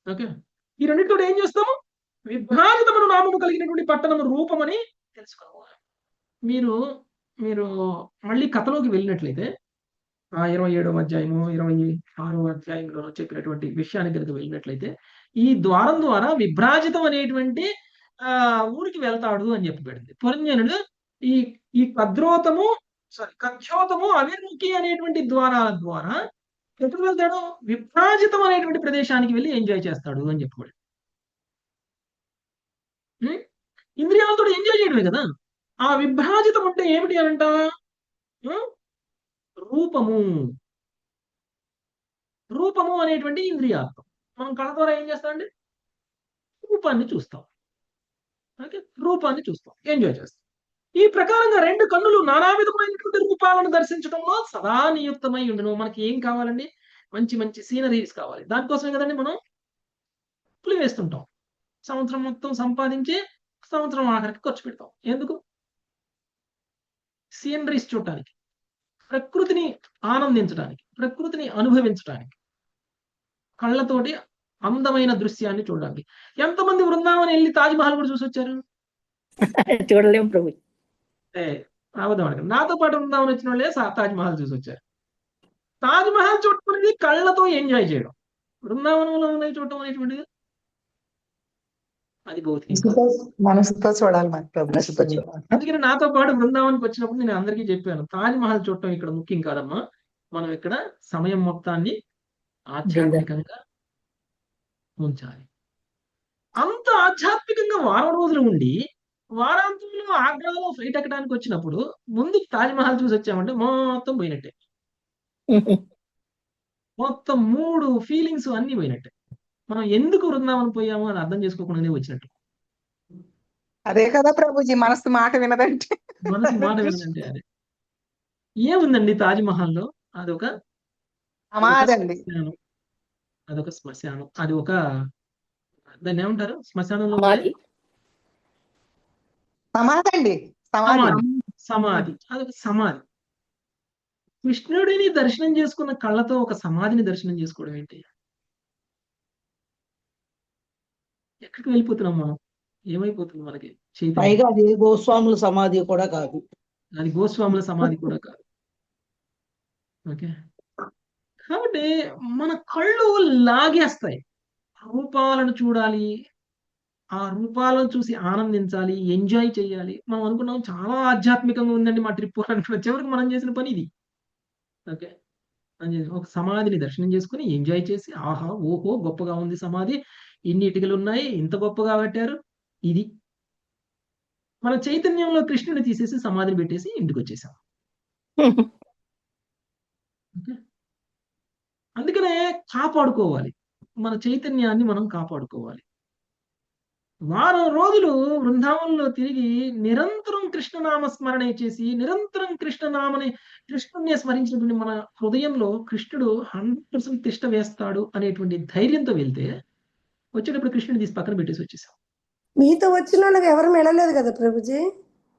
ఓకే, ఈ రెండింటితో ఏం చేస్తాము? విభ్రాజితమును నామము కలిగినటువంటి పట్టణము రూపమని తెలుసుకోవాలి. మీరు మళ్ళీ కథలోకి వెళ్ళినట్లయితే 27వ అధ్యాయము 26వ అధ్యాయంలో చెప్పినటువంటి విషయానికి కనుక వెళ్ళినట్లయితే ఈ ద్వారం ద్వారా విభ్రాజితం అనేటువంటి ఊరికి వెళ్తాడు అని చెప్పబడింది. పురంజనుడు ఈ కద్యోతము అవిర్ముఖి అనేటువంటి ద్వారాల ద్వారా ఎక్కడ వెళ్తాడు? విభ్రాజితం అనేటువంటి ప్రదేశానికి వెళ్ళి ఎంజాయ్ చేస్తాడు అని చెప్పబడింది. ఇంద్రియాలతో ఎంజాయ్ చేయడమే కదా. ఆ విభ్రాజితం అంటే ఏమిటి అనంట? రూపము అనేటువంటి ఇంద్రియార్థం. మనం కళ్ళ ద్వారా ఏం చేస్తామండి? రూపాన్ని చూస్తాం. ఓకే, రూపాన్ని చూస్తాం, ఎంజాయ్ చేస్తాం. ఈ ప్రకారంగా రెండు కన్నులు నానా విధమైనటువంటి రూపాలను దర్శించడంలో సదా నియుక్తమై ఉండును. మనకి ఏం కావాలండి? మంచి మంచి సీనరీస్ కావాలి. దానికోసమే కదండి మనం పులి వేస్తుంటాం. సంవత్సరం మొత్తం సంపాదించి సంవత్సరం ఆఖరికి ఖర్చు పెడతాం. ఎందుకు? సీనరీస్ చూడటానికి, ప్రకృతిని ఆనందించడానికి, ప్రకృతిని అనుభవించడానికి, కళ్ళతోటి అందమైన దృశ్యాన్ని చూడడానికి. ఎంతమంది బృందావనం వెళ్ళి తాజ్మహల్ కూడా చూసి వచ్చారు?
చూడలేము ప్రభు.
అబద్ధం అడగండి. నాతో పాటు బృందావనం వచ్చిన వాళ్ళే తాజ్మహల్ చూసి వచ్చారు. తాజ్మహల్ చూడటం కళ్ళతో ఎంజాయ్ చేయడం, బృందావనంలో ఉన్నాయి చూడటం అనేటువంటిది అది భౌతిక.
మనసుతో చూడాలి.
అందుకని నాతో పాటు బృందావనానికి వచ్చినప్పుడు నేను అందరికీ చెప్పాను, తాజ్మహల్ చూడటం ఇక్కడ ముఖ్యం కాదమ్మా, మనం ఇక్కడ సమయం మొత్తాన్ని ఆధ్యాత్మికంగా ఉంచాలి. అంత ఆధ్యాత్మికంగా వారం రోజులు ఉండి వారాంతంలో ఆగ్రాలో ఫ్లైట్ ఎక్కడానికి వచ్చినప్పుడు ముందు తాజ్ మహల్ చూసి వచ్చామంటే మొత్తం పోయినట్టే. మొత్తం 3 ఫీలింగ్స్ అన్ని పోయినట్టే. మనం ఎందుకు వృందావనం పోయాము అని అర్థం చేసుకోకుండానే వచ్చినట్టు.
అదే కదా ప్రభుజీ, మనసు మాట వినదంటే.
మనసు మాట వినదంటే అదే. ఏముందండి తాజ్ మహల్లో? అదొక
సమాధండి.
శ్మశానం. అదొక శ్మశానం. అది ఒక దాన్ని ఏమంటారు శ్మశానంలో?
సమాధండి.
సమాధి. సమాధి. అదొక సమాధి. కృష్ణుడిని దర్శనం చేసుకున్న కళ్ళతో ఒక సమాధిని దర్శనం చేసుకోవడం ఏంటి? ఎక్కడికి వెళ్ళిపోతున్నాం మనం? ఏమైపోతుంది మనకి చైతన్యం?
పైగా అది గోస్వాముల సమాధి కూడా కాదు.
అది గోస్వాముల సమాధి కూడా కాదు. ఓకే, కాబట్టి మన కళ్ళు లాగేస్తాయి. రూపాలను చూడాలి, ఆ రూపాలను చూసి ఆనందించాలి, ఎంజాయ్ చేయాలి. మనం అనుకున్నాం చాలా ఆధ్యాత్మికంగా ఉందండి మా ట్రిప్ అనుకున్న చివరికి మనం చేసిన పని ఇది. ఓకే, ఒక సమాధిని దర్శనం చేసుకుని ఎంజాయ్ చేసి ఆహా ఓహో గొప్పగా ఉంది సమాధి, ఇన్ని ఇటుకలు ఉన్నాయి, ఇంత గొప్పగా కట్టారు. ఇది మన చైతన్యంలో కృష్ణుని తీసేసి సమాధిని పెట్టేసి ఇంటికి వచ్చేసాం. ఓకే, అందుకనే కాపాడుకోవాలి, మన చైతన్యాన్ని మనం కాపాడుకోవాలి. వారం రోజులు బృందావనంలో తిరిగి నిరంతరం కృష్ణనామ స్మరణ చేసి నిరంతరం కృష్ణుని స్మరించినటువంటి మన హృదయంలో కృష్ణుడు 100% తిష్ట వేస్తాడు అనేటువంటి ధైర్యంతో వెళ్తే వచ్చేటప్పుడు కృష్ణుని తీసి పక్కన పెట్టేసి వచ్చేసాం.
మీతో వచ్చిన వాళ్ళకి ఎవరు వెళ్ళలేదు కదా ప్రభుజీ?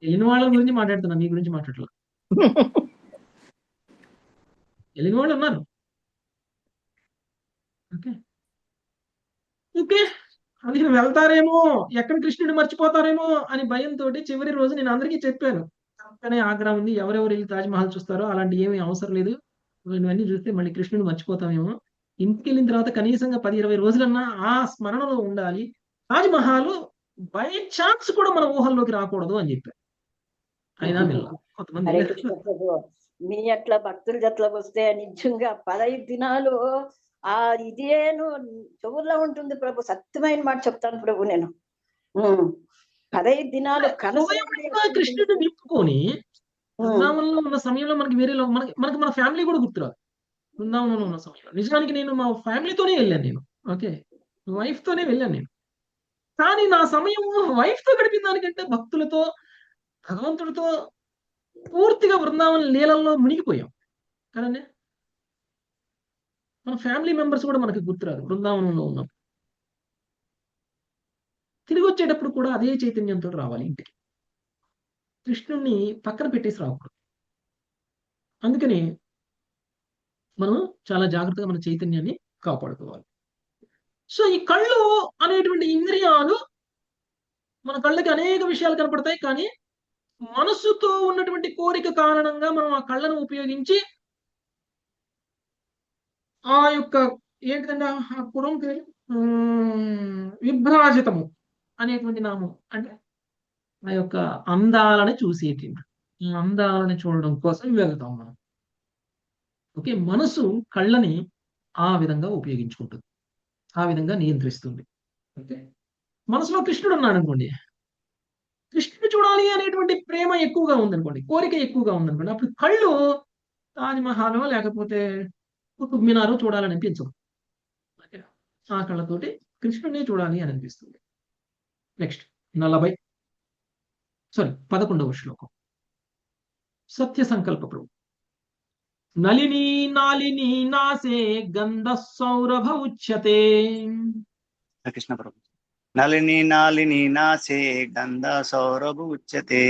వెళ్ళిన వాళ్ళ గురించి మాట్లాడుతున్నా, మీ గురించి మాట్లాడలేదు. వెళ్ళిన వాళ్ళు ఉన్నారు. ఓకే ఓకే, అది వెళ్తారేమో, ఎక్కడ కృష్ణుడిని మర్చిపోతారేమో అని భయంతో చివరి రోజు నేను అందరికీ చెప్పాను, పక్కనే ఆగ్రా ఉంది, ఎవరెవరు వెళ్ళి తాజ్ మహల్ చూస్తారో అలాంటి ఏమీ అవసరం లేదు, ఇవన్నీ చూస్తే మళ్ళీ కృష్ణుడిని మర్చిపోతామేమో. ఇంటికి వెళ్ళిన తర్వాత కనీసంగా 10-20 రోజులన్నా ఆ స్మరణలో ఉండాలి. తాజ్ మహల్ బై ఛాన్స్ కూడా మన ఊహల్లోకి రాకూడదు అని చెప్పారు. అయినా కొంతమంది
హరే కృష్ణ ప్రభు, మీ అట్లా భక్తుల జట్లకు వస్తే నిజంగా 15 దినాలు ఆ ఇదేను చెవుల్లో ఉంటుంది ప్రభు. సత్యమైన మాట చెప్తాను ప్రభు నేను. 15 దినాలు
కృష్ణుడిని నింపుకొని బృందావనంలో ఉన్న సమయంలో మనకి వేరేలో మనకి మన ఫ్యామిలీ కూడా గుర్తురాదు. బృందావనంలో ఉన్న సమయంలో నిజానికి నేను మా ఫ్యామిలీతోనే వెళ్ళాను. నేను ఓకే వైఫ్ తోనే వెళ్ళాను నేను. కానీ నా సమయం వైఫ్ తో గడిపిన దానికంటే భక్తులతో, భగవంతుడితో పూర్తిగా బృందావన లీలల్లో మునిగిపోయాం కదండి. మన ఫ్యామిలీ మెంబర్స్ కూడా మనకి గుర్తురాదు బృందావనంలో ఉన్నాం. తిరిగి వచ్చేటప్పుడు కూడా అదే చైతన్యంతో రావాలి ఇంటికి. కృష్ణుణ్ణి పక్కన పెట్టేసి రాకూడదు. అందుకని మనం చాలా జాగ్రత్తగా మన చైతన్యాన్ని కాపాడుకోవాలి. సో ఈ కళ్ళు అనేటువంటి ఇంద్రియాలు, మన కళ్ళకి అనేక విషయాలు కనపడతాయి, కానీ మనస్సుతో ఉన్నటువంటి కోరిక కారణంగా మనం ఆ కళ్ళను ఉపయోగించి ఆ యొక్క ఏంటంటే ఆ పురం పేరు విభ్రాజితము అనేటువంటి నామం, అంటే ఆ యొక్క అందాలని చూసేటువంటి, ఈ అందాలని చూడడం కోసం వెళ్తాం మనం. ఓకే, మనసు కళ్ళని ఆ విధంగా ఉపయోగించుకుంటుంది, ఆ విధంగా నియంత్రిస్తుంది. ఓకే, మనసులో కృష్ణుడు ఉన్నాడు అనుకోండి, కృష్ణుడు చూడాలి అనేటువంటి ప్రేమ ఎక్కువగా ఉందనుకోండి, కోరిక ఎక్కువగా ఉందనుకోండి, అప్పుడు కళ్ళు తాజ్ మహల్ లేకపోతే కుతుబ్ మినారు చూడాలని అనిపించదు. ఆ కళ్ళతోటి కృష్ణుడిని చూడాలి అని అనిపిస్తుంది. నెక్స్ట్ 11వ శ్లోకం. సత్య సంకల్ప ప్రభు. నలిని నాలిని నాసే గంధ సౌరభ ఉచ్యతే.
కృష్ణ ప్రభు. నలిని నాలిని నాసే గంధ సౌరభ ఉచ్యతే.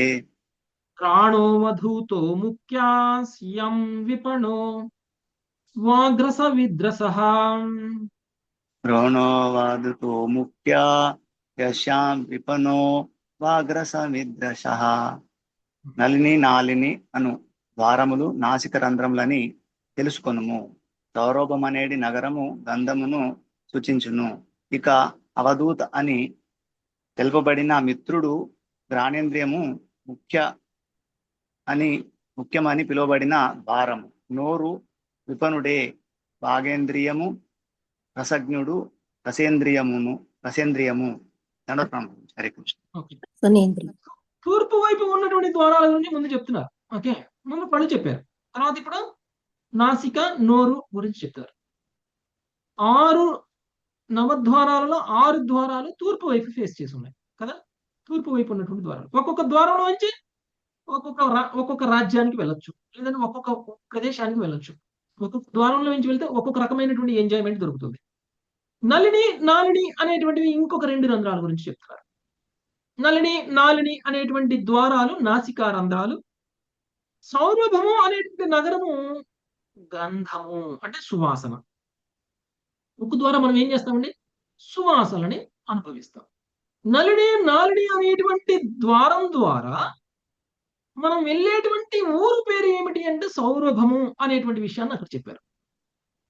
ప్రాణో మధూతో ముఖ్యాస్యం విపణో వాగ్రస విద్రసః.
ప్రాణో వాదుతో ముఖ్యా యశాం విపనో వాగ్రస విద్రసః. నలిని నాలిని అను ద్వారములు నాసిక రంధ్రములని తెలుసుకొనుము. సౌరభం అనేది నగరము గంధమును సూచించును. ఇక అవధూత అని తెలుపబడిన మిత్రుడు ఘ్రాణేంద్రియము ముఖ్యమని పిలువబడిన ద్వారము. నోరు విపనుడే భాగేంద్రియము, రసజ్ఞుడు రసేంద్రియము. దండోత్పన్నం. హరే కృష్ణ.
ఓకే.
స్వనేంద్రియం.
తూర్పు వైపు ఉన్నటువంటి ద్వారాల గురించి ముందు చెప్తున్నారు. ఓకే, ముందు పళ్ళు చెప్పారు, తర్వాత ఇప్పుడు నాసిక, నోరు గురించి చెప్తారు. 6 నవద్వారాలలో 6 ద్వారాలు తూర్పు వైపు ఫేస్ చేసి ఉన్నాయి కదా. తూర్పు వైపు ఉన్నటువంటి ద్వారాలు, ఒక్కొక్క ద్వారంలో నుంచి ఒక్కొక్క రాజ్యానికి వెళ్ళొచ్చు, లేదంటే ఒక్కొక్క ప్రదేశానికి వెళ్ళొచ్చు. ఒక్కొక్క ద్వారంలో నుంచి వెళ్తే ఒక్కొక్క రకమైనటువంటి ఎంజాయ్మెంట్ దొరుకుతుంది. నళిని, నాలిని అనేటువంటివి ఇంకొక 2 రంధ్రాల గురించి చెప్తున్నారు. నళిని, నాలిని అనేటువంటి ద్వారాలు నాసికా రంధ్రాలు. సౌరభము అనేటువంటి నగరము గంధము అంటే సువాసన. ముక్కు ద్వారా మనం ఏం చేస్తామండి? సువాసనని అనుభవిస్తాం. నళిని, నాలిని అనేటువంటి ద్వారం ద్వారా మనం వెళ్ళేటువంటి ఊరు పేరు ఏమిటి అంటే సౌరభము అనేటువంటి విషయాన్ని అక్కడ చెప్పారు.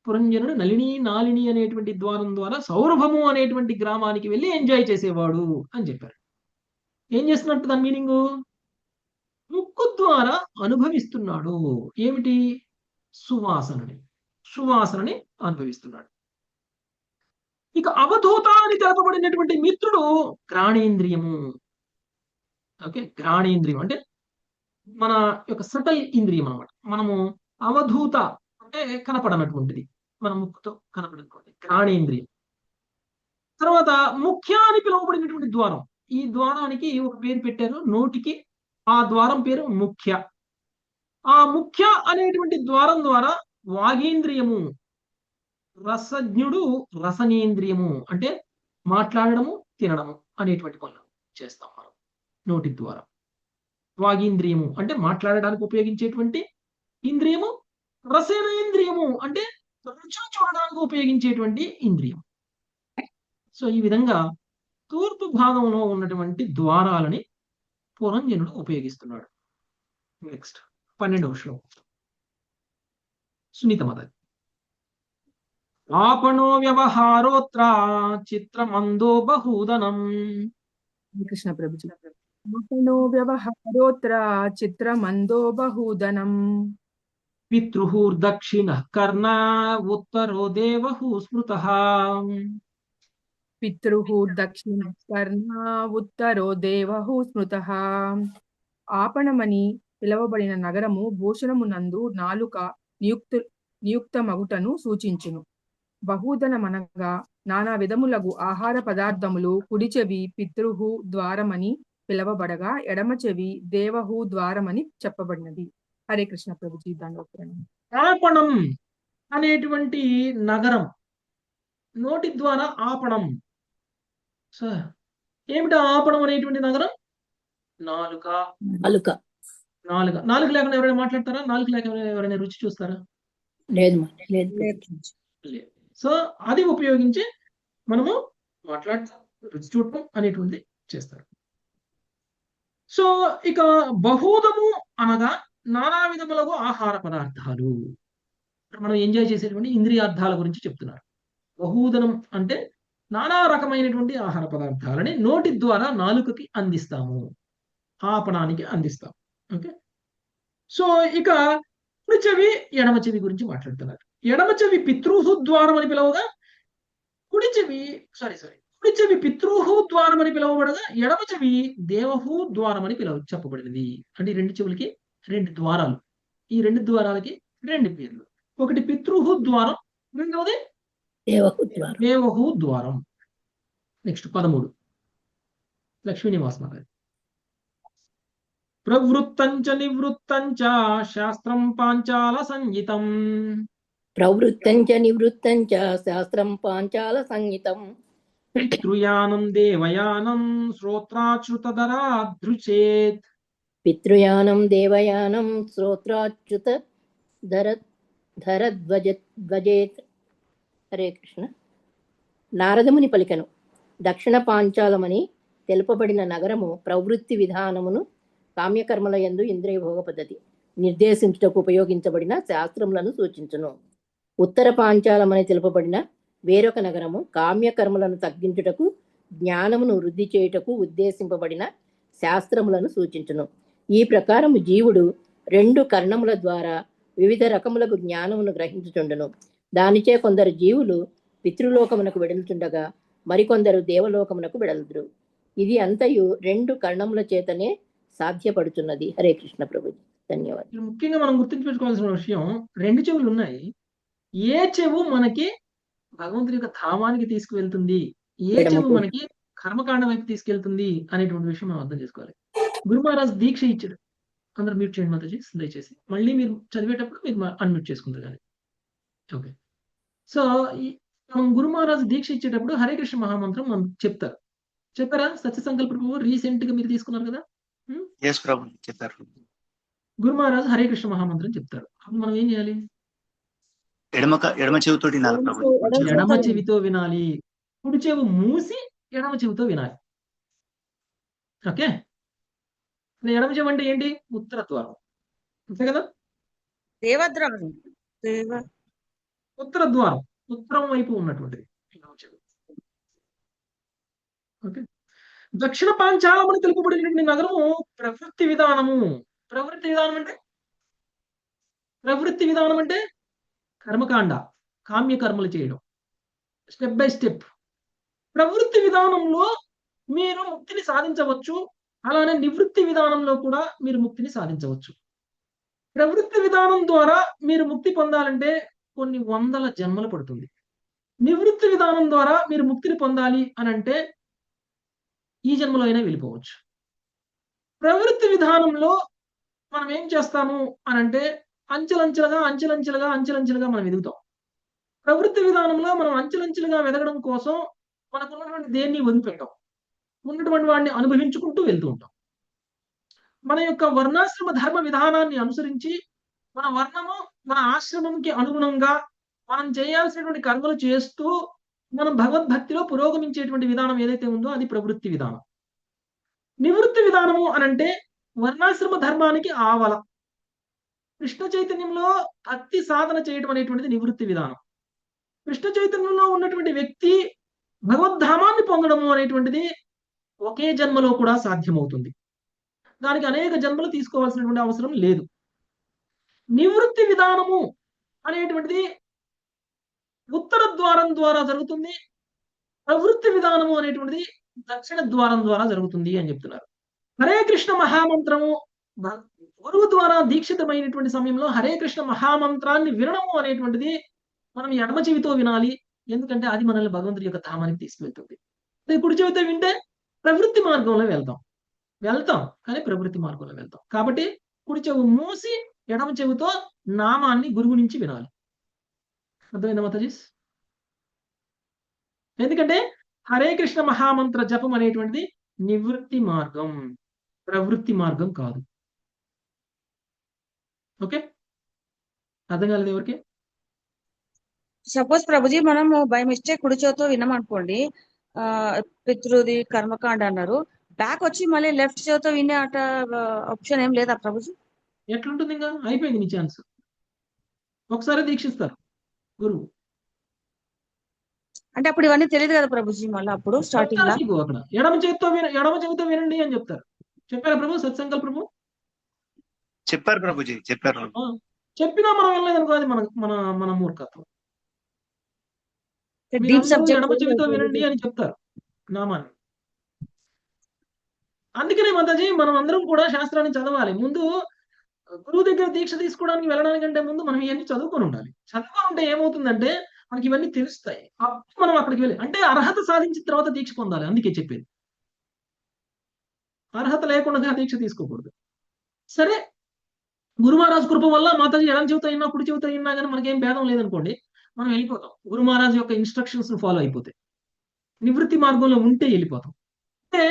పురంజనుడు నళిని, నాలిని అనేటువంటి ద్వారం ద్వారా సౌరభము అనేటువంటి గ్రామానికి వెళ్ళి ఎంజాయ్ చేసేవాడు అని చెప్పారు. ఏం చేస్తున్నట్టు దాని మీనింగు? ముక్కు ద్వారా అనుభవిస్తున్నాడు. ఏమిటి? సువాసనని అనుభవిస్తున్నాడు. ఇక అవధూత అని తెలపబడినటువంటి మిత్రుడు ఘ్రాణేంద్రియము. ఓకే, ఘ్రాణేంద్రియం అంటే మన యొక్క సటల్ ఇంద్రియం అన్నమాట. మనము అవధూత అంటే కనపడనటువంటిది, మన ముక్కుతో కనపడినటువంటి ఘ్రాణేంద్రియం. తర్వాత ముఖ్య అని పిలువబడినటువంటి ద్వారం. ఈ ద్వారానికి ఒక పేరు పెట్టారు, నోటికి. ఆ ద్వారం పేరు ముఖ్య. ఆ ముఖ్య అనేటువంటి ద్వారం ద్వారా వాగేంద్రియము, రసజ్ఞుడు రసనేంద్రియము అంటే మాట్లాడడము, తినడము అనేటువంటి పనులు చేస్తాం మనం నోటి ద్వారా. వాగేంద్రియము అంటే మాట్లాడడానికి ఉపయోగించేటువంటి ఇంద్రియము, రసనేంద్రియము అంటే రుచిని చూడడానికి ఉపయోగించేటువంటి ఇంద్రియం. సో ఈ విధంగా తూర్పు భాగంలో ఉన్నటువంటి ద్వారాలని పురంజనుడు ఉపయోగిస్తున్నాడు. నెక్స్ట్ 12వ శ్లోకం. సునీత మాతాజీ. आपणो व्यवहारोऽत्र चित्रमन्दो बहूदनम्.
కృష్ణ ప్రభుజీ. आपणो व्यवहारोऽत्र चित्रमन्दो बहूदनम्.
पितृहुर्दक्षिणः कर्णा उत्तरो देवः स्मृतः.
పితృః దక్షిణ కర్ణ ఉత్తరో దేవః స్మృతః. ఆపణమని పిలువబడిన నగరము భూషణమునందు నాలుక నియుక్తమగుటను సూచించును. బహూదనమనగా నానా విధములగు ఆహార పదార్థములు. కుడి చెవి పితృః ద్వారమని పిలవబడగా ఎడమ చెవి దేవహు ద్వారమని చెప్పబడినది. హరే కృష్ణ ప్రభుజీ. దండోత్పన్నం.
ఆపణం అనేటువంటి నగరం, నోటి ద్వారా ఆపణం. సార్ ఏమిటి ఆపణం అనేటువంటి నగరం? నాలుక లేకుండా ఎవరైనా మాట్లాడతారా? నాలుక లేక ఎవరైనా రుచి చూస్తారా?
లేదు.
సో అది ఉపయోగించి మనము మాట్లాడతాం, రుచి చూడటం అనేటువంటిది చేస్తారు. సో ఇక బహూదము అనగా నానా విధములకు ఆహార పదార్థాలు, మనం ఎంజాయ్ చేసేటువంటి ఇంద్రియార్థాల గురించి చెప్తున్నారు. బహూదనం అంటే నానా రకమైనటువంటి ఆహార పదార్థాలని నోటి ద్వారా నాలుకకి అందిస్తాము, ఆపణానికి అందిస్తాము. ఓకే, సో ఇక కుడి చెవి ఎడమ చెవి గురించి మాట్లాడుతున్నారు. ఎడమ చెవి పితృహు ద్వారం అని పిలవగా కుడి చెవి పితృహు ద్వారం అని పిలవబడగా ఎడమ చెవి దేవహు ద్వారం అని చెప్పబడినది. అంటే 2 చెవులకి 2 ద్వారాలు. ఈ 2 ద్వారాలకి 2 పేర్లు. ఒకటి పితృహు ద్వారం, రెండవది దేవహు ద్వారం. నెక్స్ట్ 13 లక్ష్మీనివాస్ మాతాజీ. ప్రవృత్తంచ నివృత్తంచ శాస్త్రం పాంచాల సంహితం.
ప్రవృత్తంచ నివృత్తంచ శాస్త్రం పాంచాల సంహితం.
పితృయానం దేవయానం శ్రోత్రాచ్యుతధరాదృచేత్.
పితృయానం దేవయానం శ్రోత్రాచ్యుతధరధ్వజేత్. హరే కృష్ణ. నారదముని పలికను. దక్షిణ పాంచాలమని తెలుపబడిన నగరము ప్రవృత్తి విధానమును కామ్యకర్మల యందు ఇంద్రియ భోగ పద్ధతి నిర్దేశించుటకు ఉపయోగించబడిన శాస్త్రములను సూచించును. ఉత్తర పాంచాలమని తెలుపబడిన వేరొక నగరము కామ్యకర్మలను తగ్గించుటకు జ్ఞానమును వృద్ధి చేయుటకు ఉద్దేశింపబడిన శాస్త్రములను సూచించును. ఈ ప్రకారము జీవుడు 2 కర్ణముల ద్వారా వివిధ రకములకు జ్ఞానమును గ్రహించుచుండును. దానిచే కొందరు జీవులు పితృలోకమునకు వెడలుచుండగా మరికొందరు దేవలోకమునకు వెడలుదురు.
ఇది అంతయు 2 కర్ణముల చేతనే సాధ్యపడుతున్నది. హరే కృష్ణ ప్రభుజీ. ధన్యవాదాలు.
ఇక్కడ ముఖ్యంగా మనం గుర్తుంచుకోవాల్సిన విషయం, 2 చెవులు ఉన్నాయి. ఏ చెవు మనకి భగవంతుడి యొక్క ధామానికి తీసుకువెళ్తుంది, ఏ
ఎడమ
చెవు
చెవి.
మనకి కర్మకాండ వైపు తీసుకెళ్తుంది అనేటువంటి విషయం మనం అర్థం చేసుకోవాలి. గురు మహారాజ్ దీక్ష ఇచ్చాడు. అందరూ మ్యూట్ చేయండి మాతాజీ దయచేసి. మళ్ళీ మీరు చదివేటప్పుడు మీరు అన్మ్యూట్ చేసుకుంటారు కానీ. ఓకే. సో మనం గురు మహారాజ్ దీక్ష ఇచ్చేటప్పుడు హరే కృష్ణ మహామంత్రం మనం చెప్పారా సత్య సంకల్ప ప్రభు రీసెంట్ గా మీరు తీసుకున్నారు కదా.
ఎస్ ప్రభు చెప్పారు.
గురు మహారాజ్ హరే కృష్ణ మహామంత్రం చెప్తారు. అప్పుడు మనం ఏం చేయాలి?
ఎడమ చెవితోటి వినాలి ప్రభు.
ఎడమ చెవితో వినాలి. కుడి చెవు మూసి ఎడమ చెవితో వినాలి. ఓకే. ఎడమ చెవి అంటే ఏంటి? ఉత్తర ద్వారం, అంతే కదా.
దేవద్రావం,
ఉత్తర ద్వారం, ఉత్తరం వైపు ఉన్నటువంటిది ఎడమ చెవి. ఓకే. దక్షిణ పాంచాలమని తెలుపబడినటువంటి నగరము ప్రవృత్తి విధానము. ప్రవృత్తి విధానం అంటే కర్మకాండ, కామ్య కర్మలు చేయడం, స్టెప్ బై స్టెప్. ప్రవృత్తి విధానంలో మీరు ముక్తిని సాధించవచ్చు, అలానే నివృత్తి విధానంలో కూడా మీరు ముక్తిని సాధించవచ్చు. ప్రవృత్తి విధానం ద్వారా మీరు ముక్తి పొందాలంటే కొన్ని వందల జన్మలు పడుతుంది. నివృత్తి విధానం ద్వారా మీరు ముక్తిని పొందాలి అని అంటే ఈ జన్మలో అయినా వెళ్ళిపోవచ్చు. ప్రవృత్తి విధానంలో మనం ఏం చేస్తాము అని అంటే అంచెలంచెలుగా మనం ఎదుగుతాం. ప్రవృత్తి విధానంలో మనం అంచెలంచెలుగా ఎదగడం కోసం మనకు ఉన్నటువంటి దేన్ని వదిలిపెట్టాం, ఉన్నటువంటి వాడిని అనుభవించుకుంటూ వెళ్తూ ఉంటాం. మన యొక్క వర్ణాశ్రమ ధర్మ విధానాన్ని అనుసరించి మన వర్ణము, మన ఆశ్రమంకి అనుగుణంగా మనం చేయాల్సినటువంటి కర్మలు చేస్తూ మనం భగవద్భక్తిలో పురోగమించేటువంటి విధానం ఏదైతే ఉందో అది ప్రవృత్తి విధానం. నివృత్తి విధానము అనంటే వర్ణాశ్రమ ధర్మానికి ఆవల కృష్ణ చైతన్యంలో భక్తి సాధన చేయడం అనేటువంటిది నివృత్తి విధానం. కృష్ణ చైతన్యంలో ఉన్నటువంటి వ్యక్తి భగవద్ధామాన్ని పొందడము అనేటువంటిది ఒకే జన్మలో కూడా సాధ్యమవుతుంది. దానికి అనేక జన్మలు తీసుకోవాల్సినటువంటి అవసరం లేదు. నివృత్తి విధానము అనేటువంటిది ఉత్తర ద్వారం ద్వారా జరుగుతుంది. ప్రవృత్తి విధానము అనేటువంటిది దక్షిణ ద్వారం ద్వారా జరుగుతుంది అని చెప్తున్నారు. హరే కృష్ణ మహామంత్రము గురువు ద్వారా దీక్షితమైనటువంటి సమయంలో హరే కృష్ణ మహామంత్రాన్ని వినడము అనేటువంటిది మనం ఎడమ చెవితో వినాలి. ఎందుకంటే అది మనల్ని భగవంతుడి యొక్క ధామానికి తీసుకువెళ్తుంది. కుడి చెవితో వింటే ప్రవృత్తి మార్గంలో వెళ్తాం కానీ ప్రవృత్తి మార్గంలో వెళ్తాం. కాబట్టి కుడి చెవి మూసి ఎడమ చెవితో నామాన్ని గురువు నుంచి వినాలి. అర్థమైందా మాతాజీ? ఎందుకంటే హరే కృష్ణ మహామంత్ర జపం అనేటువంటిది నివృత్తి మార్గం, ప్రవృత్తి మార్గం కాదు. ఓకే, అర్థం కాలేదు ఎవరికి?
సపోజ్ ప్రభుజీ మనము బై మిస్టేక్ కుడి చేతితో విన్నాం అనుకోండి, పితృది కర్మకాండ అన్నారు, బ్యాక్ వచ్చి మళ్ళీ లెఫ్ట్ చేతితో వినే అట ఆప్షన్ ఏం లేదా ప్రభుజీ?
ఎట్లుంటుంది? ఇంకా అయిపోయింది మీ ఛాన్స్. ఒకసారి దీక్షిస్తారు గురువు
అంటే అప్పుడు ఇవన్నీ తెలియదు కదా ప్రభుజీ. మళ్ళీ అప్పుడు స్టార్టింగ్ లా
అక్కడ ఎడమ చెవితో వినండి అని చెప్తారు. చెప్పారా ప్రభు? సత్సంకల్ప ప్రభు
చెప్పారు ప్రభుజీ, చెప్పారు.
చెప్పినా మనం వెళ్ళలేదనుకో అది మన మూర్ఖత్వం. ఎడమ చెవితో వినండి అని చెప్తారు నామాన్ని. అందుకనే మాతాజీ మనం అందరం కూడా శాస్త్రాన్ని చదవాలి. ముందు గురువు దగ్గర దీక్ష తీసుకోవడానికి వెళ్ళడానికంటే ముందు మనం ఇవన్నీ చదువుకొని ఉండాలి. చదువుకొని ఉంటే ఏమవుతుందంటే మనకి ఇవన్నీ తెలుస్తాయి. అప్పుడు మనం అక్కడికి వెళ్ళి అంటే అర్హత సాధించిన తర్వాత దీక్ష పొందాలి. అందుకే చెప్పేది, అర్హత లేకుండా దీక్ష తీసుకోకూడదు. సరే, గురు మహారాజ్ కృప వల్ల మాతాజీ ఎడం చెబుతా అయినా కుడి చెబుతా అయినా కానీ మనకేం భేదం లేదనుకోండి, మనం వెళ్ళిపోతాం. గురు మహారాజ్ యొక్క ఇన్స్ట్రక్షన్స్ ఫాలో అయిపోతే నివృత్తి మార్గంలో ఉంటే వెళ్ళిపోతాం. అంటే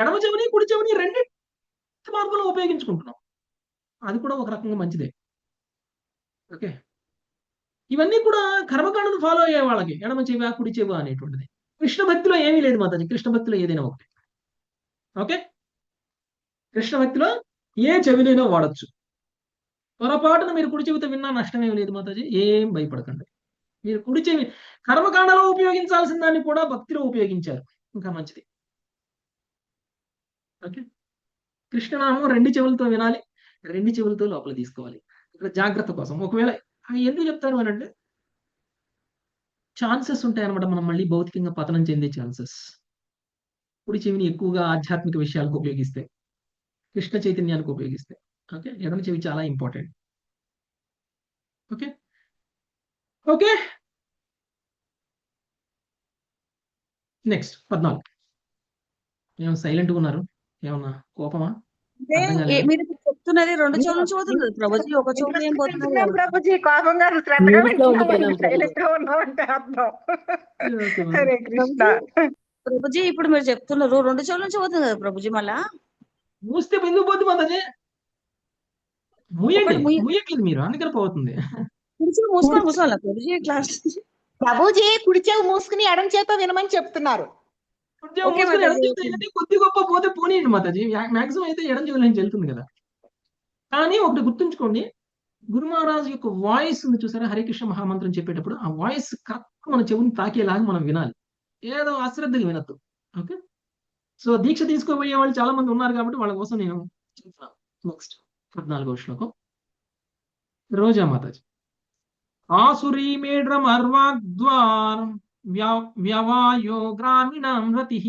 ఎడమ చెవిని కుడి చెవిని రెండింటి మార్గంలో ఉపయోగించుకుంటున్నాం. అది కూడా ఒక రకంగా మంచిదే. ఓకే, ఇవన్నీ కూడా కర్మకాండను ఫాలో అయ్యే వాళ్ళకి ఎడమ చెవి కుడి చెవి అనేటువంటిది. కృష్ణ భక్తిలో ఏమీ లేదు మాతాజీ. కృష్ణ భక్తిలో ఏదైనా ఒకటి. ఓకే, కృష్ణ భక్తిలో ఏ చెవినైనా వాడచ్చు. పొరపాటున మీరు కుడి చెవితో విన్నా నష్టమేమి లేదు మాతాజీ, ఏం భయపడకండి. మీరు కుడి చెవి కర్మకాండలో ఉపయోగించాల్సిన దాన్ని కూడా భక్తిలో ఉపయోగించారు, ఇంకా మంచిది. ఓకే, కృష్ణనామం 2 చెవులతో వినాలి, 2 చెవులతో లోపల తీసుకోవాలి. ఇక్కడ జాగ్రత్త కోసం ఒకవేళ అవి ఎందుకు చెప్తారు అని అంటే ఛాన్సెస్ ఉంటాయన్నమాట. మనం మళ్ళీ భౌతికంగా పతనం చెందే ఛాన్సెస్. కుడి చెవిని ఎక్కువగా ఆధ్యాత్మిక విషయాలకు ఉపయోగిస్తే, కృష్ణ చైతన్యానికి ఉపయోగిస్తే. ఓకే, ఎడమ చెవి చాలా ఇంపార్టెంట్. Okay okay next 14. ఏమో సైలెంట్గా ఉన్నారు, ఏమన్నా కోపమా? అర్థం కాలేదా?
మీరు చెప్తున్నది 2 చెవుల నుంచి పోతుంది కదా ప్రభుజీ, ఒక చెవులో ఏం పోతున్నారు కదా.
ప్రభుజీ కోపం గారు శ్రద్ధగా
ఇంట్లో ఉండిపోయినాం
వింటున్నాం,
ప్రభుజీ.
సైలెంట్ గా ఉన్నామంటే అర్థం.
ఓకే.
హరే కృష్ణ.
ప్రభుజీ ఇప్పుడు మీరు చెప్తున్నారు 2 చెవుల నుంచి పోతుంది కదా ప్రభుజీ. మళ్ళా
మూస్తే ఎందుకు పోతుంది మాతాజీ? మూయండి,
ఒకటి ముయ్య-
మూయట్లేదు మీరు, అందుకని పోతుంది.
కుడి చెవి మూసుకొని కూర్చోవాలా ప్రభుజీ క్లాస్?
ప్రభుజీ కుడి చెవి మూసుకుని ఎడం చేత వినమని చెప్తున్నారు.
కొంచెం
ఓకే
మూసుకొని ఎడం
మాతాజీ.
చెవితో ఏంటంటే కొద్ది గొప్ప పోతే పోనీయండి మాతాజీ. మాక్సిమం అయితే ఎడం చెవి నుంచి వెళ్తుంది కదా. కానీ ఒకటి గుర్తుంచుకోండి, గురు మహారాజ్ యొక్క వాయిస్ ఉంది చూసారా, హరికృష్ణ మహామంత్రం చెప్పేటప్పుడు ఆ వాయిస్ కరెక్ట్ మన చెవుని తాకేలాగా మనం వినాలి, ఏదో అశ్రద్ధగా వినద్దు. ఓకే, సో దీక్ష తీసుకోబోయే వాళ్ళు చాలా మంది ఉన్నారు కాబట్టి వాళ్ళ కోసం నేను చెప్తున్నాను. నెక్స్ట్ 14వ శ్లోకం. రోజా మాతాజీ. ఆసురీ మేడ్రం అర్వాగ్ద్వారం వ్యవాయో గ్రామీణం రతిః.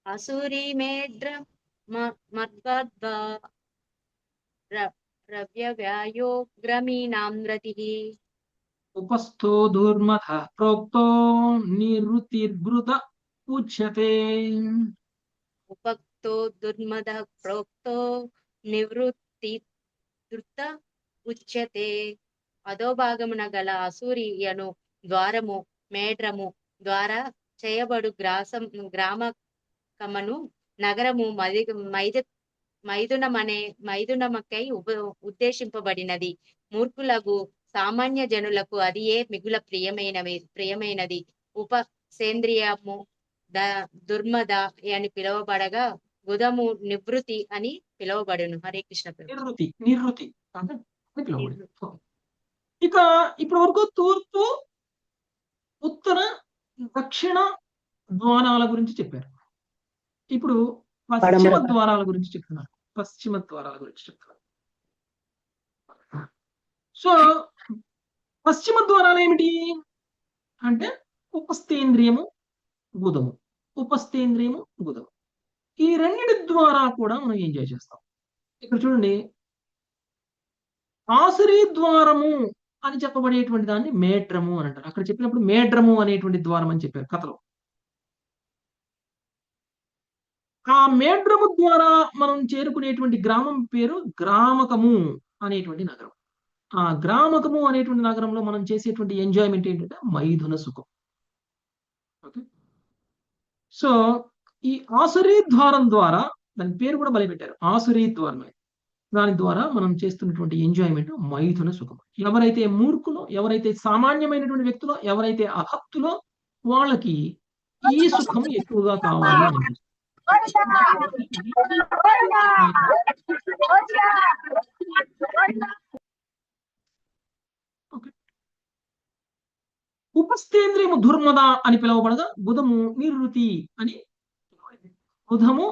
అసూరి మేడ్ర రవ్యవ్యాయో గ్రామీణాం రతిః.
ఉపస్థో దుర్మథ ప్రోక్తో నిరుతిర్భృత ఉచ్యతే.
ఉపక్తో దుర్మద ప్రోక్తో నివృత్తి ధృత ఉచ్యతే. అధోభాగమున గల అసూరియను ద్వారము మేడ్రము ద్వారా చేయబడు గ్రామకమను నగరము మైదునమకై ఉద్దేశింపబడినది. మూర్ఖులకు సామాన్య జనులకు అది ఏ మిగుల ప్రియమైనది. ఉపసేంద్రియము దుర్మద అని పిలువబడగా గుదము నివృత్తి అని పిలువబడును. హరే కృష్ణ ప్రభు.
నివృత్తి అంటే పిలువబడింది. ఇక ఇప్పటి వరకు తూర్పు, ఉత్తర, దక్షిణ ద్వారాల గురించి చెప్పారు. ఇప్పుడు పశ్చిమ ద్వారాల గురించి చెప్తున్నారు. పశ్చిమ ద్వారాల గురించి చెప్తున్నారు. సో పశ్చిమ ద్వారాలు ఏమిటి అంటే ఉపస్థేంద్రియము, గుదము. ఉపస్థేంద్రియము, గుదము, ఈ రెండింటి ద్వారా కూడా మనం ఎంజాయ్ చేస్తాం. ఇక్కడ చూడండి, ఆసురీ ద్వారము అని చెప్పబడేటువంటి దాన్ని మేడ్రము అని అంటారు. అక్కడ చెప్పినప్పుడు మేడ్రము అనేటువంటి ద్వారం అని చెప్పారు కథలో. ఆ మేడ్రము ద్వారా మనం చేరుకునేటువంటి గ్రామం పేరు గ్రామకము అనేటువంటి నగరం. ఆ గ్రామకము అనేటువంటి నగరంలో మనం చేసేటువంటి ఎంజాయ్మెంట్ ఏంటంటే మైథున సుఖం. ఓకే, సో ఈ ఆసురీ ద్వారం ద్వారా, దాని పేరు కూడా బలి పెట్టారు, ఆసురీ ద్వారం. దాని ద్వారా మనం చేస్తున్నటువంటి ఎంజాయ్మెంట్ మైథున సుఖం. ఎవరైతే మూర్ఖులో, ఎవరైతే సామాన్యమైనటువంటి వ్యక్తులో, ఎవరైతే అభక్తులో వాళ్ళకి ఈ సుఖం ఎక్కువగా కావాలి అనిపిస్తుంది. ఉపస్థేంద్రియము దుర్మద అని పిలువబడగా గుదము నివృత్తి అని, గుదము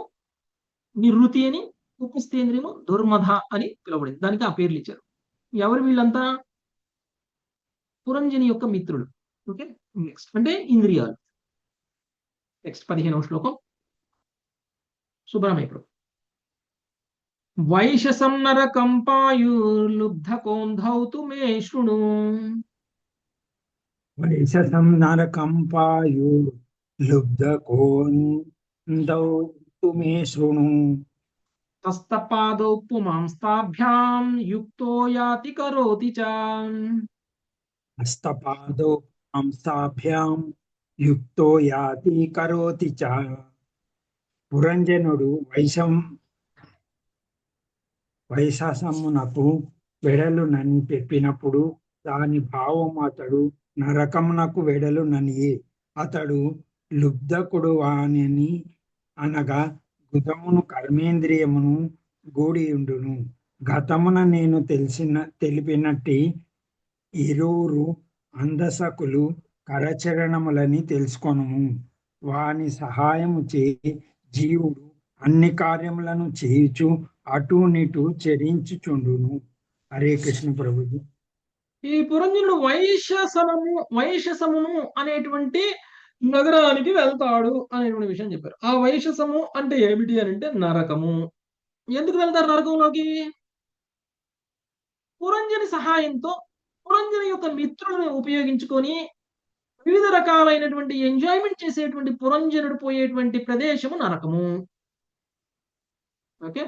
నివృత్తి అని, ఉపస్థేంద్రియము దుర్మధ అని పిలువబడింది. దానికి ఆ పేర్లు ఇచ్చారు. ఎవరు వీళ్ళంతా? పురంజని యొక్క మిత్రులు. ఓకే, నెక్స్ట్ అంటే ఇంద్రియాలు. నెక్స్ట్ 15వ శ్లోకం. సుబ్రహ్మణ్య ప్రభు. వైశసం నరకంపాయుర్లుబ్ధకోంధౌతు మే శృణు.
వైశసం నరకంపాయుర్లుబ్ధకోంధౌతు మే శృణు.
తస్తపాదౌ పుమాంస్తాభ్యాం యుక్తో యాతి కరోతి చ.
హస్తపాదో అంశాభ్యాం యుక్తో యాతి కరోతి చ. పురంజనుడు వైశసమునకు వెడలు నని చెప్పినప్పుడు దాని భావం అతడు నరకమునకు వెడలు ననియే. అతడు లుబ్ధకుడు అని అనగా గుదమును కర్మేంద్రియమును గూడియుండును. గతమున నేను తెలిపినట్టి ఇరువురు అందసకులు కరచరణములని తెలుసుకొనుము. వాని సహాయము చే జీవుడు అన్ని కార్యములను చేయుచు అటు నిటు చరించుచుండును. హరే కృష్ణ ప్రభుజీ.
ఈ పురంజనుడు వైశసమును అనేటువంటి నగరానికి వెళ్తాడు అనేటువంటి విషయం చెప్పారు. ఆ వైశసము అంటే ఏమిటి అని అంటే నరకము. ఎందుకు వెళ్తారు నరకంలోకి? పురంజని సహాయంతో పురంజని యొక్క మిత్రులను ఉపయోగించుకొని వివిధ రకాలైనటువంటి ఎంజాయ్మెంట్ చేసేటువంటి పురంజనుడు పోయేటువంటి ప్రదేశము నరకము. ఓకే,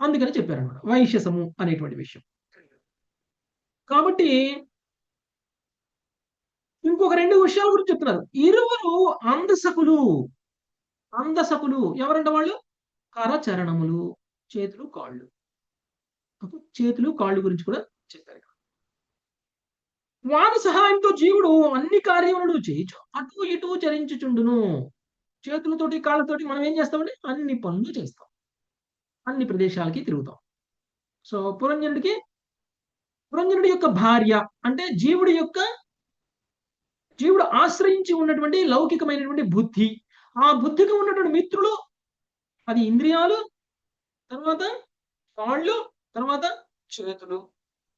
అందుకని చెప్పారనమాట వైశసము అనేటువంటి విషయం. కాబట్టి ఇంకొక 2 విషయాల గురించి చెప్తున్నారు. ఇరువురు అందసకులు. అందసకులు ఎవరంట వాళ్ళు? కరచరణములు, చేతులు కాళ్ళు. చేతులు కాళ్ళు గురించి కూడా చెప్పారు. వాని సహాయంతో జీవుడు అన్ని కార్యములను చేయొచ్చు, అటు ఇటు చరించుచుండును. చేతులతోటి కాళ్ళతోటి మనం ఏం చేస్తామంటే అన్ని పనులు చేస్తాం, అన్ని ప్రదేశాలకి తిరుగుతాం. సో పురంజనుడి యొక్క భార్య అంటే జీవుడు ఆశ్రయించి ఉన్నటువంటి లౌకికమైనటువంటి బుద్ధి. ఆ బుద్ధికి ఉన్నటువంటి మిత్రులు 10 ఇంద్రియాలు, తర్వాత కాళ్ళు, తర్వాత చేతులు.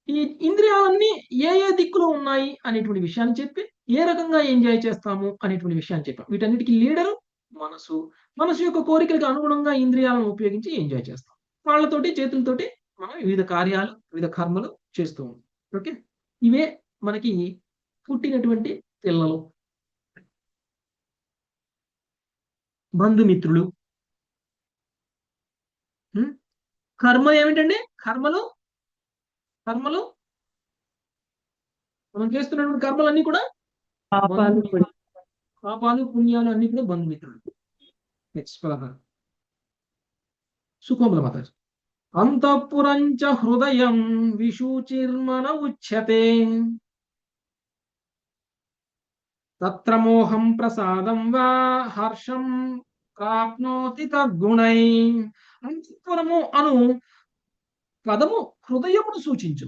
ఈ ఇంద్రియాలన్నీ ఏ ఏ దిక్కులో ఉన్నాయి అనేటువంటి విషయాన్ని చెప్పి ఏ రకంగా ఎంజాయ్ చేస్తాము అనేటువంటి విషయాన్ని చెప్పాం. వీటన్నిటికీ లీడరు మనసు. మనసు యొక్క కోరికలకు అనుగుణంగా ఇంద్రియాలను ఉపయోగించి ఎంజాయ్ చేస్తాం. కాళ్ళతోటి చేతులతోటి మనం వివిధ కార్యాలు, వివిధ కర్మలు చేస్తూ ఉంటాం. ఓకే, ఇవే మనకి పుట్టినటువంటి పిల్లలు, బంధుమిత్రులు. కర్మ ఏమిటండి? కర్మలు మనం చేస్తున్నటువంటి కర్మలన్నీ కూడా పాపాలు పుణ్యాలు అన్ని కూడా బంధుమిత్రులు. సుఖోమల మాతాజీ. అంతఃపురంచ హృదయం విశూచిర్మన ఉచ్యతే తత్ర మోహం ప్రసాదం వా హర్షం ప్రాప్నోతి తద్గుణై. అంతఃపురము అను పదము హృదయమును సూచించు.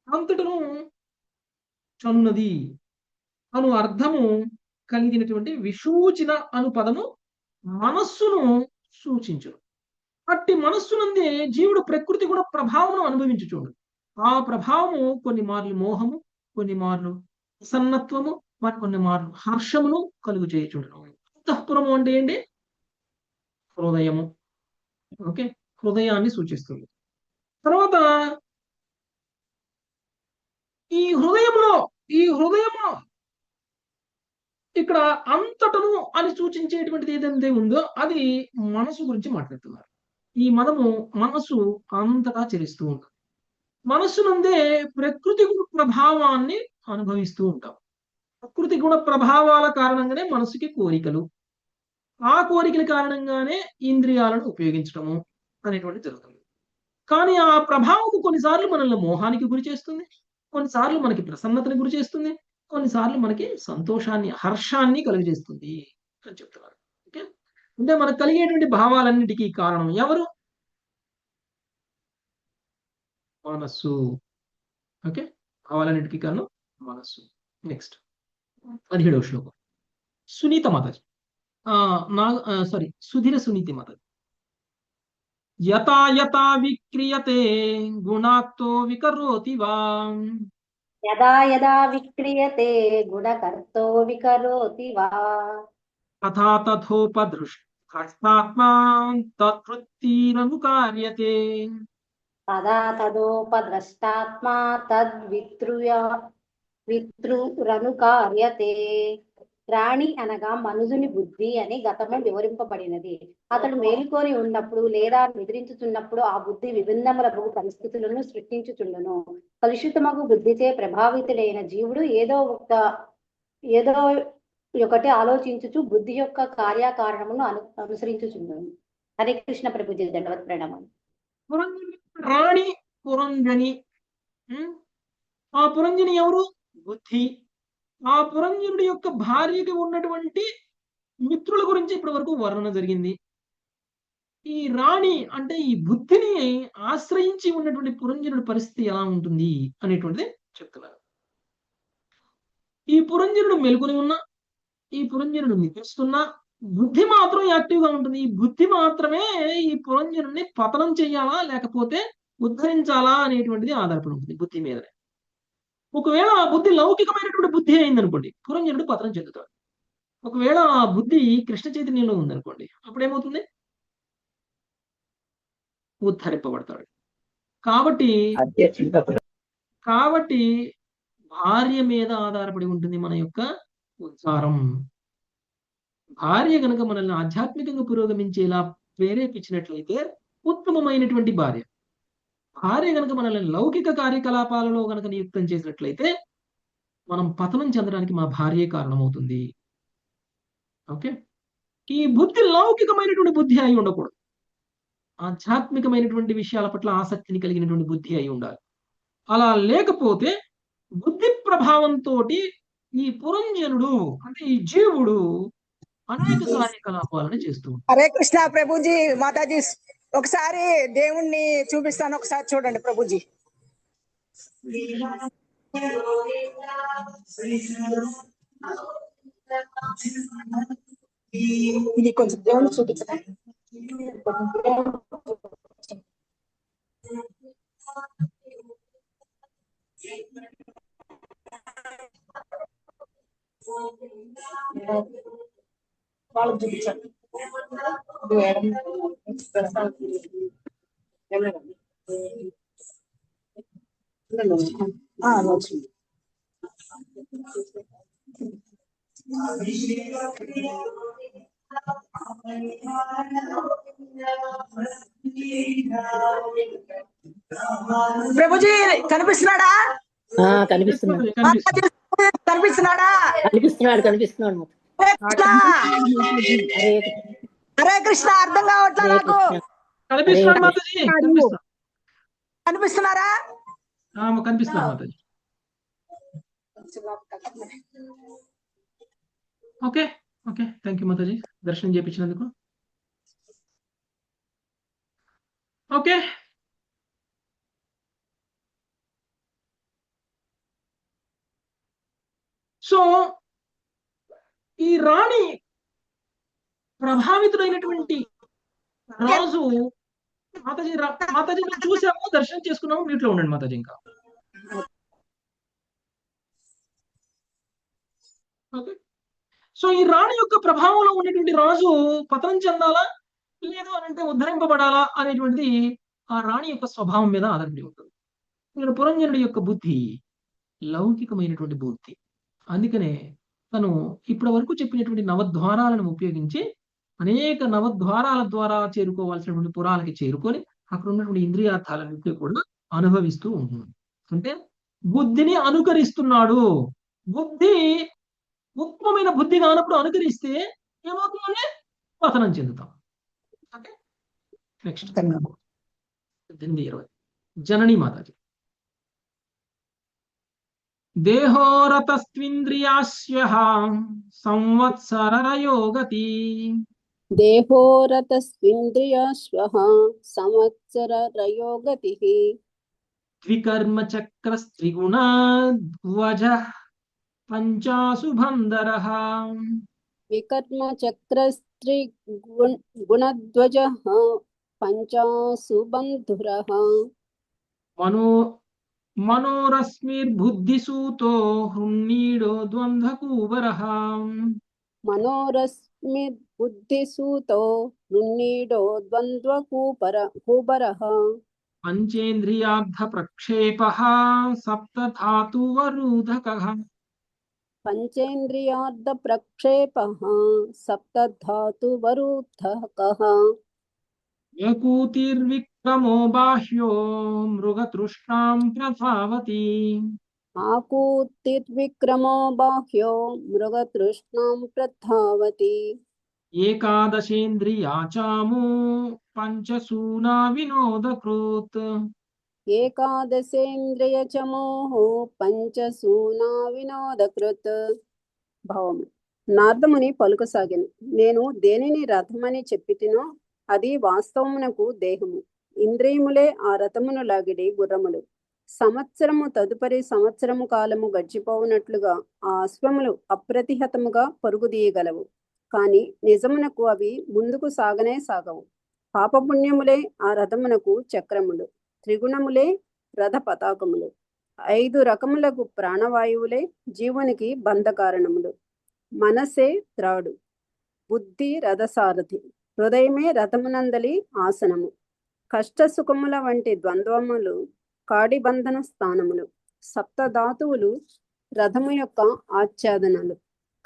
అంతటను చనున్నది అను అర్థము కలిగినటువంటి విశూచిన అను పదము మనస్సును సూచించును. అట్టి మనస్సునందే జీవుడు ప్రకృతి కూడా ప్రభావమును అనుభవించుచుండు. ఆ ప్రభావము కొన్ని మార్లు మోహము, కొన్ని మార్లు ప్రసన్నత్వము, మరి కొన్ని మార్లు హర్షమును కలుగు చేయుచుండును. అంతఃపురము అంటే ఏంటి? హృదయము. ఓకే, హృదయాన్ని సూచిస్తుంది. తర్వాత ఈ హృదయములో ఇక్కడ అంతటను అని సూచించేటువంటిది ఏదైతే ఉందో అది మనసు గురించి మాట్లాడుతున్నారు. ఈ మనసు అంతటా చరిస్తూ ఉంటుంది. మనస్సు నందే ప్రకృతి గుణ ప్రభావాన్ని అనుభవిస్తూ ఉంటాం. ప్రకృతి గుణ ప్రభావాల కారణంగానే మనసుకి కోరికలు, ఆ కోరికల కారణంగానే ఇంద్రియాలను ఉపయోగించడము అనేటువంటి జరుగుతుంది. కానీ ఆ ప్రభావం కొన్నిసార్లు మనల్ని మోహానికి గురి చేస్తుంది, కొన్నిసార్లు మనకి ప్రసన్నతని గురి చేస్తుంది, కొన్నిసార్లు మనకి సంతోషాన్ని, హర్షాన్ని కలుగజేస్తుంది అని చెప్తున్నారు. ఓకే, అంటే మనకు కలిగేటువంటి భావాలన్నిటికీ కారణం ఎవరు? మనస్సు. ఓకే, భావాలన్నిటికీ కారణం మనస్సు. నెక్స్ట్ 17వ శ్లోకం. సునీత మాతాజీ, సుధీర సునీతి మాతాజీ. యథా యథా విక్రియతే గుణాక్తో వికరోతి వా.
యదా యదా విక్రియతే గుణకర్తో వికరోతి వా.
తథా తథోపదృష్టాత్మా తద్వృత్తిరనుకార్యతే.
తదా తదోపద్రష్టాత్మా తద్వితృరనుకార్యతే. రాణి అనగా మనుజుని బుద్ధి అని గతము వివరింపబడినది. అతడు మేలుకొని ఉన్నప్పుడు లేదా నిద్రించుచున్నప్పుడు ఆ బుద్ధి విభిన్నములకు పరిస్థితులను సృష్టించుచుండును. కలుషితమగు బుద్ధిచే ప్రభావితుడైన జీవుడు ఏదో ఒకటి ఆలోచించుచు బుద్ధి యొక్క కార్యకారణమును అనుసరించుచుండును. హరే కృష్ణ ప్రభుజీ, దండవత్ ప్రణామాలు.
రాణి పురంజని. ఆ పురంజని ఎవరు? బుద్ధి. ఆ పురంజనుడి యొక్క భార్యకి ఉన్నటువంటి మిత్రుల గురించి ఇప్పటి వరకు వర్ణన జరిగింది. ఈ రాణి అంటే ఈ బుద్ధిని ఆశ్రయించి ఉన్నటువంటి పురంజనుడి పరిస్థితి ఎలా ఉంటుంది అనేటువంటిది చెప్తున్నారు. ఈ పురంజనుడు మెలుకొని ఉన్నా, ఈ పురంజనుడు నిద్రిస్తున్నా బుద్ధి మాత్రం యాక్టివ్గా ఉంటుంది. ఈ బుద్ధి మాత్రమే ఈ పురంజనుడిని పతనం చెయ్యాలా లేకపోతే ఉద్ధరించాలా అనేటువంటిది ఆధారపడి ఉంటుంది బుద్ధి మీదనే. ఒకవేళ ఆ బుద్ధి లౌకికమైనటువంటి బుద్ధి అయిందనుకోండి, పురంజనుడు పతనం చెందుతాడు. ఒకవేళ ఆ బుద్ధి కృష్ణ చైతన్యంలో ఉందనుకోండి, అప్పుడు ఏమవుతుంది? ఉద్ధరింపబడతాడు. కాబట్టి కాబట్టి భార్య మీద ఆధారపడి ఉంటుంది మన యొక్క ఉద్ధారం. భార్య కనుక మనల్ని ఆధ్యాత్మికంగా పురోగమించేలా ప్రేరేపించినట్లయితే ఉత్తమమైనటువంటి భార్య. భార్య కనుక మనల్ని లౌకిక కార్యకలాపాలలో కనుక నియుక్తం చేసినట్లయితే మనం పతనం చెందడానికి మా భార్యే కారణమవుతుంది. ఓకే, ఈ బుద్ధి లౌకికమైనటువంటి బుద్ధి అయి ఉండకూడదు. ఆధ్యాత్మికమైనటువంటి విషయాల పట్ల ఆసక్తిని కలిగినటువంటి బుద్ధి అయి ఉండాలి. అలా లేకపోతే బుద్ధి ప్రభావంతో ఈ పురంజనుడు అంటే ఈ జీవుడు అనేక కార్యకలాపాలను చేస్తూ ఉంటాడు.
హరే కృష్ణ ప్రభుజీ, మాతాజీ ఒకసారి దేవుణ్ణి చూపిస్తాను, ఒకసారి చూడండి ప్రభుజీ. ఇది కొంచెం దేవుణ్ణి చూపించండి. వాళ్ళకి చూపించండి. ప్రభుజీ కనిపిస్తున్నాడా?
కనిపిస్తున్నాడు
కనిపిస్తున్నాడా?
కనిపిస్తున్నాడు.
హరే కృష్ణ, అర్థం కావట్లే నాకు. కనిపిస్తున్నారా?
కనిపిస్తున్నారు Mataji. Okay okay, thank you Mataji దర్శనం చేయించినందుకు. ఓకే, సో ఈ రాణి ప్రభావితుడైనటువంటి రాజు మాతాజీ మాతాజీ మేము చూసాము, దర్శనం చేసుకున్నాము. మీట్లో ఉండండి మాతాజీ. ఇంకా ఓకే, సో ఈ రాణి యొక్క ప్రభావంలో ఉన్నటువంటి రాజు పతనం చెందాలా లేదు అని అంటే ఉద్ధరింపబడాలా అనేటువంటిది ఆ రాణి యొక్క స్వభావం మీద ఆధారపడి ఉంటుంది. ఇక్కడ పురంజనుడి యొక్క బుద్ధి లౌకికమైనటువంటి బుద్ధి. అందుకనే తను ఇప్పటి వరకు చెప్పినటువంటి నవద్వారాలను ఉపయోగించి అనేక నవద్వారాల ద్వారా చేరుకోవాల్సినటువంటి పురాలకి చేరుకొని అక్కడ ఉన్నటువంటి ఇంద్రియార్థాలన్నింటినీ కూడా అనుభవిస్తూ ఉంటుంది. అంటే బుద్ధిని అనుకరిస్తున్నాడు. బుద్ధి ఉత్తమమైన బుద్ధి కానప్పుడు అనుకరిస్తే ఏమవుతుందంటే పతనం చెందుతాం. ఓకే, నెక్స్ట్ 20 జననీ మాతాజీ. దేహోరతస్త్వింద్రియాస్యః సంవత్సరరయోగతి.
దేహోరతస్త్వింద్రియాస్యః సంవత్సరరయోగతిః.
ద్వికర్మచక్రస్త్రిగుణధ్వజః పంచాశుభంధరః.
వికర్మచక్రస్త్రిగుణధ్వజః పంచాశుబంధురః.
మనోరశ్మిర్బుద్ధిసూతో హృన్నీడో ద్వంద్వకూబరః.
మనోరశ్మిర్బుద్ధిసూతో హృన్నీడో ద్వంద్వకూబరః.
పంచేంద్రియార్థ ప్రక్షేపః సప్తధాతువరూధకః.
పంచేంద్రియార్థ ప్రక్షేపః సప్తధాతువరూధకః.
యకూతిర్విక్రమో బాహ్యో మృగతృష్ణాం ప్రభావతి.
ఆకూతిర్విక్రమో బాహ్యో మృగతృష్ణాం ప్రధావతి.
ఏకాదశేంద్రియాచామో పంచసూనా వినోదకృత్.
ఏకాదశేంద్రియచమోః పంచసూనా వినోదకృత్. భావము. నారదముని పలుకసాగెను, నేను దేనిని రథమని చెప్పితినో అది వాస్తవమునకు దేహము, ఇంద్రియములే ఆ రథమును లాగిడి గుర్రములు. సంవత్సరము తదుపరి సంవత్సరము కాలము గడిచిపోవునట్లుగా ఆ అశ్వములు అప్రతిహతముగా పరుగుదీయగలవు, కాని నిజమునకు అవి ముందుకు సాగనే సాగవు. పాపపుణ్యములే ఆ రథమునకు చక్రములు, త్రిగుణములే రథ పతాకములు, 5 రకములకు ప్రాణవాయువులే జీవునికి బంధకారణములు. మనసే త్రాడు, బుద్ధి రథసారథి, హృదయమే రథమునందలి ఆసనము. కష్ట సుఖముల వంటి ద్వంద్వములు కాడిబంధన స్థానములు. సప్తధాతువులు రథము యొక్క ఆచ్ఛాదనలు.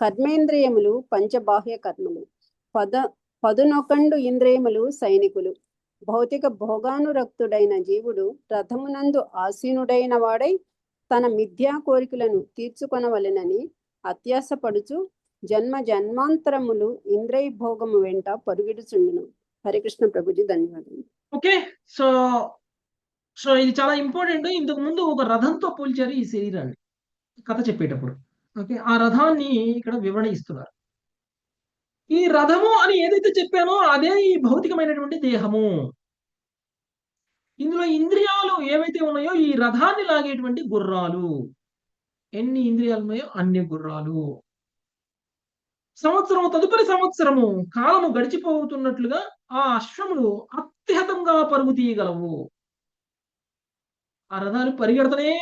కర్మేంద్రియములు పంచబాహ్య కర్మలు. పదునొకండు ఇంద్రియములు సైనికులు. భౌతిక భోగానురక్తుడైన జీవుడు రథమునందు ఆసీనుడైన వాడై తన మిథ్యా కోరికలను తీర్చుకొనవలెనని అత్యాసపడుచు జన్మ జన్మాంతరములు ఇంద్రియ భోగము వెంట పరుగిడుచుండును. హరికృష్ణ ప్రభుజీ, ధన్యవాదాలు.
ఓకే, సో సో ఇది చాలా ఇంపార్టెంట్. ఇంతకు ముందు ఒక రథంతో పోల్చారు ఈ శరీరాన్ని కథ చెప్పేటప్పుడు. ఓకే, ఆ రథాన్ని ఇక్కడ వివరణ ఇస్తున్నారు. ఈ రథము అని ఏదైతే చెప్పానో అదే ఈ భౌతికమైనటువంటి దేహము. ఇందులో ఇంద్రియాలు ఏవైతే ఉన్నాయో ఈ రథాన్ని లాగేటువంటి గుర్రాలు. ఎన్ని ఇంద్రియాలు ఉన్నాయో అన్ని గుర్రాలు. తదుపరి సంవత్సరము కాలము గడిచిపోతున్నట్లుగా ఆ అశ్వములు అత్యహతంగా పరుగు తీయగలవు. ఆ రథాలు పరిగెడుతూనే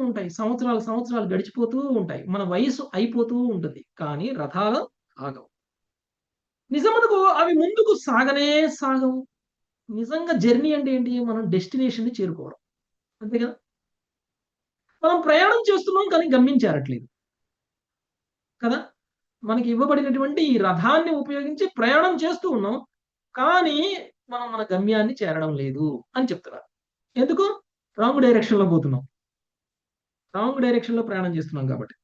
ఉంటాయి. సంవత్సరాలు గడిచిపోతూ ఉంటాయి. మన వయసు అయిపోతూ ఉంటుంది, కానీ రథాలు ఆగవు. నిజమునకు అవి ముందుకు సాగవు. నిజంగా జర్నీ అంటే ఏంటి? మనం డెస్టినేషన్ ని చేరుకోవడం, అంతే కదా. మనం ప్రయాణం చేస్తున్నాం కానీ గమ్యం చేరట్లేదు కదా. మనకి ఇవ్వబడినటువంటి ఈ రథాన్ని ఉపయోగించి ప్రయాణం చేస్తూ ఉన్నాం, కానీ మనం మన గమ్యాన్ని చేరడం లేదు అని చెప్తున్నారు. ఎందుకు? రాంగ్ డైరెక్షన్ లో పోతున్నాం, రాంగ్ డైరెక్షన్ లో ప్రయాణం చేస్తున్నాం కాబట్టి.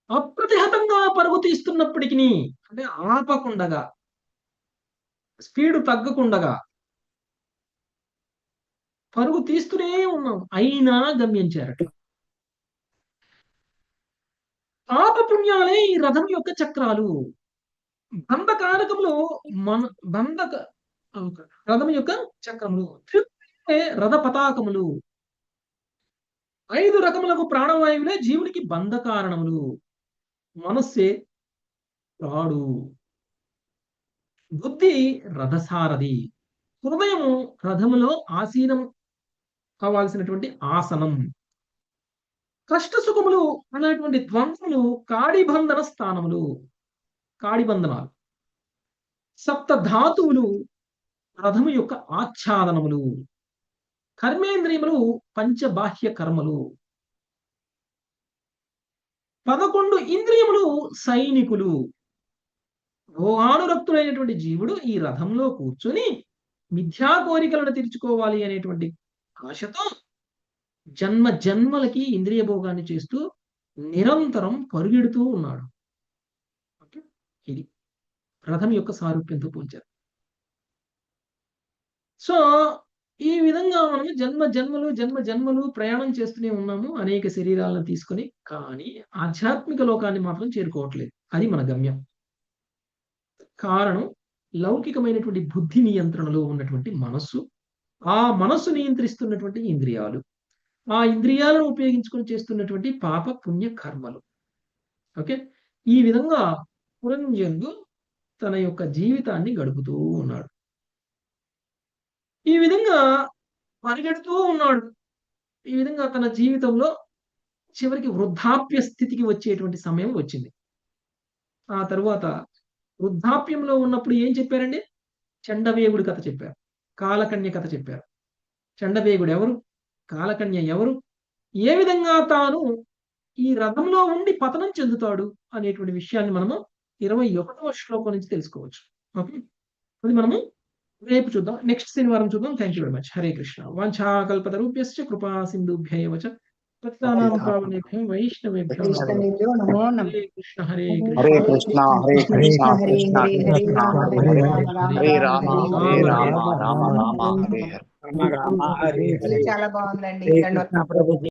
అప్రతిహతంగా పరుగు తీస్తున్నప్పటికీ, అంటే ఆపకుండగా, స్పీడ్ తగ్గకుండగా పరుగు తీస్తూనే ఉన్నాం, అయినా గమ్యం చేరట్లేదు. పాపపుణ్యాలే ఈ రథం యొక్క చక్రాలు. బంధకారకములు రథం యొక్క చక్రములు. రథ పతాకములు. 5 రకములకు ప్రాణవాయువులే జీవునికి బంధ కారణములు. మనస్సే రాడు, బుద్ధి రథసారథి, హృదయము రథములో ఆసీనం కావాల్సినటువంటి ఆసనం. కష్ట సుఖములు అనేటువంటి ద్వంద్వములు కాడిబంధన స్థానములు, కాడిబంధనాలు. సప్త ధాతువులు రథము యొక్క ఆచ్ఛాదనములు. కర్మేంద్రియములు పంచబాహ్య కర్మలు. 11 ఇంద్రియములు సైనికులు. భోగానురక్తుడైనటువంటి జీవుడు ఈ రథంలో కూర్చొని మిథ్యా కోరికలను తీర్చుకోవాలి అనేటువంటి ఆశతో జన్మ జన్మలకి ఇంద్రియ భోగాన్ని చేస్తూ నిరంతరం పరుగెడుతూ ఉన్నాడు. ఇది రథం యొక్క సారూప్యంతో పోల్చారు. సో ఈ విధంగా మనం జన్మ జన్మలు ప్రయాణం చేస్తూనే ఉన్నాము అనేక శరీరాలను తీసుకొని, కానీ ఆధ్యాత్మిక లోకాన్ని మాత్రం చేరుకోవట్లేదు. అది మన గమ్యం. కారణం లౌకికమైనటువంటి బుద్ధి నియంత్రణలో ఉన్నటువంటి మనస్సు, ఆ మనస్సు నియంత్రిస్తున్నటువంటి ఇంద్రియాలు, ఆ ఇంద్రియాలను ఉపయోగించుకొని చేస్తున్నటువంటి పాప పుణ్య కర్మలు. ఓకే, ఈ విధంగా పురంజనుడు తన యొక్క జీవితాన్ని గడుపుతూ ఉన్నాడు. ఈ విధంగా పరిగెడుతూ ఉన్నాడు. ఈ విధంగా తన జీవితంలో చివరికి వృద్ధాప్య స్థితికి వచ్చేటువంటి సమయం వచ్చింది. ఆ తరువాత వృద్ధాప్యంలో ఉన్నప్పుడు ఏం చెప్పారండి? చండవేగుడి కథ చెప్పారు, కాలకన్య కథ చెప్పారు. చండవేగుడు ఎవరు, కాలకన్య ఎవరు, ఏ విధంగా తాను ఈ రథంలో ఉండి పతనం చెందుతాడు అనేటువంటి విషయాన్ని మనము 21వ శ్లోకం నుంచి తెలుసుకోవచ్చు. ఓకే, అది మనము రేపు చూద్దాం, నెక్స్ట్ శనివారం చూద్దాం. Thank you very much. Hare Krishna. వాంఛాకల్పతరుభ్యశ్చ కృపా సింధుభ్యైవ చ పతితానాం పావనేభ్యో వైష్ణవేభ్యో నమో నమః. హరే కృష్ణ హరే కృష్ణ
హరే కృష్ణ కృష్ణ కృష్ణ హరే రామ రామ రామ హరే హరే.
చాలా బాగుందండి.